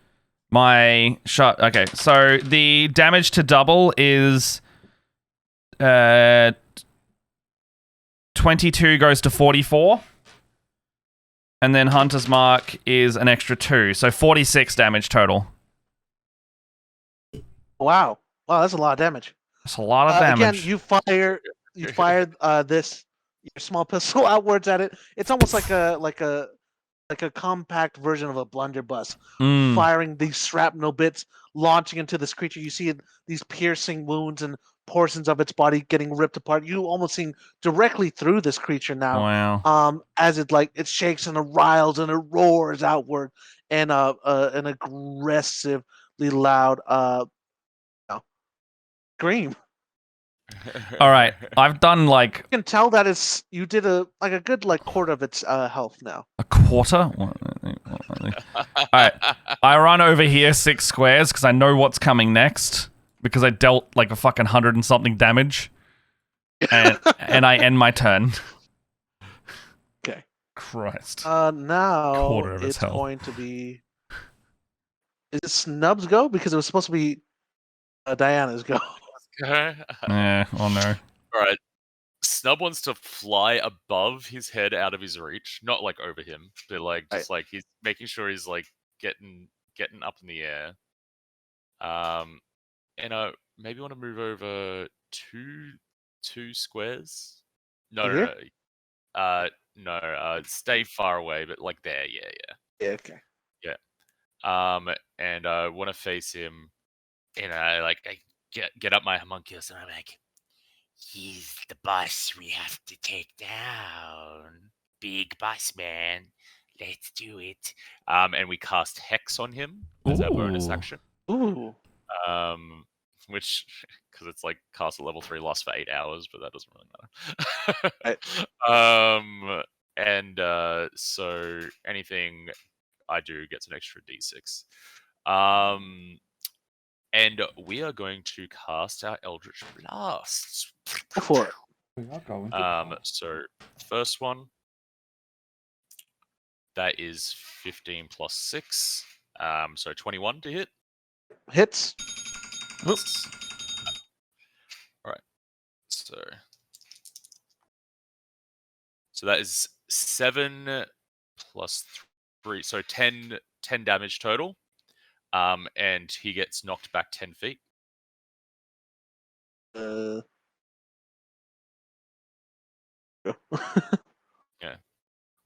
my shot. Okay, so the damage to double is 22 goes to 44. And then Hunter's Mark is an extra 2. So 46 damage total. Wow, that's a lot of damage. That's a lot of damage. Again, you fired your small pistol outwards at it. It's almost like a compact version of a blunderbuss, firing these shrapnel bits, launching into this creature. You see these piercing wounds and portions of its body getting ripped apart. You almost seeing directly through this creature now. Wow. As it shakes and it riles and it roars outward, and an aggressively loud scream. All right, I've done like You can tell that you did a good quarter of its health now. a quarter. All right, I run over here 6 squares because I know what's coming next because I dealt like a fucking 100 and something damage, and I end my turn. Okay. Christ. Now Quarter of its it's health. going to be. Is it Snub's go? Because it was supposed to be Diana's go. Yeah. Oh no. All right. Snub wants to fly above his head, out of his reach, not like over him, but like just like he's making sure he's like getting up in the air. And I maybe want to move over two squares. No. Stay far away, but like there, yeah. Yeah. Okay. And I want to face him, and I get up my homunculus, and I'm like, he's the boss we have to take down. Big boss man. Let's do it. And we cast Hex on him as our bonus action. Ooh. Which, because it's like cast at level 3, lasts for 8 hours, but that doesn't really matter. So anything I do gets an extra d6. And we are going to cast our Eldritch Blasts. Go for it. We are going. So first one, that is 15 plus 6, so 21 to hit. Hits. Whoops. All right. So that is 7 plus 3, so 10 damage total. And he gets knocked back 10 feet. Yeah.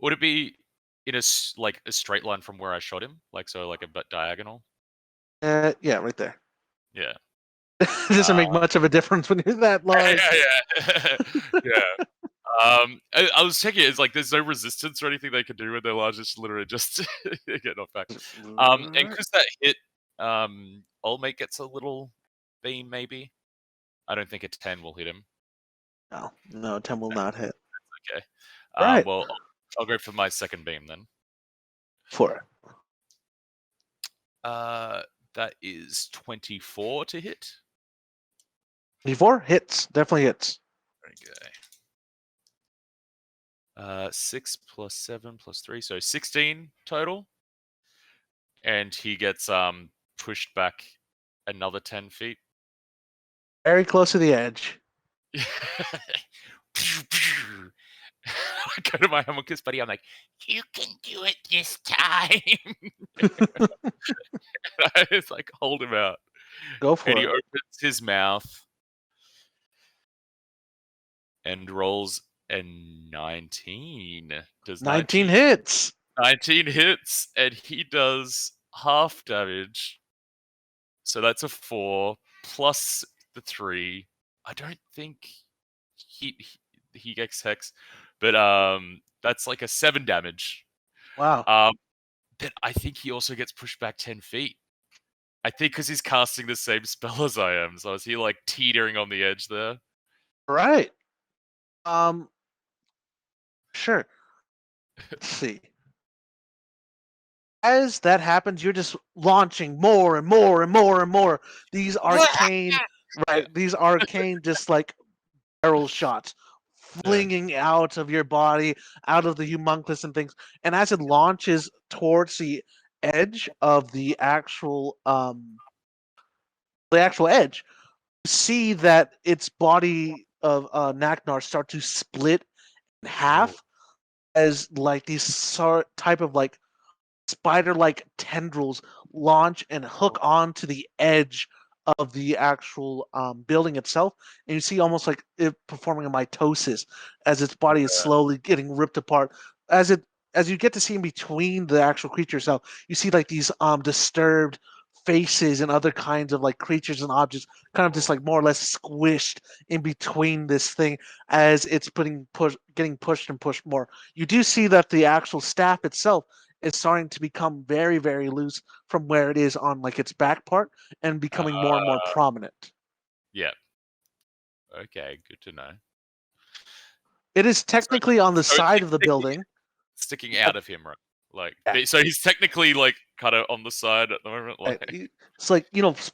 Would it be in a straight line from where I shot him, like a bit diagonal? Yeah, right there. Yeah. It doesn't make much of a difference when you're that large. Yeah. I was checking. It's like there's no resistance or anything they can do when they're large. It's literally just get knocked back. And because that hit, Old Mate gets a little beam. Maybe I don't think a 10 will hit him. No, 10 will not hit. Okay. Right. Well, I'll go for my second beam then. For it. That is 24 to hit. 24 hits, definitely hits. Okay. 6 plus 7 plus 3, so 16 total. And he gets pushed back another 10 feet. Very close to the edge. I go to my homunculus buddy. I'm like, You can do it this time. I just like hold him out. Go for And it. he opens his mouth and rolls a 19. Does 19 hits. 19 hits, and he does half damage. So that's a 4 plus the 3. I don't think he gets hex, but that's like a 7 damage. Wow. Then I think he also gets pushed back 10 feet. I think because he's casting the same spell as I am. So is he like teetering on the edge there? Right. Sure. Let's see. As that happens, you're just launching more and more and more and more. These arcane, these arcane just like barrel shots flinging out of your body, out of the homunculus and things. And as it launches towards the edge of the actual edge, you see that its body of Naknar start to split in half as like these type of like spider-like tendrils launch and hook onto the edge of the actual building itself, and you see almost like it performing a mitosis as its body is slowly getting ripped apart. As you get to see in between the actual creature itself, you see like these disturbed faces and other kinds of like creatures and objects kind of just like more or less squished in between this thing as it's getting pushed and pushed more. You do see that the actual staff itself is starting to become very, very loose from where it is on like its back part and becoming more and more prominent. Yeah. Okay, good to know. It is technically on the side of the building. Sticking out of him, right? Like, so he's technically like kind of on the side at the moment. Like, it's like,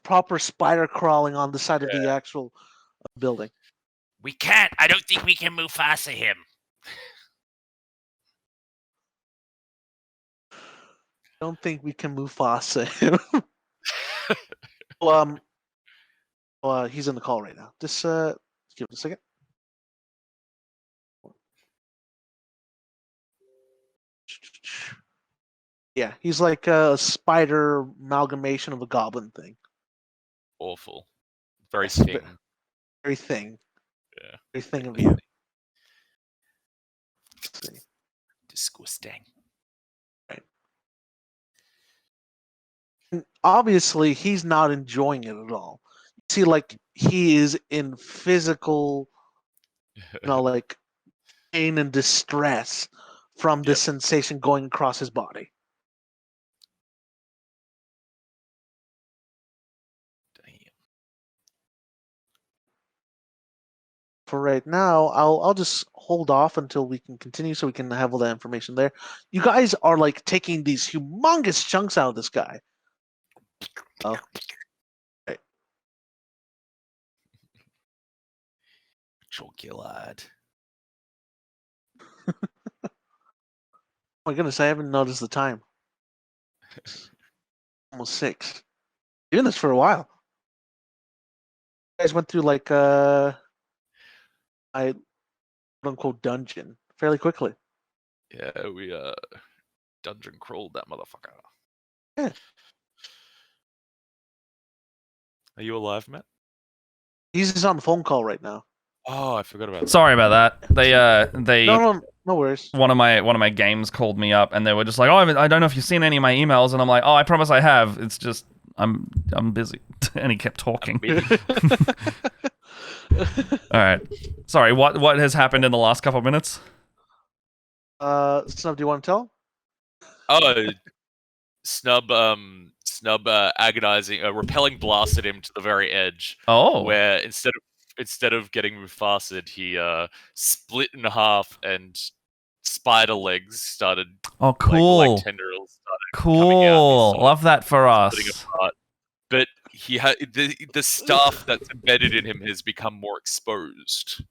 proper spider crawling on the side of the actual building. We can't. I don't think we can Mufasa him. I don't think we can Mufasa him. Well, he's in the call right now. Just give it a second. Yeah, he's like a spider amalgamation of a goblin thing. Awful. Very thin. Very thin. Yeah. Very thin of you. Let's see. Disgusting. Right. And obviously, he's not enjoying it at all. You see, like, he is in physical, like, pain and distress from this sensation going across his body. For right now, I'll just hold off until we can continue so we can have all that information there. You guys are like taking these humongous chunks out of this guy. Oh. Right. Chalky lad. Oh my goodness, I haven't noticed the time. Almost 6. Doing this for a while. You guys went through like I quote-unquote dungeon fairly quickly. Yeah, we dungeon crawled that motherfucker. Yeah. Are you alive, Matt? He's just on the phone call right now. Oh, I forgot about that. Sorry about that. They No worries. One of my games called me up and they were just like, "Oh, I don't know if you've seen any of my emails," and I'm like, "Oh, I promise I have. It's just I'm busy." And he kept talking. All right. Sorry. What has happened in the last couple of minutes? Snub, do you want to tell? Oh, Snub agonizing, repelling blasted him to the very edge. Oh. Where instead of getting Mufasid, he split in half and spider legs started. Oh, cool. Like tendrils started coming out. Cool. Love that for Splitting us. apart. But he had the stuff that's embedded in him has become more exposed.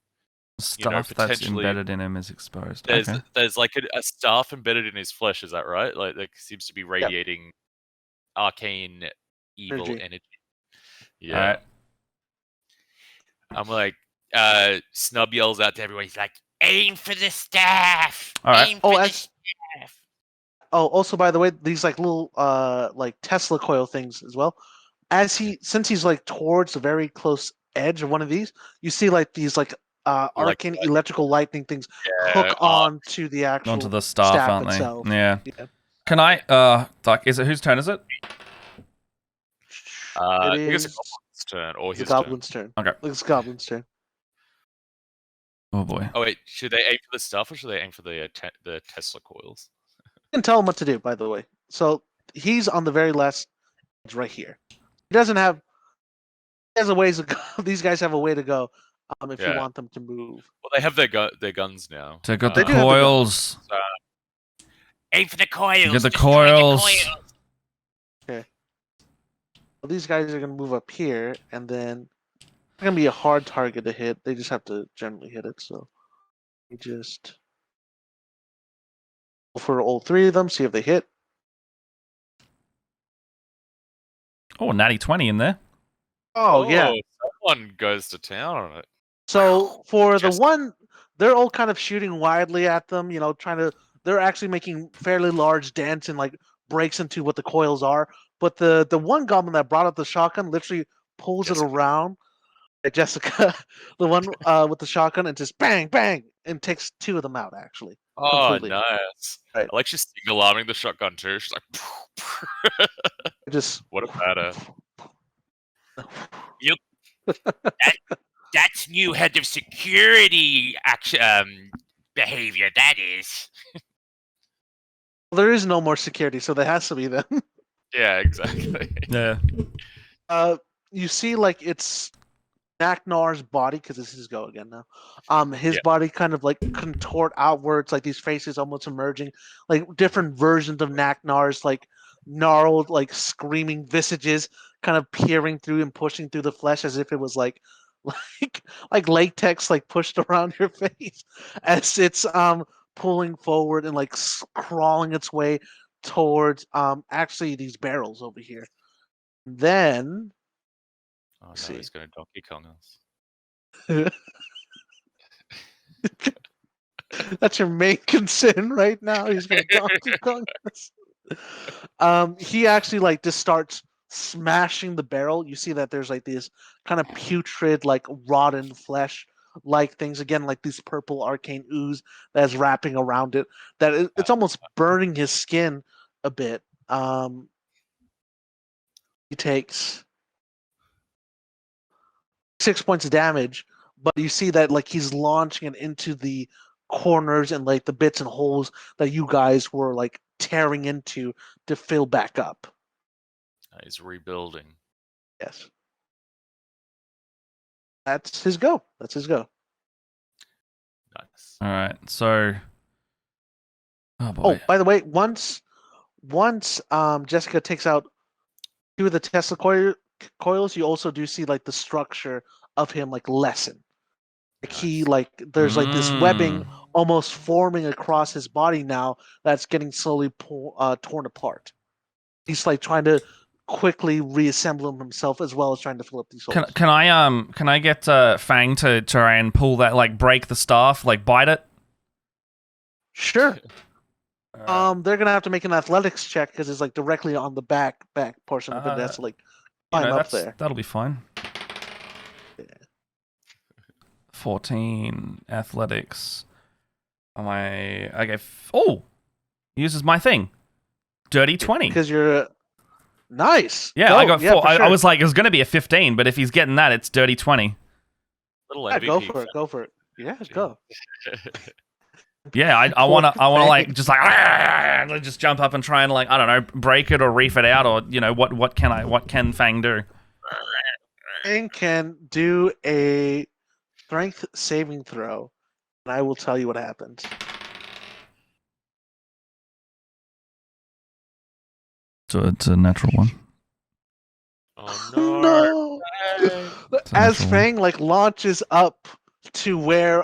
Stuff that's potentially embedded in him is exposed. There's Okay. there's like a staff embedded in his flesh. Is that right? Like that seems to be radiating arcane evil energy. Yeah. All right. I'm like, Snub yells out to everyone. He's like, Aim for the staff. All right. Aim for the staff. Also, by the way, these like little like Tesla coil things as well. Since he's like towards the very close edge of one of these, you see like these like arcane electrical lightning things hook onto the actual onto the staff, aren't itself. they? Yeah. Can I is it whose turn is it? I think it's a goblin's turn or his goblin's turn. Okay. It's goblin's turn. Oh boy. Oh wait, should they aim for the stuff or should they aim for the Tesla coils? You can tell him what to do, by the way. So he's on the very last edge right here. He has a ways to go. These guys have a way to go. If you want them to move. Well, they have their guns now. They got the coils. Aim for the coils. You get the coils. Okay. Well, these guys are gonna move up here, and then it's gonna be a hard target to hit. They just have to generally hit it. So we just go for all three of them. See if they hit. Oh, natty 20 in there. Oh yeah. Someone goes to town on it. So for the one, they're all kind of shooting wildly at them, they're actually making fairly large dents and like breaks into what the coils are. But the one goblin that brought up the shotgun literally pulls it around Jessica, the one with the shotgun, and just bang, bang, and takes two of them out actually. Oh, completely. Nice. Right. I like she's alarming the shotgun too. She's like, just what a badass. That's new head of security behavior. That is. There is no more security, so there has to be them. Yeah, exactly. Yeah. You see, like it's Naknar's body, because this is his go again now. His body kind of like contort outwards, like these faces almost emerging, like different versions of Naknar's, like gnarled, like screaming visages, kind of peering through and pushing through the flesh as if it was like latex, like pushed around your face, as it's pulling forward and like crawling its way towards actually these barrels over here. Then oh no, he's gonna Donkey Kong us. That's your main concern right now. He's gonna Donkey Kong us. He actually like just starts smashing the barrel. You see that there's like these kind of putrid, like rotten flesh like things, again like this purple arcane ooze that's wrapping around it, that it's almost burning his skin a bit. He takes 6 points of damage, but you see that like he's launching it into the corners and like the bits and holes that you guys were like tearing into to fill back up. He's rebuilding. Yes. That's his go. Nice. All right. So. Oh boy. Oh, by the way, once Jessica takes out two of the Tesla coils, you also do see like the structure of him like lessen. Like he there's like this webbing almost forming across his body now that's getting slowly torn apart. He's like trying to quickly reassemble himself as well as trying to fill up these holes. Can I get Fang to try and pull that, like break the staff, like bite it? Sure. They're gonna have to make an athletics check because it's like directly on the back portion of it. That's like climb up there. That'll be fine. Yeah. 14 athletics. Uses my thing. Dirty 20. Because you're nice. Yeah, Go. I got 4. Yeah, for I sure. was like, it was going to be a 15, but if he's getting that, it's dirty 20. Little Yeah, MVP. go for it. Yeah, go. Yeah, I want to like just like just jump up and try and like I don't know break it or reef it out or what can Fang do? Fang can do a strength saving throw, and I will tell you what happens. So it's a natural one. Oh No! As Fang like launches up to where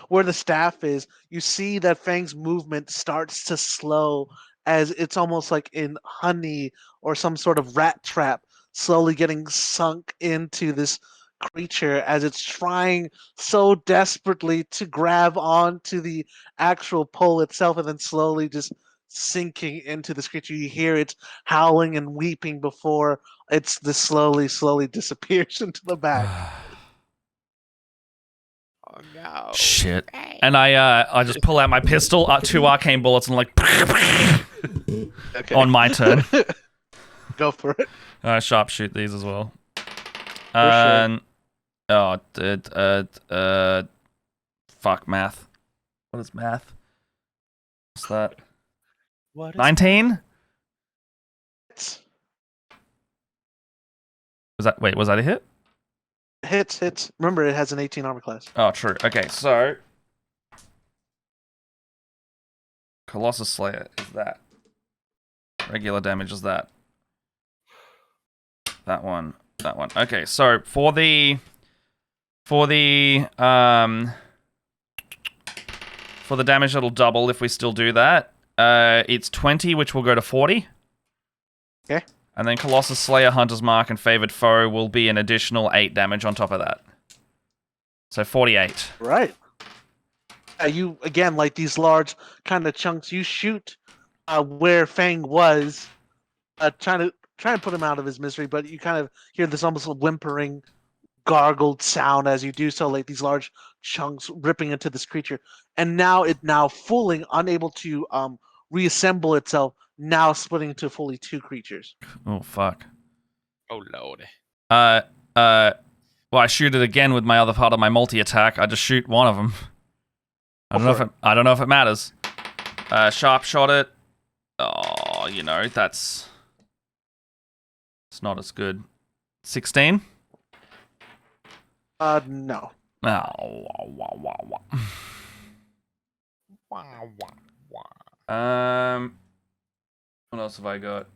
where the staff is, you see that Fang's movement starts to slow as it's almost like in honey or some sort of rat trap, slowly getting sunk into this creature as it's trying so desperately to grab onto the actual pole itself and then slowly just sinking into this creature. You hear it howling and weeping before it's this slowly disappears into the back. Oh no! Shit! And I just pull out my pistol, 2 arcane bullets, and like Okay. on my turn. Go for it. I sharpshoot these as well. For Fuck math. What is math? What's that? What is 19? Was that a hit? Hits. Remember, it has an 18 armor class. Oh, true. Okay, so Colossus Slayer is that. Regular damage is that. That one. Okay, so for the damage it'll double if we still do that. It's 20, which will go to 40. Okay. And then Colossus Slayer, Hunter's Mark, and Favored Foe will be an additional 8 damage on top of that. So 48. Right. You again like these large kind of chunks. You shoot where Fang was, trying to put him out of his misery, but you kind of hear this almost whimpering, gargled sound as you do so. Like these large chunks ripping into this creature, and now fully unable to reassemble itself. Now splitting into fully 2 creatures. Oh fuck. Oh lord. Well, I shoot it again with my other part of my multi-attack. I just shoot one of them. I don't know if it matters. Sharp shot it. Oh, it's not as good. 16? No. Oh, what else have I got?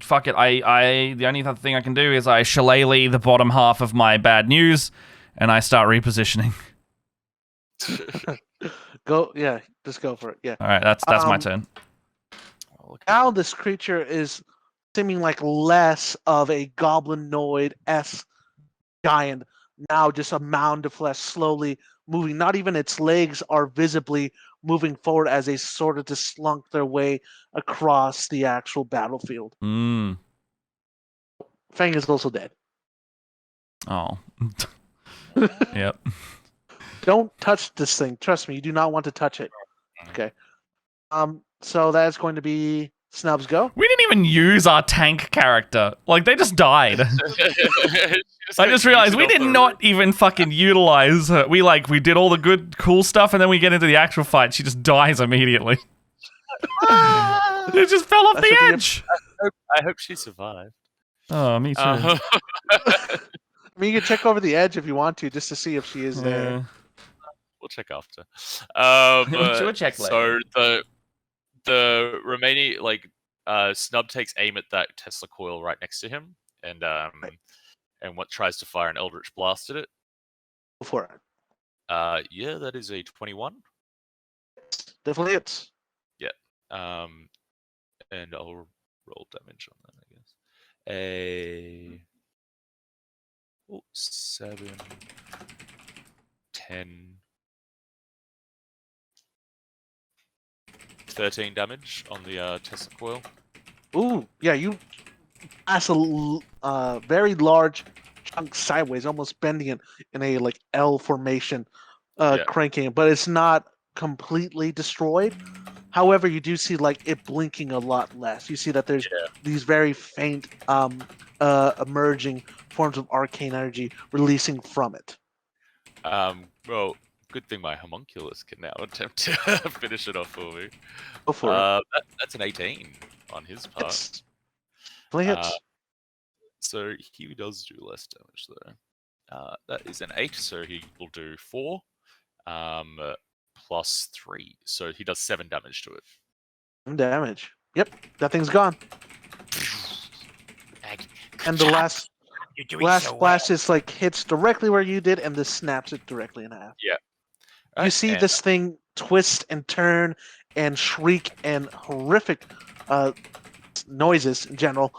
Fuck it. The only other thing I can do is I shillelagh the bottom half of my bad news, and I start repositioning. Just go for it. Yeah. All right, that's my turn. Now this creature is seeming like less of a goblinoid-esque giant. Now just a mound of flesh slowly moving. Not even its legs are visibly moving forward as they sort of just slunk their way across the actual battlefield. Fang is also dead. Oh. Yep. Don't touch this thing. Trust me, you do not want to touch it. Okay. So that's going to be Snub's go. We didn't even use our tank character. Like, they just died. I just realized we did not even fucking utilize her. We did all the good, cool stuff, and then we get into the actual fight. She just dies immediately. It just fell off the edge. I hope she survived. Oh, me too. I mean, you can check over the edge if you want to, just to see if she is there. We'll check after. We'll check later. So the remaining, Snub takes aim at that Tesla coil right next to him, and what tries to fire an Eldritch Blast at it. Go for it. Yeah, that is a 21. Definitely hits. Yeah. And I'll roll damage on that, I guess. 7, 10, 13 damage on the Tesla coil. Ooh, yeah, you pass a very large chunk sideways, almost bending it in a L formation, cranking it, but it's not completely destroyed. However, you do see like it blinking a lot less. You see that there's these very faint emerging forms of arcane energy releasing from it. Well, good thing my homunculus can now attempt to finish it off for me. Go for it. That's an 18 on his part. Hits. Play hits. So he does do less damage though. That is an 8, so he will do 4 plus 3. So he does 7 damage to it. 7 damage. Yep, that thing's gone. And the last splash just like hits directly where you did, and this snaps it directly in half. Yeah. You see this thing twist and turn and shriek and horrific noises in general.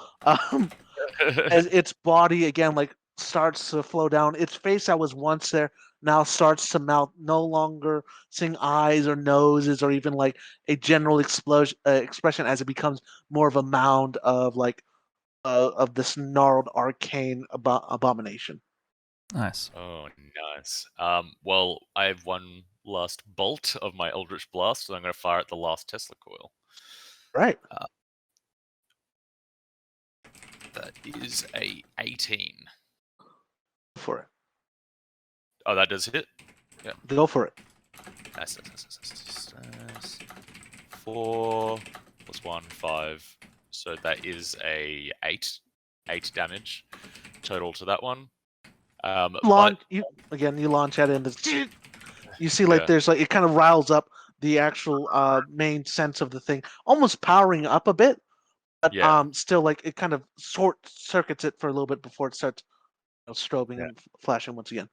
As its body again like starts to flow down. Its face that was once there now starts to melt, no longer seeing eyes or noses or even like a general expression as it becomes more of a mound of like of this gnarled arcane abomination. Nice. Oh, nice. Well, I have one last bolt of my Eldritch Blast, so I'm going to fire at the last Tesla coil. Right. That is a 18. Go for it. Oh, that does hit? Yeah. Go for it. Nice. 4 plus 1, 5. So that is a 8 damage total to that one. You launch at it and you see like there's like it kind of riles up the actual main sense of the thing, almost powering up a bit, but still like it kind of circuits it for a little bit before it starts strobing and flashing once again.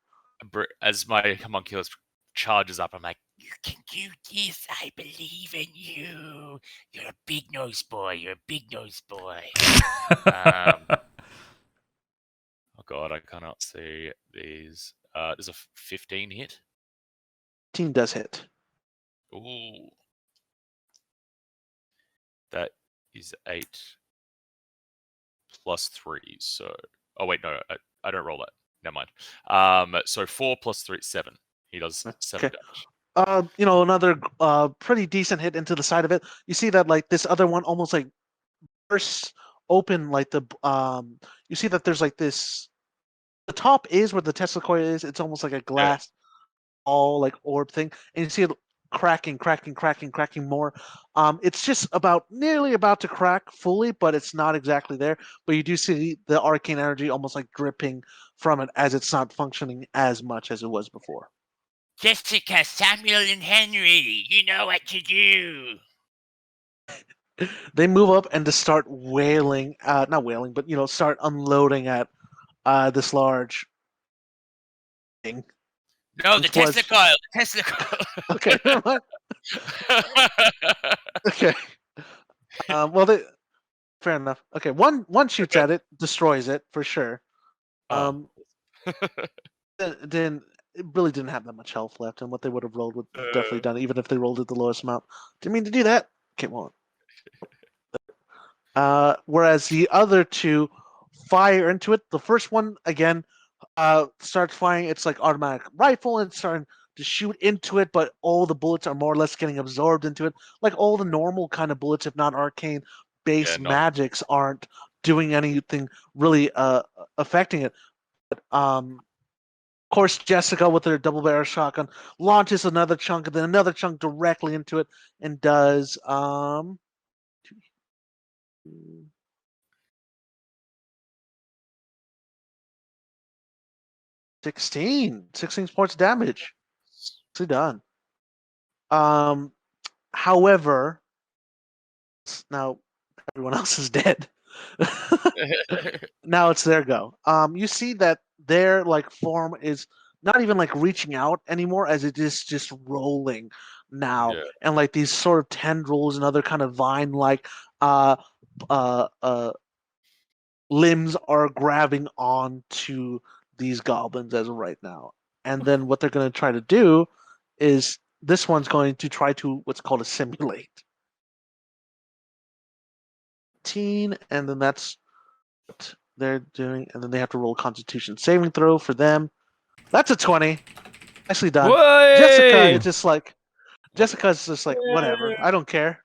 As my homunculus charges up, I'm like, "You can do this. I believe in you. You're a big nose boy. Oh god, I cannot see these. There's a 15 hit. 15 does hit. Ooh. That is 8 plus 3. So, oh wait, no, I don't roll that. Never mind. So 4 plus 3 is 7. He does 7 damage. Another pretty decent hit into the side of it. You see that like this other one almost like bursts open like the you see that there's like this, the top is where the Tesla coil is. It's almost like a glass all like orb thing, and you see it cracking more. It's just nearly about to crack fully, but it's not exactly there. But you do see the arcane energy almost like dripping from it as it's not functioning as much as it was before. Jessica, Samuel, and Henry, you know what to do. They move up and just start wailing, not wailing, but start unloading at this large thing. No, the Tesla coil. Okay, never mind. Okay. Well, fair enough. Okay, one shoots at it, destroys it for sure. Then it really didn't have that much health left, and what they would have rolled would have definitely done, even if they rolled at the lowest amount. Didn't mean to do that. Okay, well. Whereas the other two fire into it. The first one again starts firing. It's like automatic rifle and starting to shoot into it, but all the bullets are more or less getting absorbed into it. Like all the normal kind of bullets, if not arcane based magics, aren't doing anything really affecting it. But, of course, Jessica with her double barrel shotgun launches another chunk and then another chunk directly into it and does 16 points of damage. Nicely done. However, now everyone else is dead. Now it's their go. You see that their like form is not even like reaching out anymore, as it is just rolling now, and like these sort of tendrils and other kind of vine-like limbs are grabbing onto these goblins as of right now. And then what they're going to try to do is this one's going to try to what's called a simulate. And then that's what they're doing, and then they have to roll a Constitution saving throw for them. That's a 20. Nicely done. Way! Jessica is just like Jessica's just like, whatever. I don't care.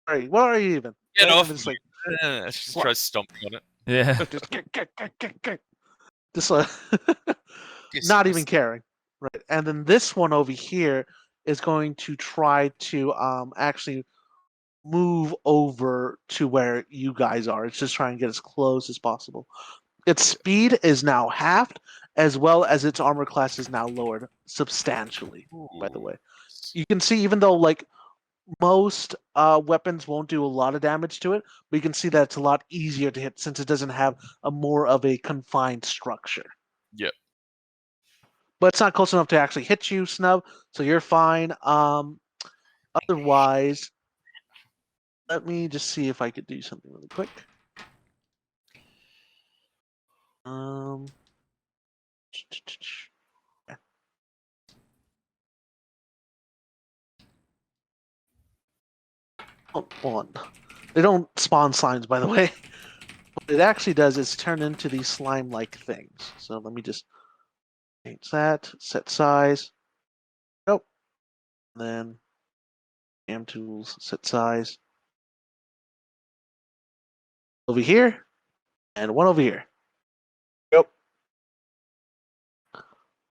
Sorry, what are you even? Get Right? off It's me. like, She tries stomping on it. Yeah. just not even caring, right? And then this one over here is going to try to actually move over to where you guys are. It's just trying to get as close as possible. Its speed is now halved, as well as its armor class is now lowered substantially. By the way, you can see even though like most weapons won't do a lot of damage to it, but you can see that it's a lot easier to hit since it doesn't have a more of a confined structure. Yep. But it's not close enough to actually hit you, Snub, so you're fine. Otherwise, let me just see if I could do something really quick. Yeah. Oh, hold on. They don't spawn slimes, by the way. What it actually does is turn into these slime-like things. So let me just change that, set size. Nope. Then Cam tools, set size. Over here, and one over here. Yep.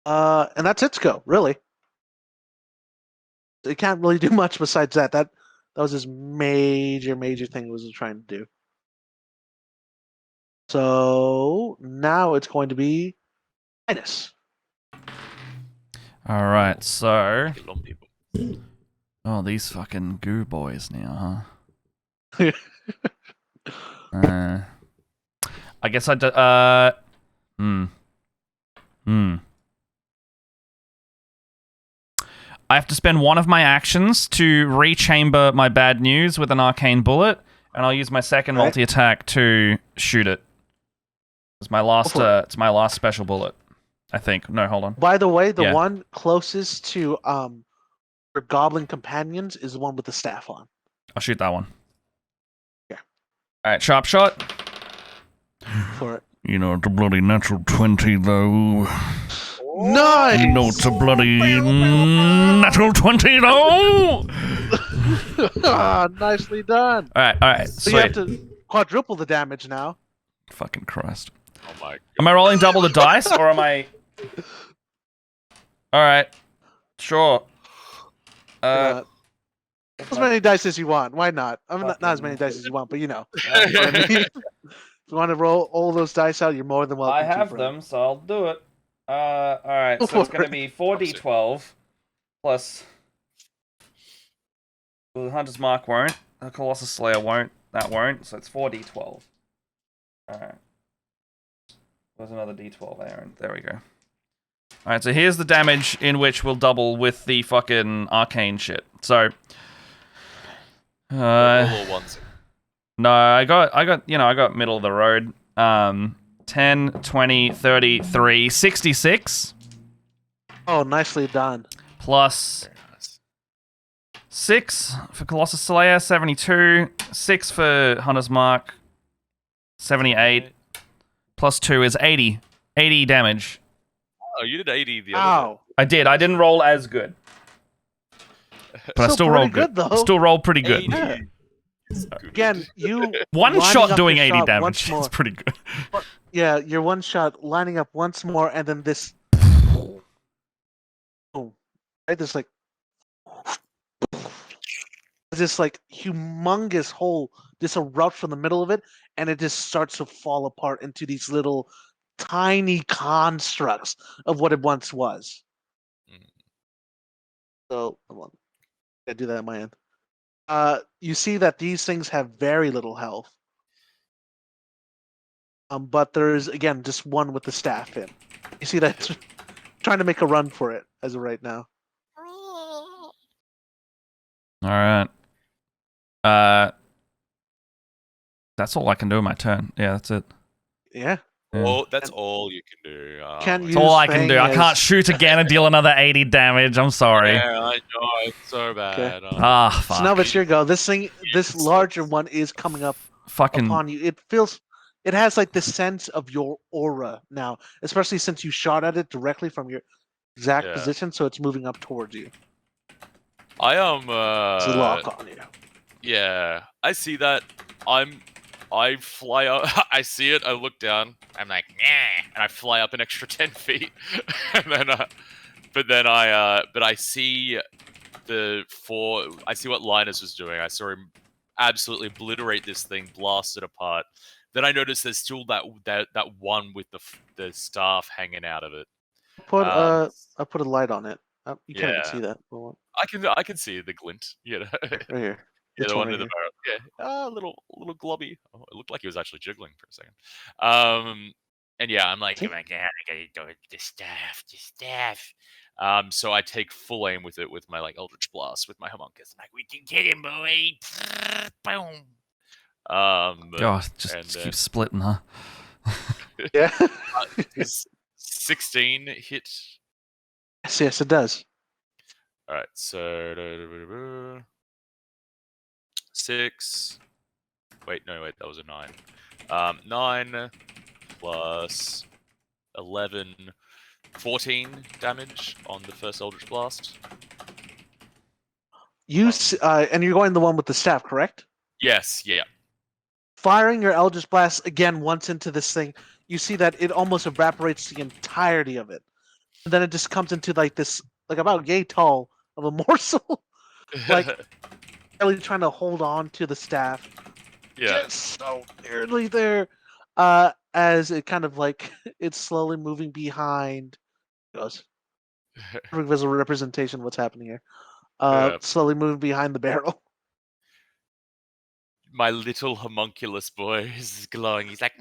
And that's its go, really. It can't really do much besides that. That was his major thing it was trying to do. So now it's going to be minus. All right, so People. oh, these fucking goo boys now, huh? I guess I do, I have to spend one of my actions to rechamber my bad news with an arcane bullet, and I'll use my second multi-attack to shoot it. It's my last. It's my last special bullet, I think. No, hold on. By the way, the one closest to your goblin companions is the one with the staff on. I'll shoot that one. Yeah. All right, sharp shot. For it. You know, it's a bloody natural 20, though. Nice! You know, it's a bloody natural 20, though! Nicely done. All right, so you have to quadruple the damage now. Fucking Christ. Oh my God. Am I rolling double the dice, or am I... Alright. Sure. As many dice as you want. Why not? I mean, not as many dice as you want, but you know. If you want to roll all those dice out, you're more than welcome I to. have them, so I'll do it. Alright, so it's going to be 4d12 plus... Well, the Hunter's Mark won't. The Colossus Slayer won't. That won't, so it's 4d12. Alright. There's another d12, Aaron. There we go. Alright, so here's the damage in which we'll double with the fucking arcane shit. So... no, I got middle of the road. 10, 20, 30, 3, 66. Oh, nicely done. Plus 6 for Colossus Slayer, 72. 6 for Hunter's Mark, 78. Plus 2 is 80. 80 damage. Oh, you did 80 the other day. I did. I didn't roll as good. But I still rolled good. Though. Still rolled pretty good. Yeah. Again, you one shot doing 80 damage. It's pretty good. Yeah, your one shot lining up once more, and then this. Boom. Right, this like. This like humongous hole just erupts from the middle of it, and it just starts to fall apart into these little tiny constructs of what it once was. So, hold on. I do that at my end. You see that these things have very little health. But there's, again, just one with the staff in. You see that it's trying to make a run for it as of right now. Alright. That's all I can do in my turn. Yeah, that's it. Yeah. Oh, that's all you can do. That's all I can do. I can't shoot again and deal another 80 damage. I'm sorry. Yeah, I know. It's so bad. Okay. Fuck. So now it's your go. This larger one is coming up upon you. It has like the sense of your aura now, especially since you shot at it directly from your exact position, so it's moving up towards you. I am. It's a lock on you. Yeah, I see that. I fly up. I see it. I look down. I'm like, nah, and I fly up an extra 10 feet, and then, but I see I see what Linus was doing. I saw him absolutely obliterate this thing, blast it apart. Then I noticed there's still that one with the staff hanging out of it. I put a light on it. You can't even Yeah. see that. I can see the glint. You know, Right here. yeah, This the one one right in the here. barrel. Yeah, little globby. Oh, it looked like he was actually jiggling for a second. And yeah, I'm like, See? Oh my god, I gotta do it. The staff. So I take full aim with it with my like Eldritch Blast with my homunculus. Like, we can get him, boy. Boom. God, just and keep splitting, huh? Yeah. is 16 hit. Yes, it does. All right, so 6. Wait, that was a 9. 9 plus 11, 14 damage on the first Eldritch Blast. And you're going the one with the staff, correct? Yes, yeah. Firing your Eldritch Blast again once into this thing, you see that it almost evaporates the entirety of it. And then it just comes into like this, like about yay tall of a morsel. Like, really trying to hold on to the staff. Yeah. Just so nearly there. As it kind of like, it's slowly moving behind. It goes. Perfect visual representation of what's happening here. Yeah. Slowly moving behind the barrel. My little homunculus boy is glowing. He's like,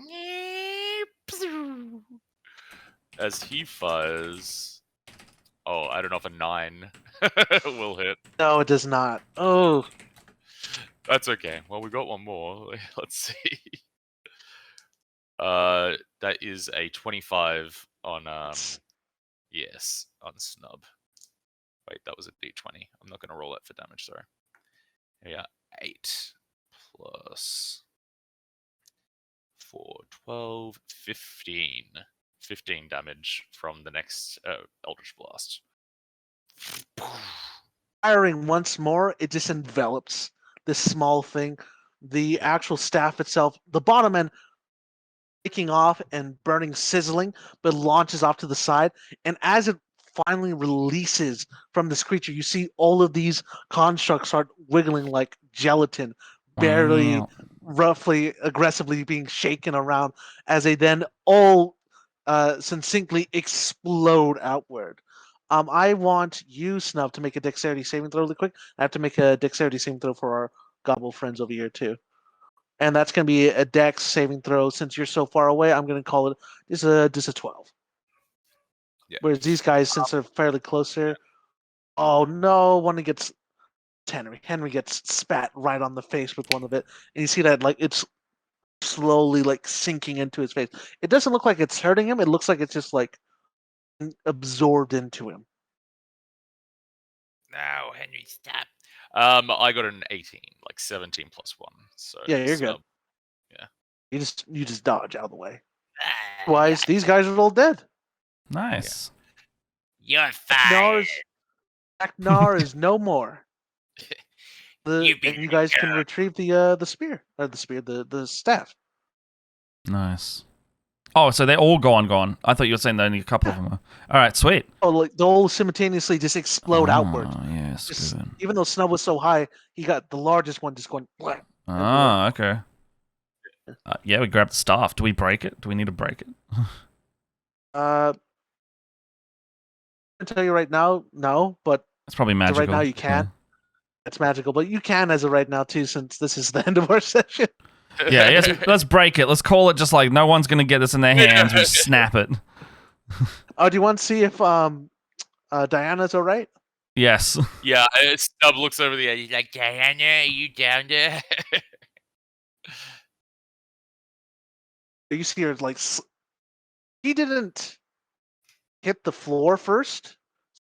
as he fires. Oh, I don't know if a 9 will hit. No, it does not. Oh. That's okay. Well, we got one more. Let's see. That is a 25 on yes, on snub. Wait, that was a d20. I'm not gonna roll that for damage, sorry. Yeah, 8 plus 4, 12, 15. 15 damage from the next Eldritch Blast. Firing once more, it just envelops this small thing. The actual staff itself, the bottom end, taking off and burning, sizzling, but launches off to the side. And as it finally releases from this creature, you see all of these constructs start wiggling like gelatin, barely, roughly, aggressively being shaken around as they then all succinctly explode outward. I want you, Snub, to make a dexterity saving throw really quick. I have to make a dexterity saving throw for our gobble friends over here too. And that's going to be a dex saving throw. Since you're so far away, I'm going to call it just a 12. Yeah. Whereas these guys, since they're fairly close here, oh no, one gets Henry. Henry gets spat right on the face with one of it, and you see that like it's slowly like sinking into his face. It doesn't look like it's hurting him. It looks like it's just like absorbed into him. No, Henry, stop. I got an 18, like 17 plus 1. So Yeah, you're good. Yeah. You just dodge out of the way. Ah, Otherwise, these guys are all dead. Nice. You're fired. Aknar is no more. You've been And you guys can retrieve the spear or the staff. Nice. Oh, so they're all gone. I thought you were saying that only a couple of them are. All right, sweet. Oh, like they'll all simultaneously just explode outward. Yes, Just, good. even though Snub was so high, he got the largest one just going. Blah. Okay. Yeah, we grabbed the staff. Do we break it? Do we need to break it? I can tell you right now, no, but It's probably as magical. of right now you can. It's magical, but you can as of right now too, since this is the end of our session. Yeah, yes, let's break it. Let's call it just like no one's going to get this in their hands. We just snap it. Oh, do you want to see if Diana's all right? Yes. Yeah, Snub looks over the edge. He's like, Diana, are you down there? You see her like he didn't hit the floor first.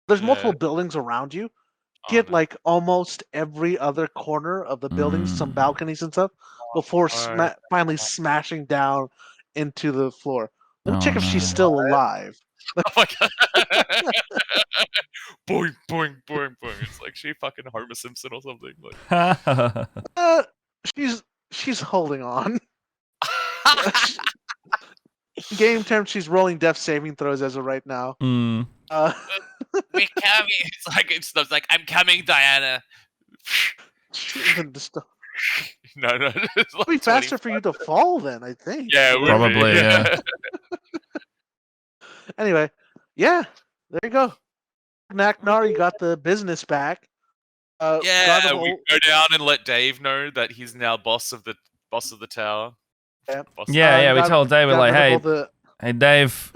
There's multiple buildings around you. Get like almost every other corner of the buildings, some balconies and stuff, before finally smashing down into the floor. Let me check if she's still alive. Oh my god! Boing, boing, boing, boing. It's like she fucking Homer Simpson or something. Like, She's holding on. Game terms, she's rolling death saving throws as of right now. Mm. We're coming. It's like I'm coming, Diana. no. It's It'll be faster for you to fall then, I think. Yeah, it would Probably, be. yeah. Anyway, yeah, there you go. Naknar, you got the business back. Yeah, we go down and let Dave know that he's now boss of the tower. Yeah. Yeah, we told Dave, we're like, hey, hey, Dave.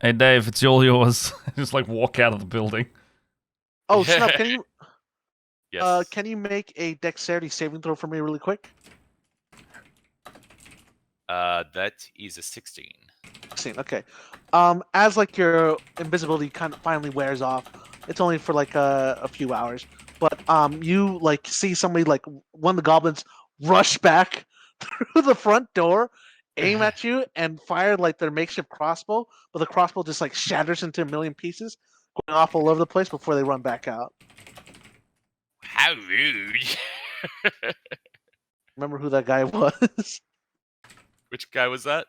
Hey, Dave, it's all yours. Just like walk out of the building. Oh, Snuff, can you Yes. can you make a dexterity saving throw for me really quick? That is a 16. Okay. As like your invisibility kind of finally wears off, it's only for like a few hours, but you like see somebody like one of the goblins rush back through the front door, aim at you, and fire like their makeshift crossbow, but the crossbow just like shatters into a million pieces, going off all over the place before they run back out. How rude. Remember who that guy was? Which guy was that?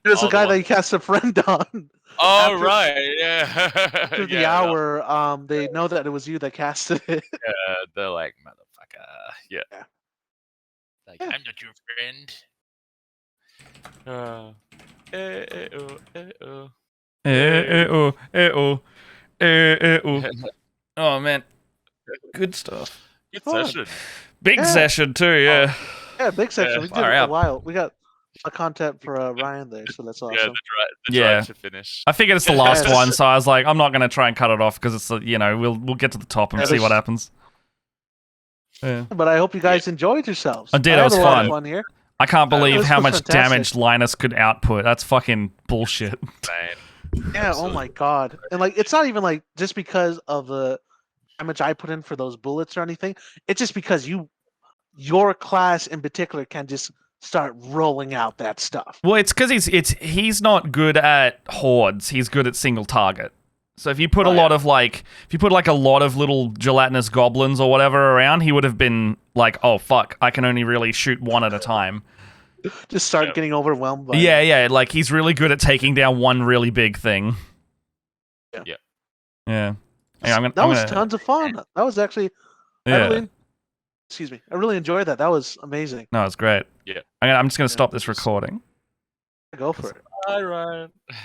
It was the guy one. that you cast a friend on. Oh, After- right, yeah. After the hour, they know that it was you that casted it. Yeah, they're like, motherfucker. Yeah. Like, I'm not your friend. Oh, man. Good stuff. Good Fun. session. Big Yeah. session, too, yeah. Yeah, big section. We did far it out. a while. We got a content for Ryan there, so that's Yeah, awesome. the Yeah. drive to finish. I figured it's the last Yes. one, so I was like, I'm not going to try and cut it off because it's, we'll get to the top and Yeah, see what this- happens. Yeah. But I hope you guys enjoyed yourselves. I did, had it was a lot of fun. fun here. I can't believe This how was much fantastic. damage Linus could output. That's fucking bullshit. Man. Yeah, oh my god. And like it's not even like just because of the damage I put in for those bullets or anything. It's just because your class in particular can just start rolling out that stuff. Well, it's because he's not good at hordes. He's good at single target. So if you put a lot of a lot of little gelatinous goblins or whatever around, he would have been like, oh fuck, I can only really shoot one at a time. Just start getting overwhelmed by Yeah, like he's really good at taking down one really big thing. Yeah. Yeah. Hey, That was tons of fun. That was actually Yeah. I really enjoyed that. That was amazing. No, it's great. Yeah. I'm just gonna stop this recording. Go for it. Bye, Ryan.